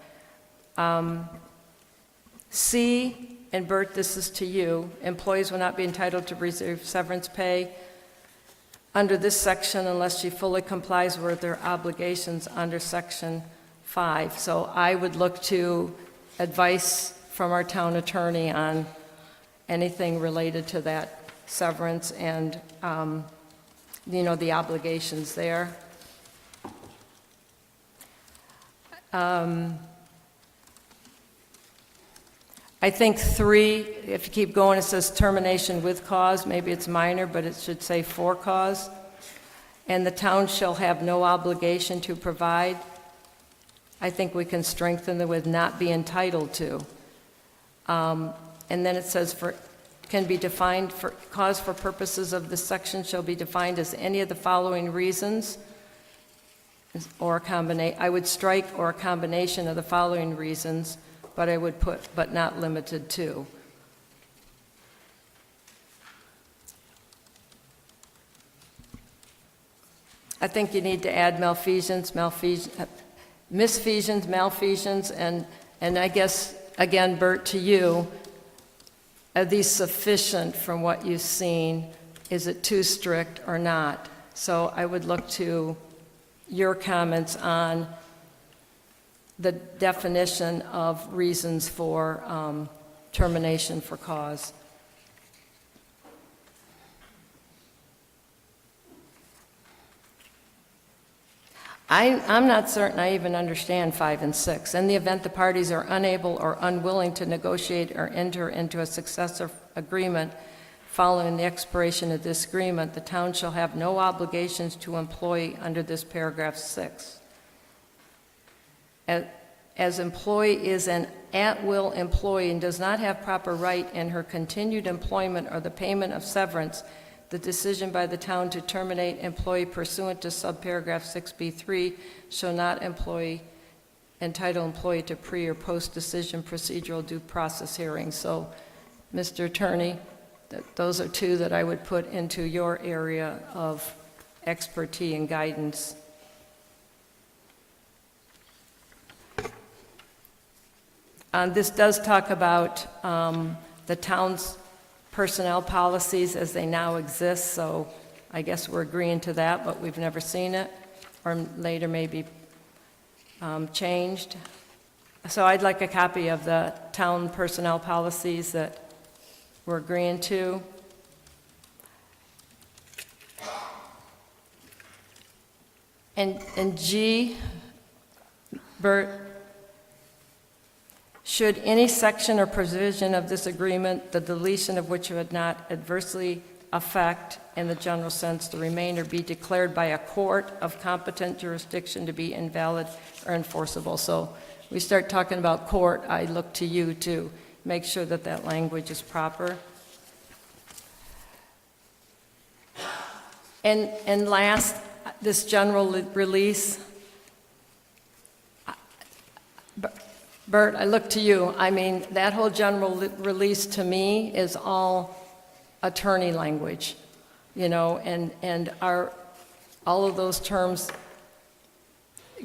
C, and Bert, this is to you, employees will not be entitled to receive severance pay under this section unless she fully complies with their obligations under section 5. So I would look to advice from our town attorney on anything related to that severance and, the obligations there. I think 3, if you keep going, it says termination with cause. Maybe it's minor, but it should say for cause. And the town shall have no obligation to provide. I think we can strengthen the with not be entitled to. And then it says can be defined for cause for purposes of this section shall be defined as any of the following reasons or a combination. I would strike or a combination of the following reasons, but I would put but not limited to. I think you need to add misfeasance, malfeasance, and I guess, again, Bert, to you, are these sufficient from what you've seen? Is it too strict or not? So I would look to your comments on the definition of reasons for termination for cause. I'm not certain I even understand 5 and 6. In the event the parties are unable or unwilling to negotiate or enter into a successor agreement following the expiration of this agreement, the town shall have no obligations to employee under this paragraph 6. As employee is an at-will employee and does not have proper right in her continued employment or the payment of severance, the decision by the town to terminate employee pursuant to subparagraph 6B3 shall not entitle employee to pre- or post-decision procedural due process hearings. So, Mr. Attorney, those are 2 that I would put into your area of expertise and guidance. This does talk about the town's personnel policies as they now exist, so I guess we're agreeing to that, but we've never seen it, or later maybe changed. So I'd like a copy of the town personnel policies that we're agreeing to. And G, Bert, should any section or provision of this agreement, the deletion of which would not adversely affect, in the general sense, the remainder, be declared by a court of competent jurisdiction to be invalid or enforceable. So we start talking about court, I look to you to make sure that that language is proper. And last, this general release. Bert, I look to you. I mean, that whole general release to me is all attorney language, and all of those terms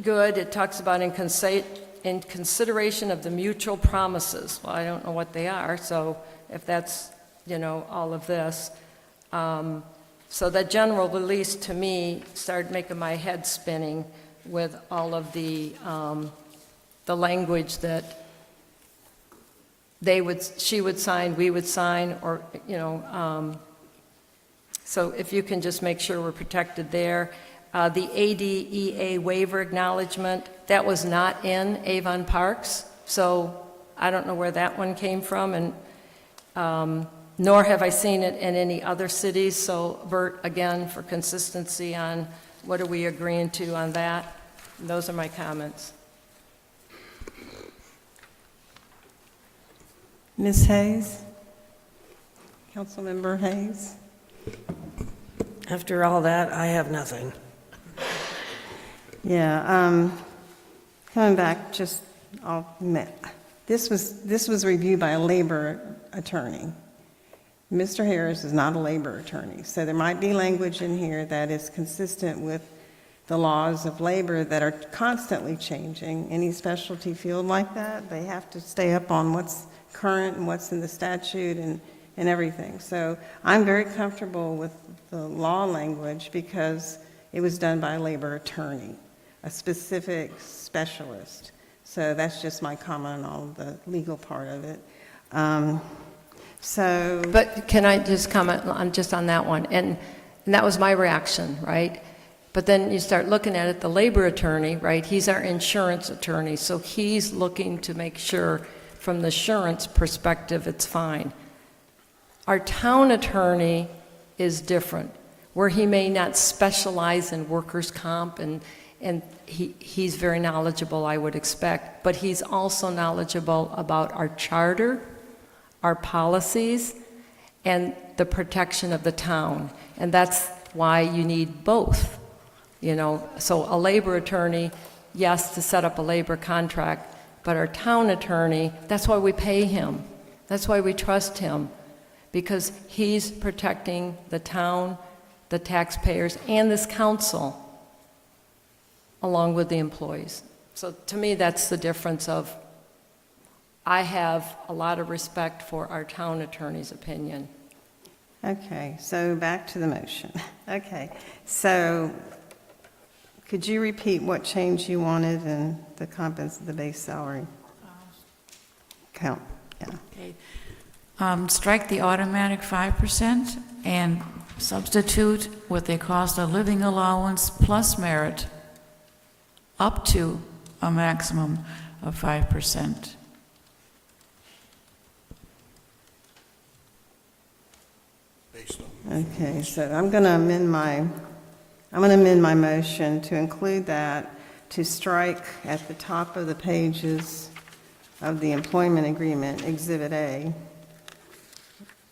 good. It talks about in consideration of the mutual promises. Well, I don't know what they are, so if that's, all of this. So that general release, to me, started making my head spinning with all of the language that she would sign, we would sign, or, so if you can just make sure we're protected there. The ADEA waiver acknowledgement, that was not in Avon Parks, so I don't know where that one came from, and nor have I seen it in any other cities. So Bert, again, for consistency on what are we agreeing to on that. And those are my comments. Ms. Hayes? Councilmember Hayes? After all that, I have nothing. Yeah, coming back, just, I'll admit, this was reviewed by a labor attorney. Mr. Harris is not a labor attorney, so there might be language in here that is consistent with the laws of labor that are constantly changing. Any specialty field like that, they have to stay up on what's current and what's in the statute and everything. So I'm very comfortable with the law language because it was done by a labor attorney, a specific specialist. So that's just my comment on all the legal part of it. But can I just comment on that one? And that was my reaction, right? But then you start looking at it, the labor attorney, right? He's our insurance attorney, so he's looking to make sure from the insurance perspective it's fine. Our town attorney is different, where he may not specialize in workers' comp, and he's very knowledgeable, I would expect, but he's also knowledgeable about our charter, our policies, and the protection of the town. And that's why you need both, So a labor attorney, yes, to set up a labor contract, but our town attorney, that's why we pay him. That's why we trust him, because he's protecting the town, the taxpayers, and this council, along with the employees. So to me, that's the difference of, I have a lot of respect for our town attorney's opinion. Okay, so back to the motion. Okay, so could you repeat what change you wanted in the base salary? Count, yeah. Okay. Strike the automatic 5% and substitute with a cost of living allowance plus merit up to a maximum of 5%. Okay, so I'm going to amend my motion to include that, to strike at the top of the pages of the employment agreement, Exhibit A.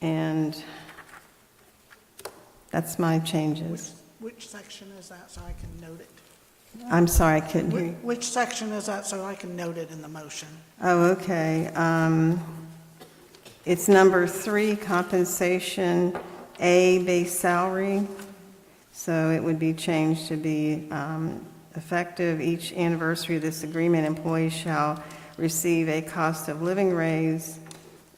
And that's my changes. Which section is that so I can note it? I'm sorry, I couldn't hear you. Which section is that so I can note it in the motion? Oh, okay. It's number 3, compensation A, base salary. So it would be changed to be effective each anniversary of this agreement, employees shall receive a cost of living raise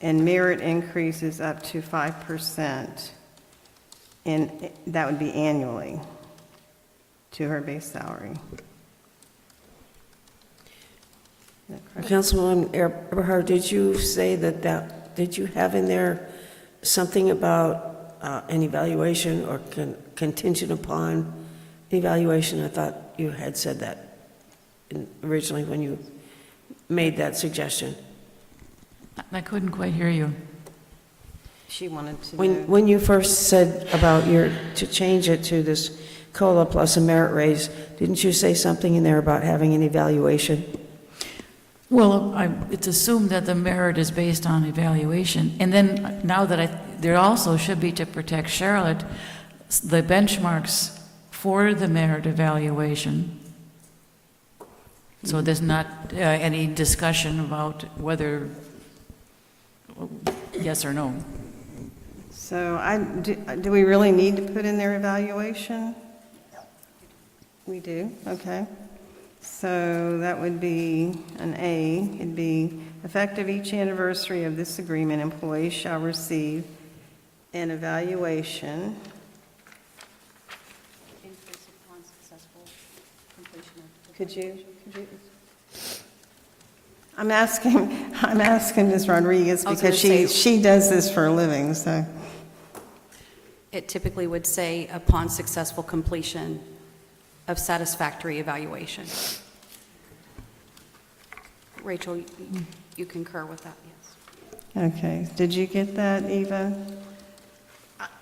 and merit increases up to 5%. And that would be annually to her base salary. Councilwoman Eberhardt, did you say did you have in there something about an evaluation or contingent upon evaluation? I thought you had said that originally when you made that suggestion. I couldn't quite hear you. She wanted to When you first said about to change it to this COLA plus a merit raise, didn't you say something in there about having an evaluation? Well, it's assumed that the merit is based on evaluation. And then now that there also should be, to protect Charlotte, the benchmarks for the merit evaluation. So there's not any discussion about whether yes or no. So do we really need to put in their evaluation? We do, okay. So that would be an A. It'd be effective each anniversary of this agreement, employees shall receive an evaluation. Could you? I'm asking Ms. Rodriguez I was gonna because say- she does this for a living, so. It typically would say upon successful completion of satisfactory evaluation. Rachel, you concur with that, yes? Okay, did you get that, Eva?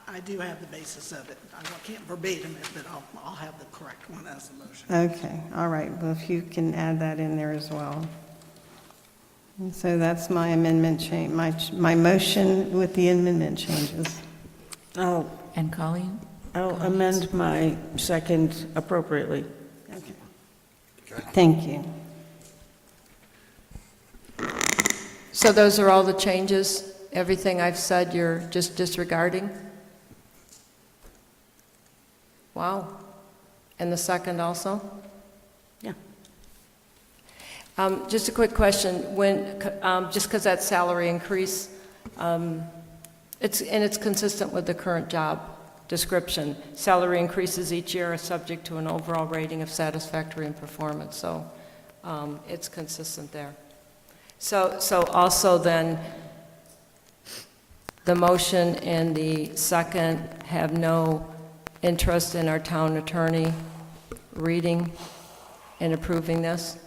I do have the basis of it. I can't verbatim it, but I'll have the correct one as the motion. Okay, all right, well, if you can add that in there as well. And so that's my amendment change, my motion with the amendment changes. I'll And Colleen? amend my second appropriately. Okay. Thank you. So those are all the changes? Everything I've said you're just disregarding? Wow. And the second also? Yeah. Just a quick question. Just because that salary increase, it's consistent with the current job description. Salary increases each year are subject to an overall rating of satisfactory in performance, so it's consistent there. So also then, the motion and the second have no interest in our town attorney reading and approving this?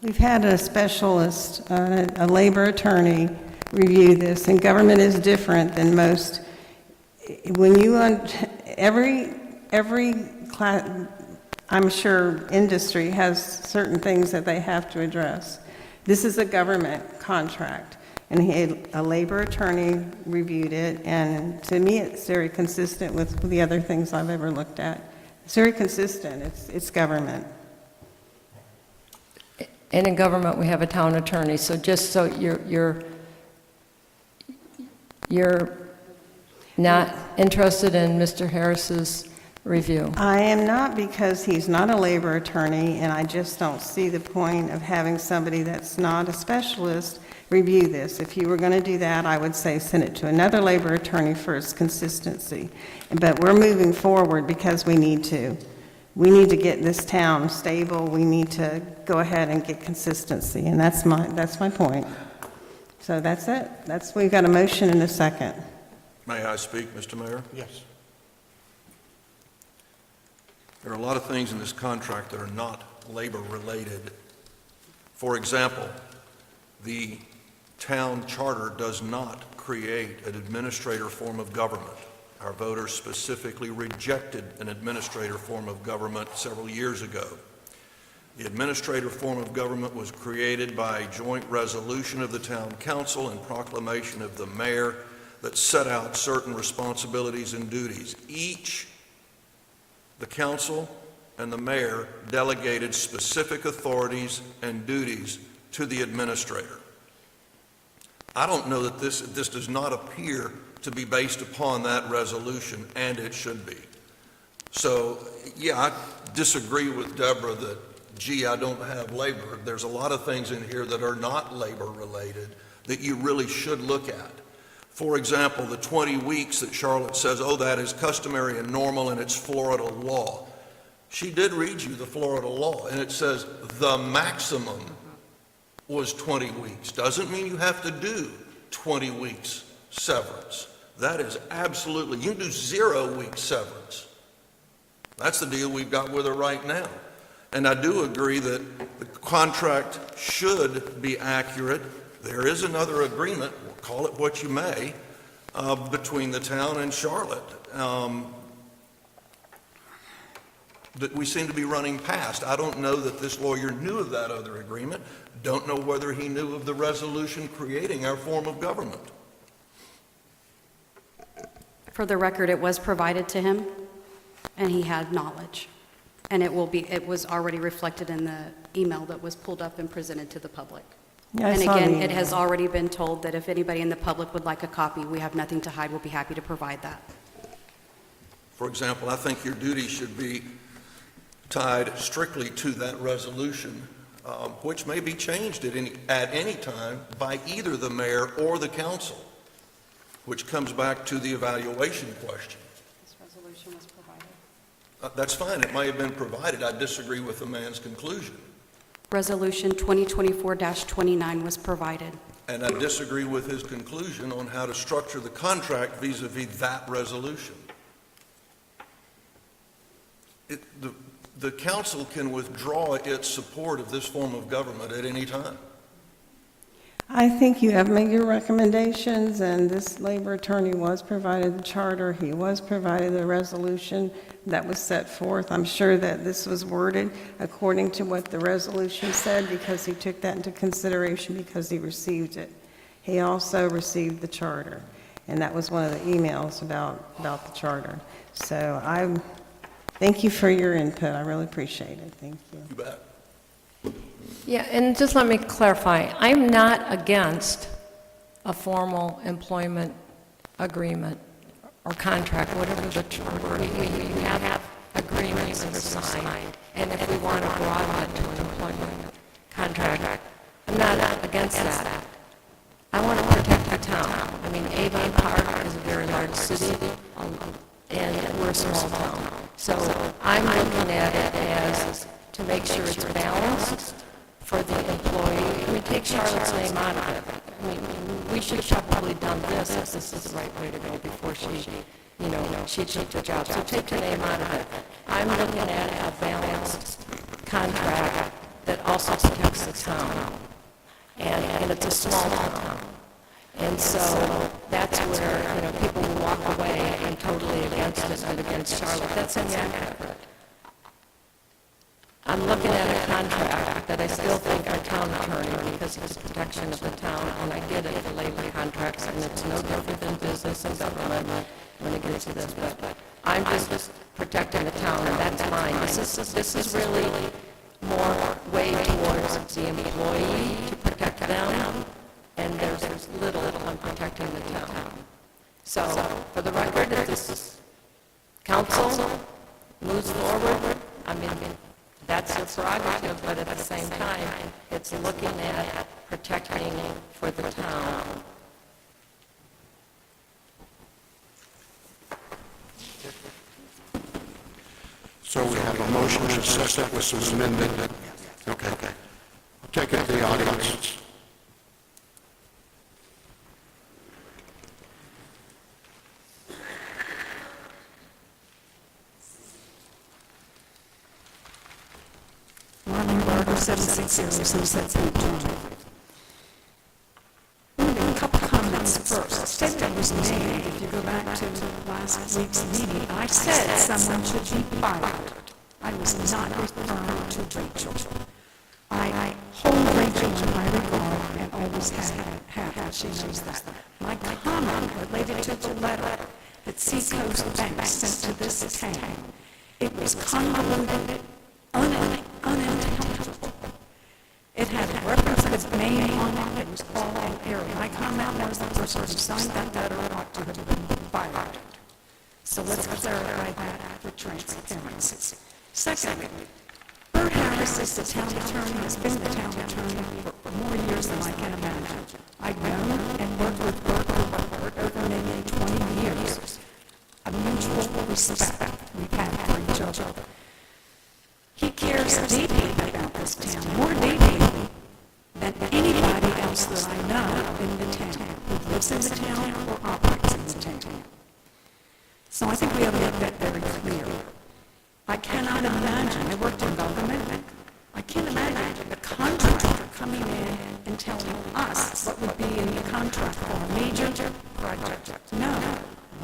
We've had a specialist, a labor attorney, review this, and government is different than most. When you, every class, I'm sure industry has certain things that they have to address. This is a government contract, and a labor attorney reviewed it, and to me, it's very consistent with the other things I've ever looked at. It's very consistent. It's government. And in government, we have a town attorney, so just so you're not interested in Mr. Harris's review? I am not, because he's not a labor attorney, and I just don't see the point of having somebody that's not a specialist review this. If you were going to do that, I would say send it to another labor attorney for its consistency. But we're moving forward because we need to. We need to get this town stable. We need to go ahead and get consistency, and that's my point. So that's it. We've got a motion and a second. May I speak, Mr. Mayor? Yes. There are a lot of things in this contract that are not labor-related. For example, the town charter does not create an administrator form of government. Our voters specifically rejected an administrator form of government several years ago. The administrator form of government was created by joint resolution of the town council and proclamation of the mayor that set out certain responsibilities and duties. The council and the mayor delegated specific authorities and duties to the administrator. I don't know that this does not appear to be based upon that resolution, and it should be. So, yeah, I disagree with Debra that, gee, I don't have labor. There's a lot of things in here that are not labor-related that you really should look at. For example, the 20 weeks that Charlotte says, oh, that is customary and normal and it's Florida law. She did read you the Florida law, and it says the maximum was 20 weeks. Doesn't mean you have to do 20 weeks severance. That is absolutely, you can do 0 week severance. That's the deal we've got with her right now. And I do agree that the contract should be accurate. There is another agreement, call it what you may, between the town and Charlotte that we seem to be running past. I don't know that this lawyer knew of that other agreement. Don't know whether he knew of the resolution creating our form of government. For the record, it was provided to him, and he had knowledge. And it was already reflected in the email that was pulled up and presented to the public. Yeah, I And saw the again, it email. has already been told that if anybody in the public would like a copy, we have nothing to hide. We'll be happy to provide that. For example, I think your duty should be tied strictly to that resolution, which may be changed at any time by either the mayor or the council, which comes back to the evaluation question. This resolution was provided. That's fine, it may have been provided. I disagree with the man's conclusion. Resolution 2024-29 was provided. And I disagree with his conclusion on how to structure the contract vis-a-vis that resolution. The council can withdraw its support of this form of government at any time. I think you have made your recommendations, and this labor attorney was provided the charter. He was provided the resolution that was set forth. I'm sure that this was worded according to what the resolution said because he took that into consideration because he received it. He also received the charter, and that was one of the emails about the charter. So thank you for your input. I really appreciate it. Thank you. You bet. Yeah, and just let me clarify, I'm not against a formal employment agreement or contract, whatever the term, we have agreements that are signed, and if we want to broaden it to an employment contract, I'm not against that. I want to protect the town. I mean, Avon Park is a very large city, and we're a small town. So I'm looking at it as to make sure it's balanced for the employee. I mean, take Charlotte's name out of it. I mean, we should have probably done this if this is the right way to go before she took the job. So take her name out of it. I'm looking at a balanced contract that also protects the town. And it's a small town. And so that's where, people will walk away and totally against it and against Charlotte. That's inaccurate. I'm looking at a contract that I still think our town attorney, because of the protection of the town, and I get it for labor contracts, and it's no different than business and government when it gets to this, but I'm just protecting the town, and that's mine. This is really more way towards the employee to protect them, and there's little on protecting the town. So, for the record, if this council moves forward, I mean, that's your prerogative, but at the same time, it's looking at protecting for the town. So we have a motion and a second with some amendment. Okay. I'll take it to the audience. Marlene Barber, 760 Sunset Point Drive. A couple comments first. A statement was made, if you go back to last week's meeting, I said someone should be fired. I was not referring to Rachel. I hold Rachel in high regard and always have. She knows that. My comment related to the letter that Seacoast Bank sent to this town, it was convoluted, unintelligible. It had a reference to its name on it. It was all in error. My comment was the person who signed that letter ought to have been fired. So let's clarify that for transparency. Second, Bert Harris is the town attorney, has been the town attorney for more years than I can imagine. I've known and worked with Bert over maybe 20 years. A mutual respect we've had for each other. He cares deeply about this town, more deeply than anybody else that I know in the town, who lives in the town or operates in the town. So I think we have to make that very clear. I cannot imagine, I worked in government, I can't imagine the contractor coming in and telling us what would be in the contract for a major project. No,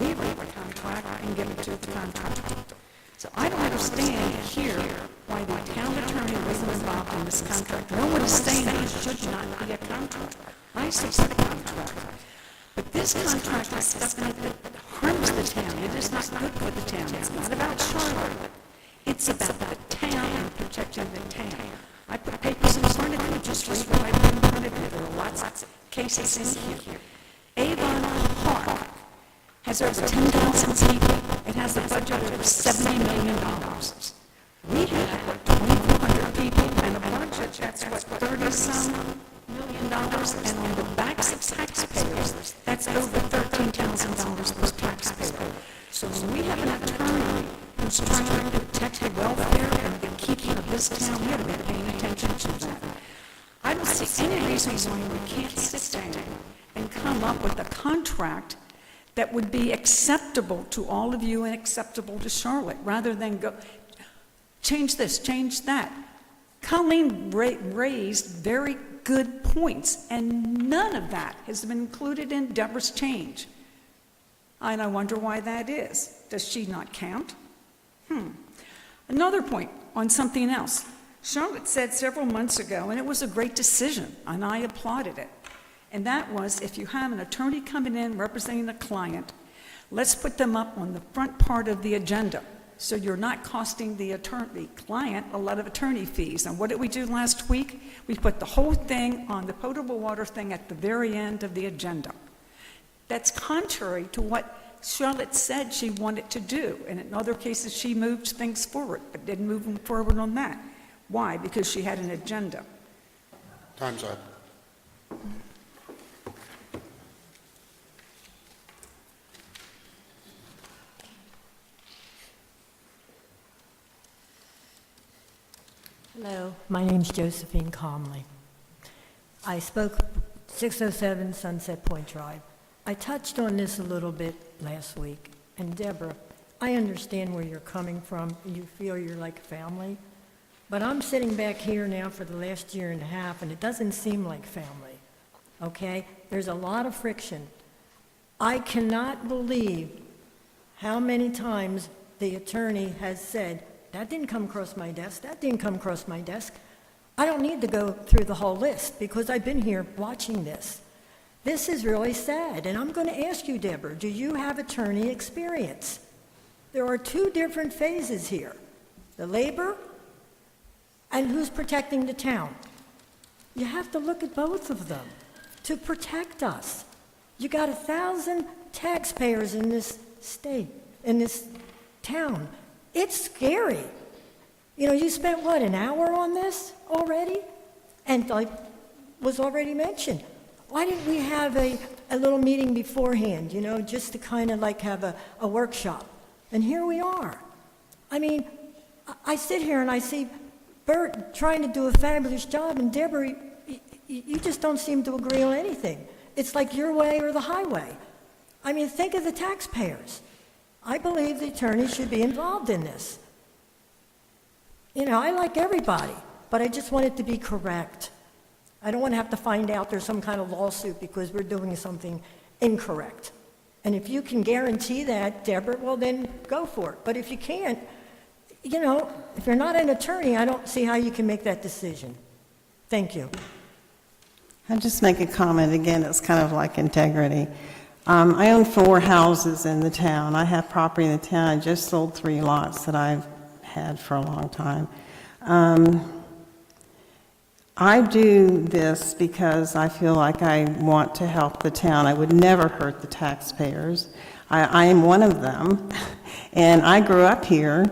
we write the contract and give it to the contractor. So I don't understand here why the town attorney wasn't involved in this contract. No one is saying there should not be a contract. I support a contract. But this contract is stuff that harms the town. It is not good for the town. It's not about Charlotte. It's about the town and protecting the town. I put papers in front of you, just read what I put in front of you. There are lots of cases in here. Avon Park has over 10,000 people. It has a budget of over $70 million. We have 2,400 people and a budget that's what, $30-some million, and on the backs of taxpayers, that's over $13,000 per taxpayer. So when we have an attorney who's trying to protect the welfare and the keeping of this town, we have to be paying attention to that. I don't see any reason why we can't sit down and come up with a contract that would be acceptable to all of you and acceptable to Charlotte, rather than go, change this, change that. Colleen raised very good points, and none of that has been included in Deborah's change. And I wonder why that is. Does she not count? Another point on something else. Charlotte said several months ago, and it was a great decision, and I applauded it, and that was, if you have an attorney coming in representing a client, let's put them up on the front part of the agenda, so you're not costing the client a lot of attorney fees. And what did we do last week? We put the whole thing on the potable water thing at the very end of the agenda. That's contrary to what Charlotte said she wanted to do, and in other cases she moved things forward, but didn't move them forward on that. Why? Because she had an agenda. Time's up. Hello, my name's Josephine Comley. I spoke 607 Sunset Point Drive. I touched on this a little bit last week, and Debra, I understand where you're coming from. You feel you're like family, but I'm sitting back here now for the last year and a half, and it doesn't seem like family, okay? There's a lot of friction. I cannot believe how many times the attorney has said, that didn't come across my desk, that didn't come across my desk. I don't need to go through the whole list because I've been here watching this. This is really sad, and I'm going to ask you, Debra, do you have attorney experience? There are two different phases here, the labor and who's protecting the town. You have to look at both of them to protect us. You got 1,000 taxpayers in this state, in this town. It's scary. You know, you spent, what, an hour on this already? And like was already mentioned, why didn't we have a little meeting beforehand, you know, just to kind of like have a workshop? And here we are. I mean, I sit here and I see Bert trying to do a fabulous job, and Debra, you just don't seem to agree on anything. It's like your way or the highway. I mean, think of the taxpayers. I believe the attorney should be involved in this. You know, I like everybody, but I just want it to be correct. I don't want to have to find out there's some kind of lawsuit because we're doing something incorrect. And if you can guarantee that, Debra, well, then go for it. But if you can't, you know, if you're not an attorney, I don't see how you can make that decision. Thank you. I'll just make a comment. Again, it's kind of like integrity. I own 4 houses in the town. I have property in the town. I just sold 3 lots that I've had for a long time. I do this because I feel like I want to help the town. I would never hurt the taxpayers. I am one of them, and I grew up here,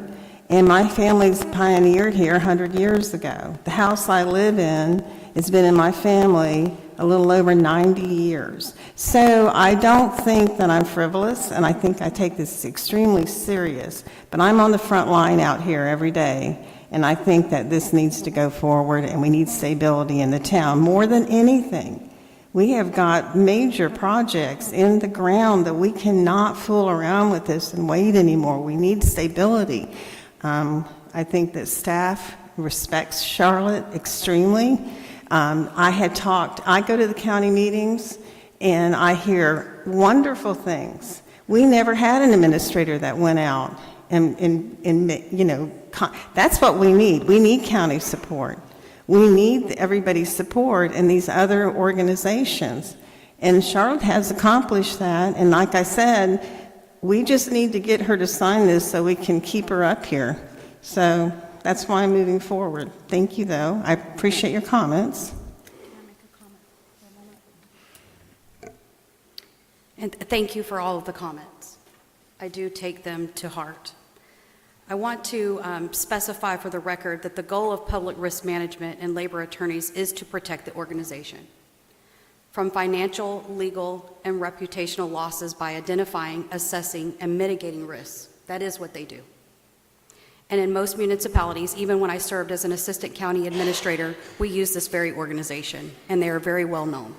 and my family's pioneered here 100 years ago. The house I live in has been in my family a little over 90 years. So I don't think that I'm frivolous, and I think I take this extremely serious, but I'm on the front line out here every day, and I think that this needs to go forward, and we need stability in the town more than anything. We have got major projects in the ground that we cannot fool around with this and wait anymore. We need stability. I think that staff respects Charlotte extremely. I go to the county meetings and I hear wonderful things. We never had an administrator that went out and you know, that's what we need. We need county support. We need everybody's support in these other organizations. And Charlotte has accomplished that. And like I said, we just need to get her to sign this so we can keep her up here. So that's why I'm moving forward. Thank you, though. I appreciate your comments. And thank you for all of the comments. I do take them to heart. I want to specify for the record that the goal of public risk management and labor attorneys is to protect the organization from financial, legal, and reputational losses by identifying, assessing, and mitigating risks. That is what they do. And in most municipalities, even when I served as an assistant county administrator, we use this very organization, and they are very well known.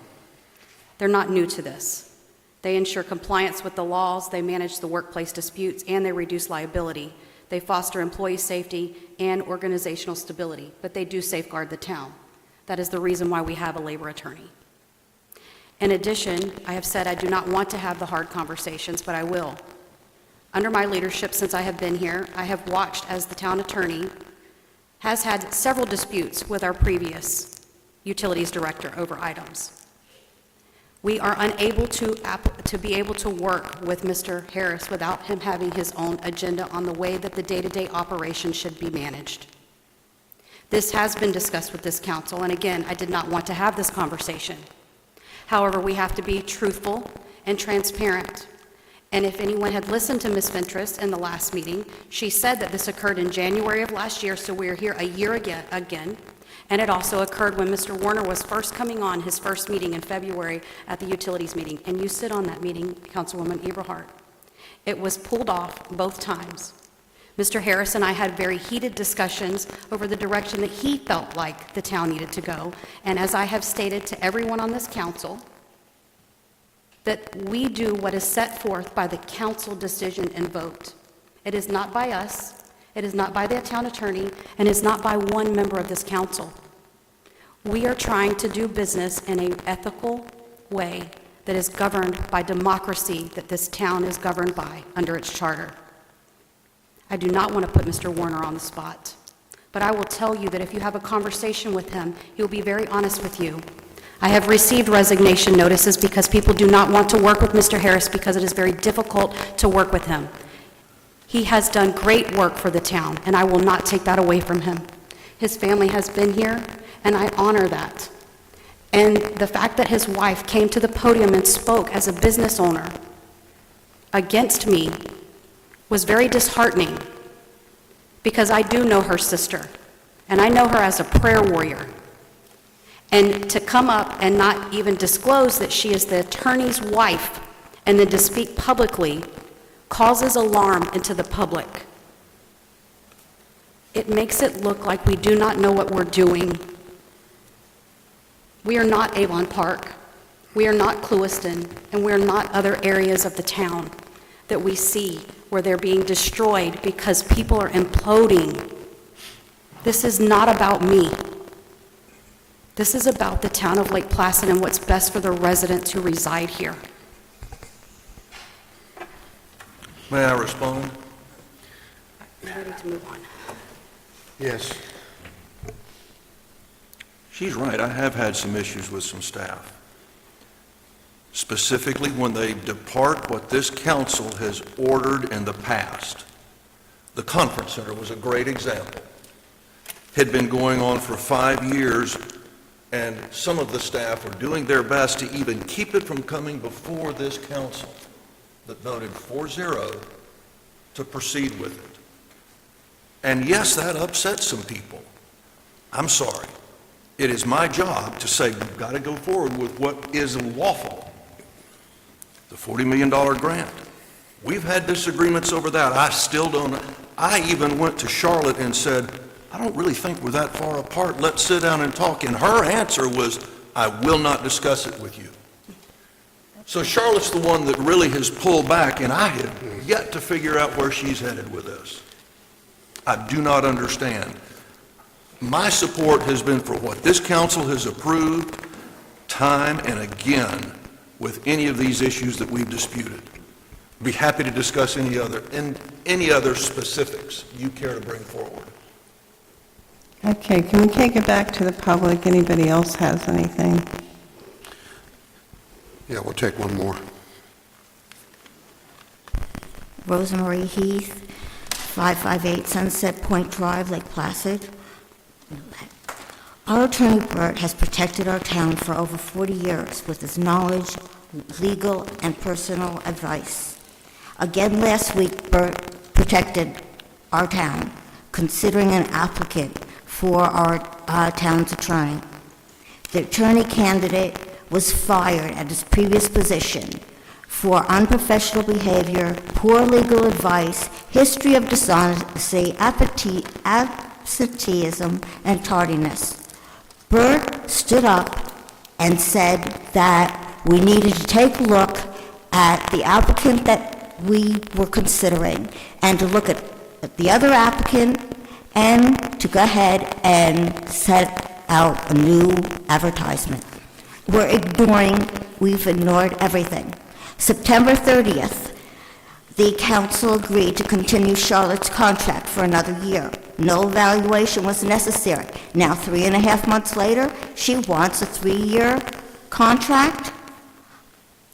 They're not new to this. They ensure compliance with the laws, they manage the workplace disputes, and they reduce liability. They foster employee safety and organizational stability, but they do safeguard the town. That is the reason why we have a labor attorney. In addition, I have said I do not want to have the hard conversations, but I will. Under my leadership since I have been here, I have watched as the town attorney has had several disputes with our previous utilities director over items. We are unable to be able to work with Mr. Harris without him having his own agenda on the way that the day-to-day operation should be managed. This has been discussed with this council, and again, I did not want to have this conversation. However, we have to be truthful and transparent. And if anyone had listened to Ms. Ventress in the last meeting, she said that this occurred in January of last year, so we're here a year again. And it also occurred when Mr. Warner was first coming on his first meeting in February at the utilities meeting. And you sit on that meeting, Councilwoman Eberhardt. It was pulled off both times. Mr. Harris and I had very heated discussions over the direction that he felt like the town needed to go. And as I have stated to everyone on this council, that we do what is set forth by the council decision and vote. It is not by us, it is not by the town attorney, and it's not by one member of this council. We are trying to do business in an ethical way that is governed by democracy that this town is governed by under its charter. I do not want to put Mr. Warner on the spot, but I will tell you that if you have a conversation with him, he will be very honest with you. I have received resignation notices because people do not want to work with Mr. Harris because it is very difficult to work with him. He has done great work for the town, and I will not take that away from him. His family has been here, and I honor that. And the fact that his wife came to the podium and spoke as a business owner against me was very disheartening, because I do know her sister, and I know her as a prayer warrior. And to come up and not even disclose that she is the attorney's wife and then to speak publicly causes alarm into the public. It makes it look like we do not know what we're doing. We are not Avon Park, we are not Clewiston, and we are not other areas of the town that we see where they're being destroyed because people are imploding. This is not about me. This is about the town of Lake Placid and what's best for the residents who reside here. May I respond? I'm ready to move on. Yes. She's right, I have had some issues with some staff. Specifically when they depart what this council has ordered in the past. The conference center was a great example. Had been going on for 5 years, and some of the staff were doing their best to even keep it from coming before this council that voted 4-0 to proceed with it. And yes, that upset some people. I'm sorry. It is my job to say we've got to go forward with what is lawful. The $40 million grant. We've had disagreements over that. I still don't. I even went to Charlotte and said, I don't really think we're that far apart. Let's sit down and talk. And her answer was, I will not discuss it with you. So Charlotte's the one that really has pulled back, and I have yet to figure out where she's headed with this. I do not understand. My support has been for what this council has approved time and again with any of these issues that we've disputed. Be happy to discuss any other specifics you care to bring forward. Okay, can we take it back to the public? Anybody else has anything? Yeah, we'll take one more. Rosemary Heath, 558 Sunset Point Drive, Lake Placid. Our attorney Bert has protected our town for over 40 years with his knowledge, legal, and personal advice. Again last week, Bert protected our town, considering an applicant for our town's attorney. The attorney candidate was fired at his previous position for unprofessional behavior, poor legal advice, history of dishonesty, absenteeism, and tardiness. Bert stood up and said that we needed to take a look at the applicant that we were considering and to look at the other applicant and to go ahead and set out a new advertisement. We've ignored everything. September 30th, the council agreed to continue Charlotte's contract for another year. No evaluation was necessary. Now, 3.5 months later, she wants a 3-year contract?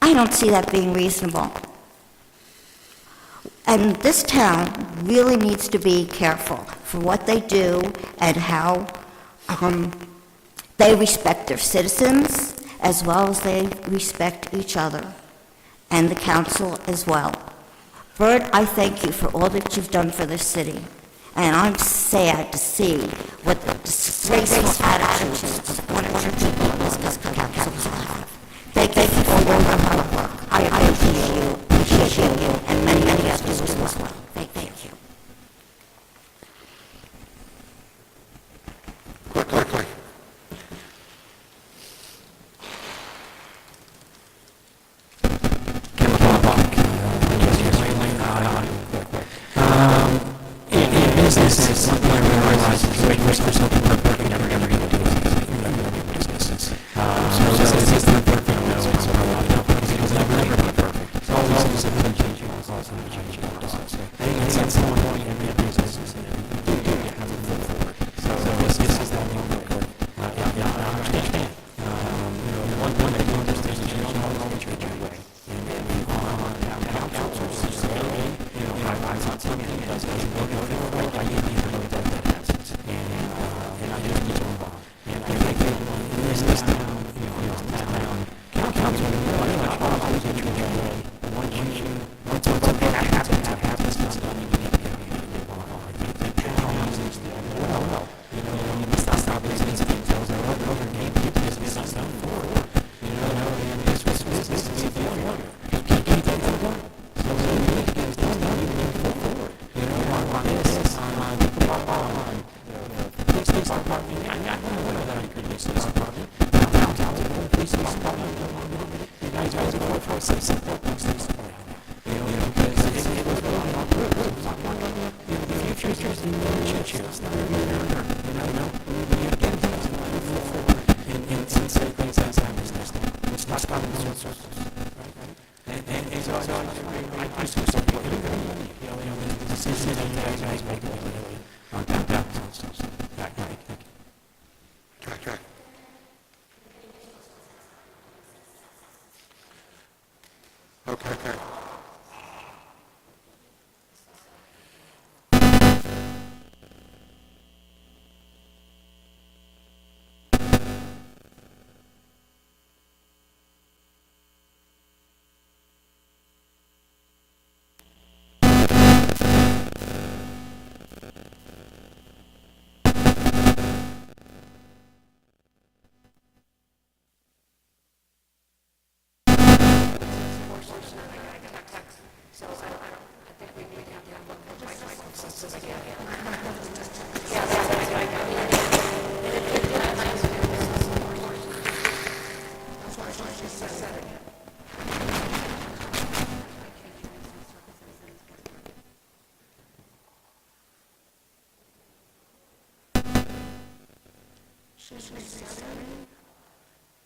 I don't see that being reasonable. And this town really needs to be careful for what they do and how they respect their citizens as well as they respect each other, and the council as well. Bert, I thank you for all that you've done for this city, and I'm sad to see what the disgraceful attitudes of one or two people in this council have. Thank you for your hard work. I appreciate you, and many others as well. Thank you. Quickly. Business is something I realize is wait for something perfect, you're never going to do business. So this is the perfect no, it's probably not because it was never perfect. It's always something changing, it's always something changing. I think it's at some point in every business and everything you have to move forward. So this is that moment where, I understand. One thing you understand is you don't always treat your way. And on town council, just say, I'm not something that doesn't look right. I need to know that happens. And I just need to move on. And I think that in this town, council, always in your way. Once something happens, it's done, you need to get move on. The town is well, you must stop listening to things over game business is done forward. And this business is a failure. Keep that going. So you need to get it done, you need to move forward. On this, on the police department, I don't know whether that could be police department. Downtown, police department, you guys are going for some simple police department. Because it was going on the future is in the future. It's not going to be there. We need to get things and move forward. And say things as happens next time. It's not stopping the circles. And so I just wish that people could the decisions that you guys make on downtown. Thank you. Okay.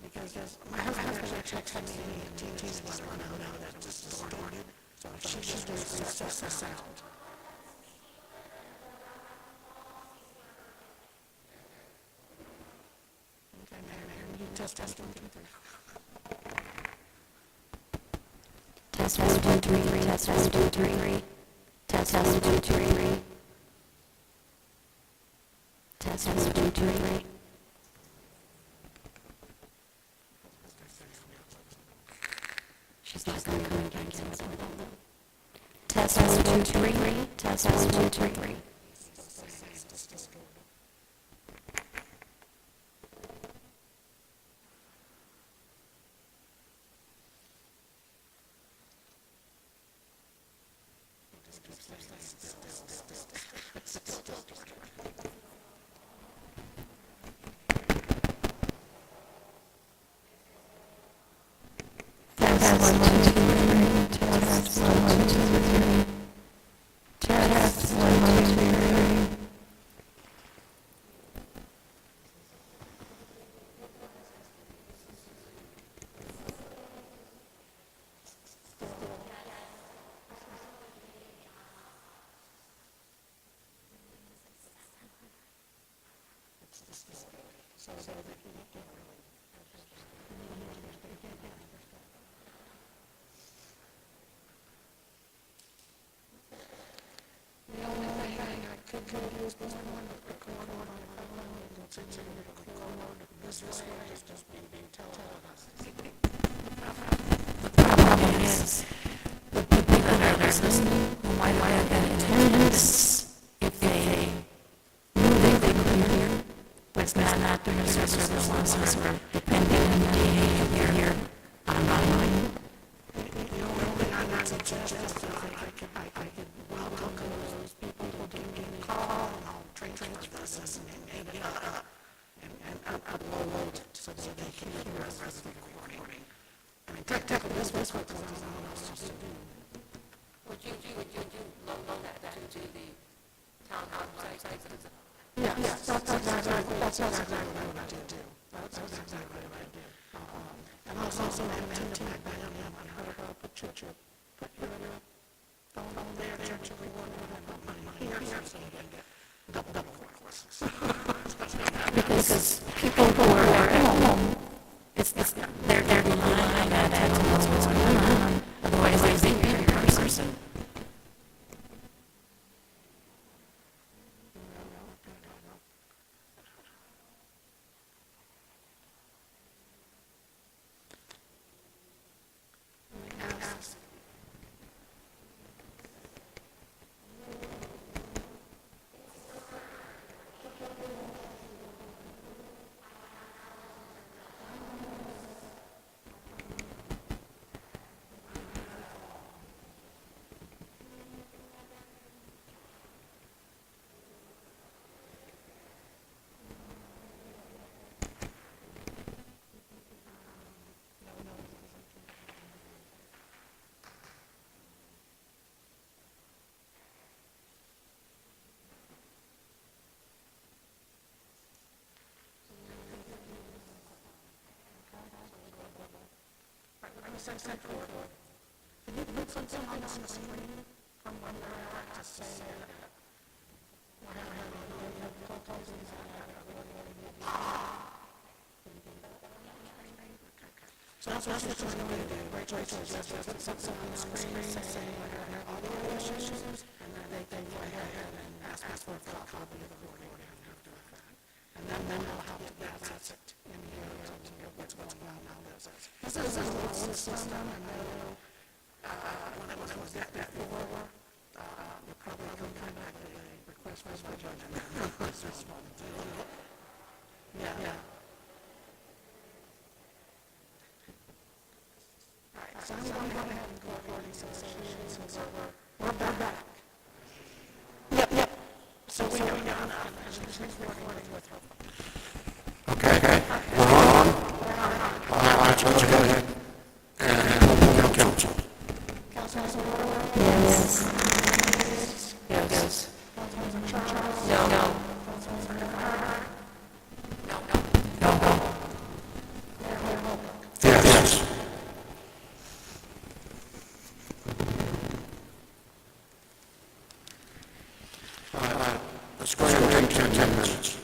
Because my husband actually texted me and TT's let her know that it was distorted, so she should do the sound. Okay, Mayor, you test 1, 2, 3. Test 1, 2, 3. Test 1, 2, 3. Test 1, 2, 3. Test 1, 2, 3. She's not going to come again. Test 1, 2, 2, 3. Test 1, 2, 3. Test 1, 2, 3. Test 1, 2, 3. Test 1, 2, 3. The problem is, the people that are listening, who might have been in attendance, if they knew they couldn't hear, but not doing the service of the ones who are depending on the DA here online. The only I'm not suggesting is I could welcome those people who can give me a call, and I'll transfer this and maybe upload it so that they can hear the rest of the recording. I mean, technically, this was what was supposed to do. Would you load that to the town website? Yes, that's exactly what I did do. That's exactly what I did. And also maintain the background on how to put your phone on there to reward here so you can get double courses. Because people who are at home, they're relying on that to know what's going on. Otherwise, they hear your person. Can you put something on the screen from when they're at to say that we're having difficulties and so that's what you're going to do. Rachel just put something on the screen saying we're having audio issues, and then they can go ahead and ask for a copy of the recording after the fact. And then they'll have to pass it in here to know what's going on now. This is an old system, and I know when it was that before, you probably come back with a request for my judgment. Yeah. All right, so I'm going to go ahead and go recording since we're back. Yep. So we are now recording with her. Okay, we're on. All right, so let's go ahead and council. Councilman Yes. Yes. No. No. Yes. Let's go ahead and take 10 minutes.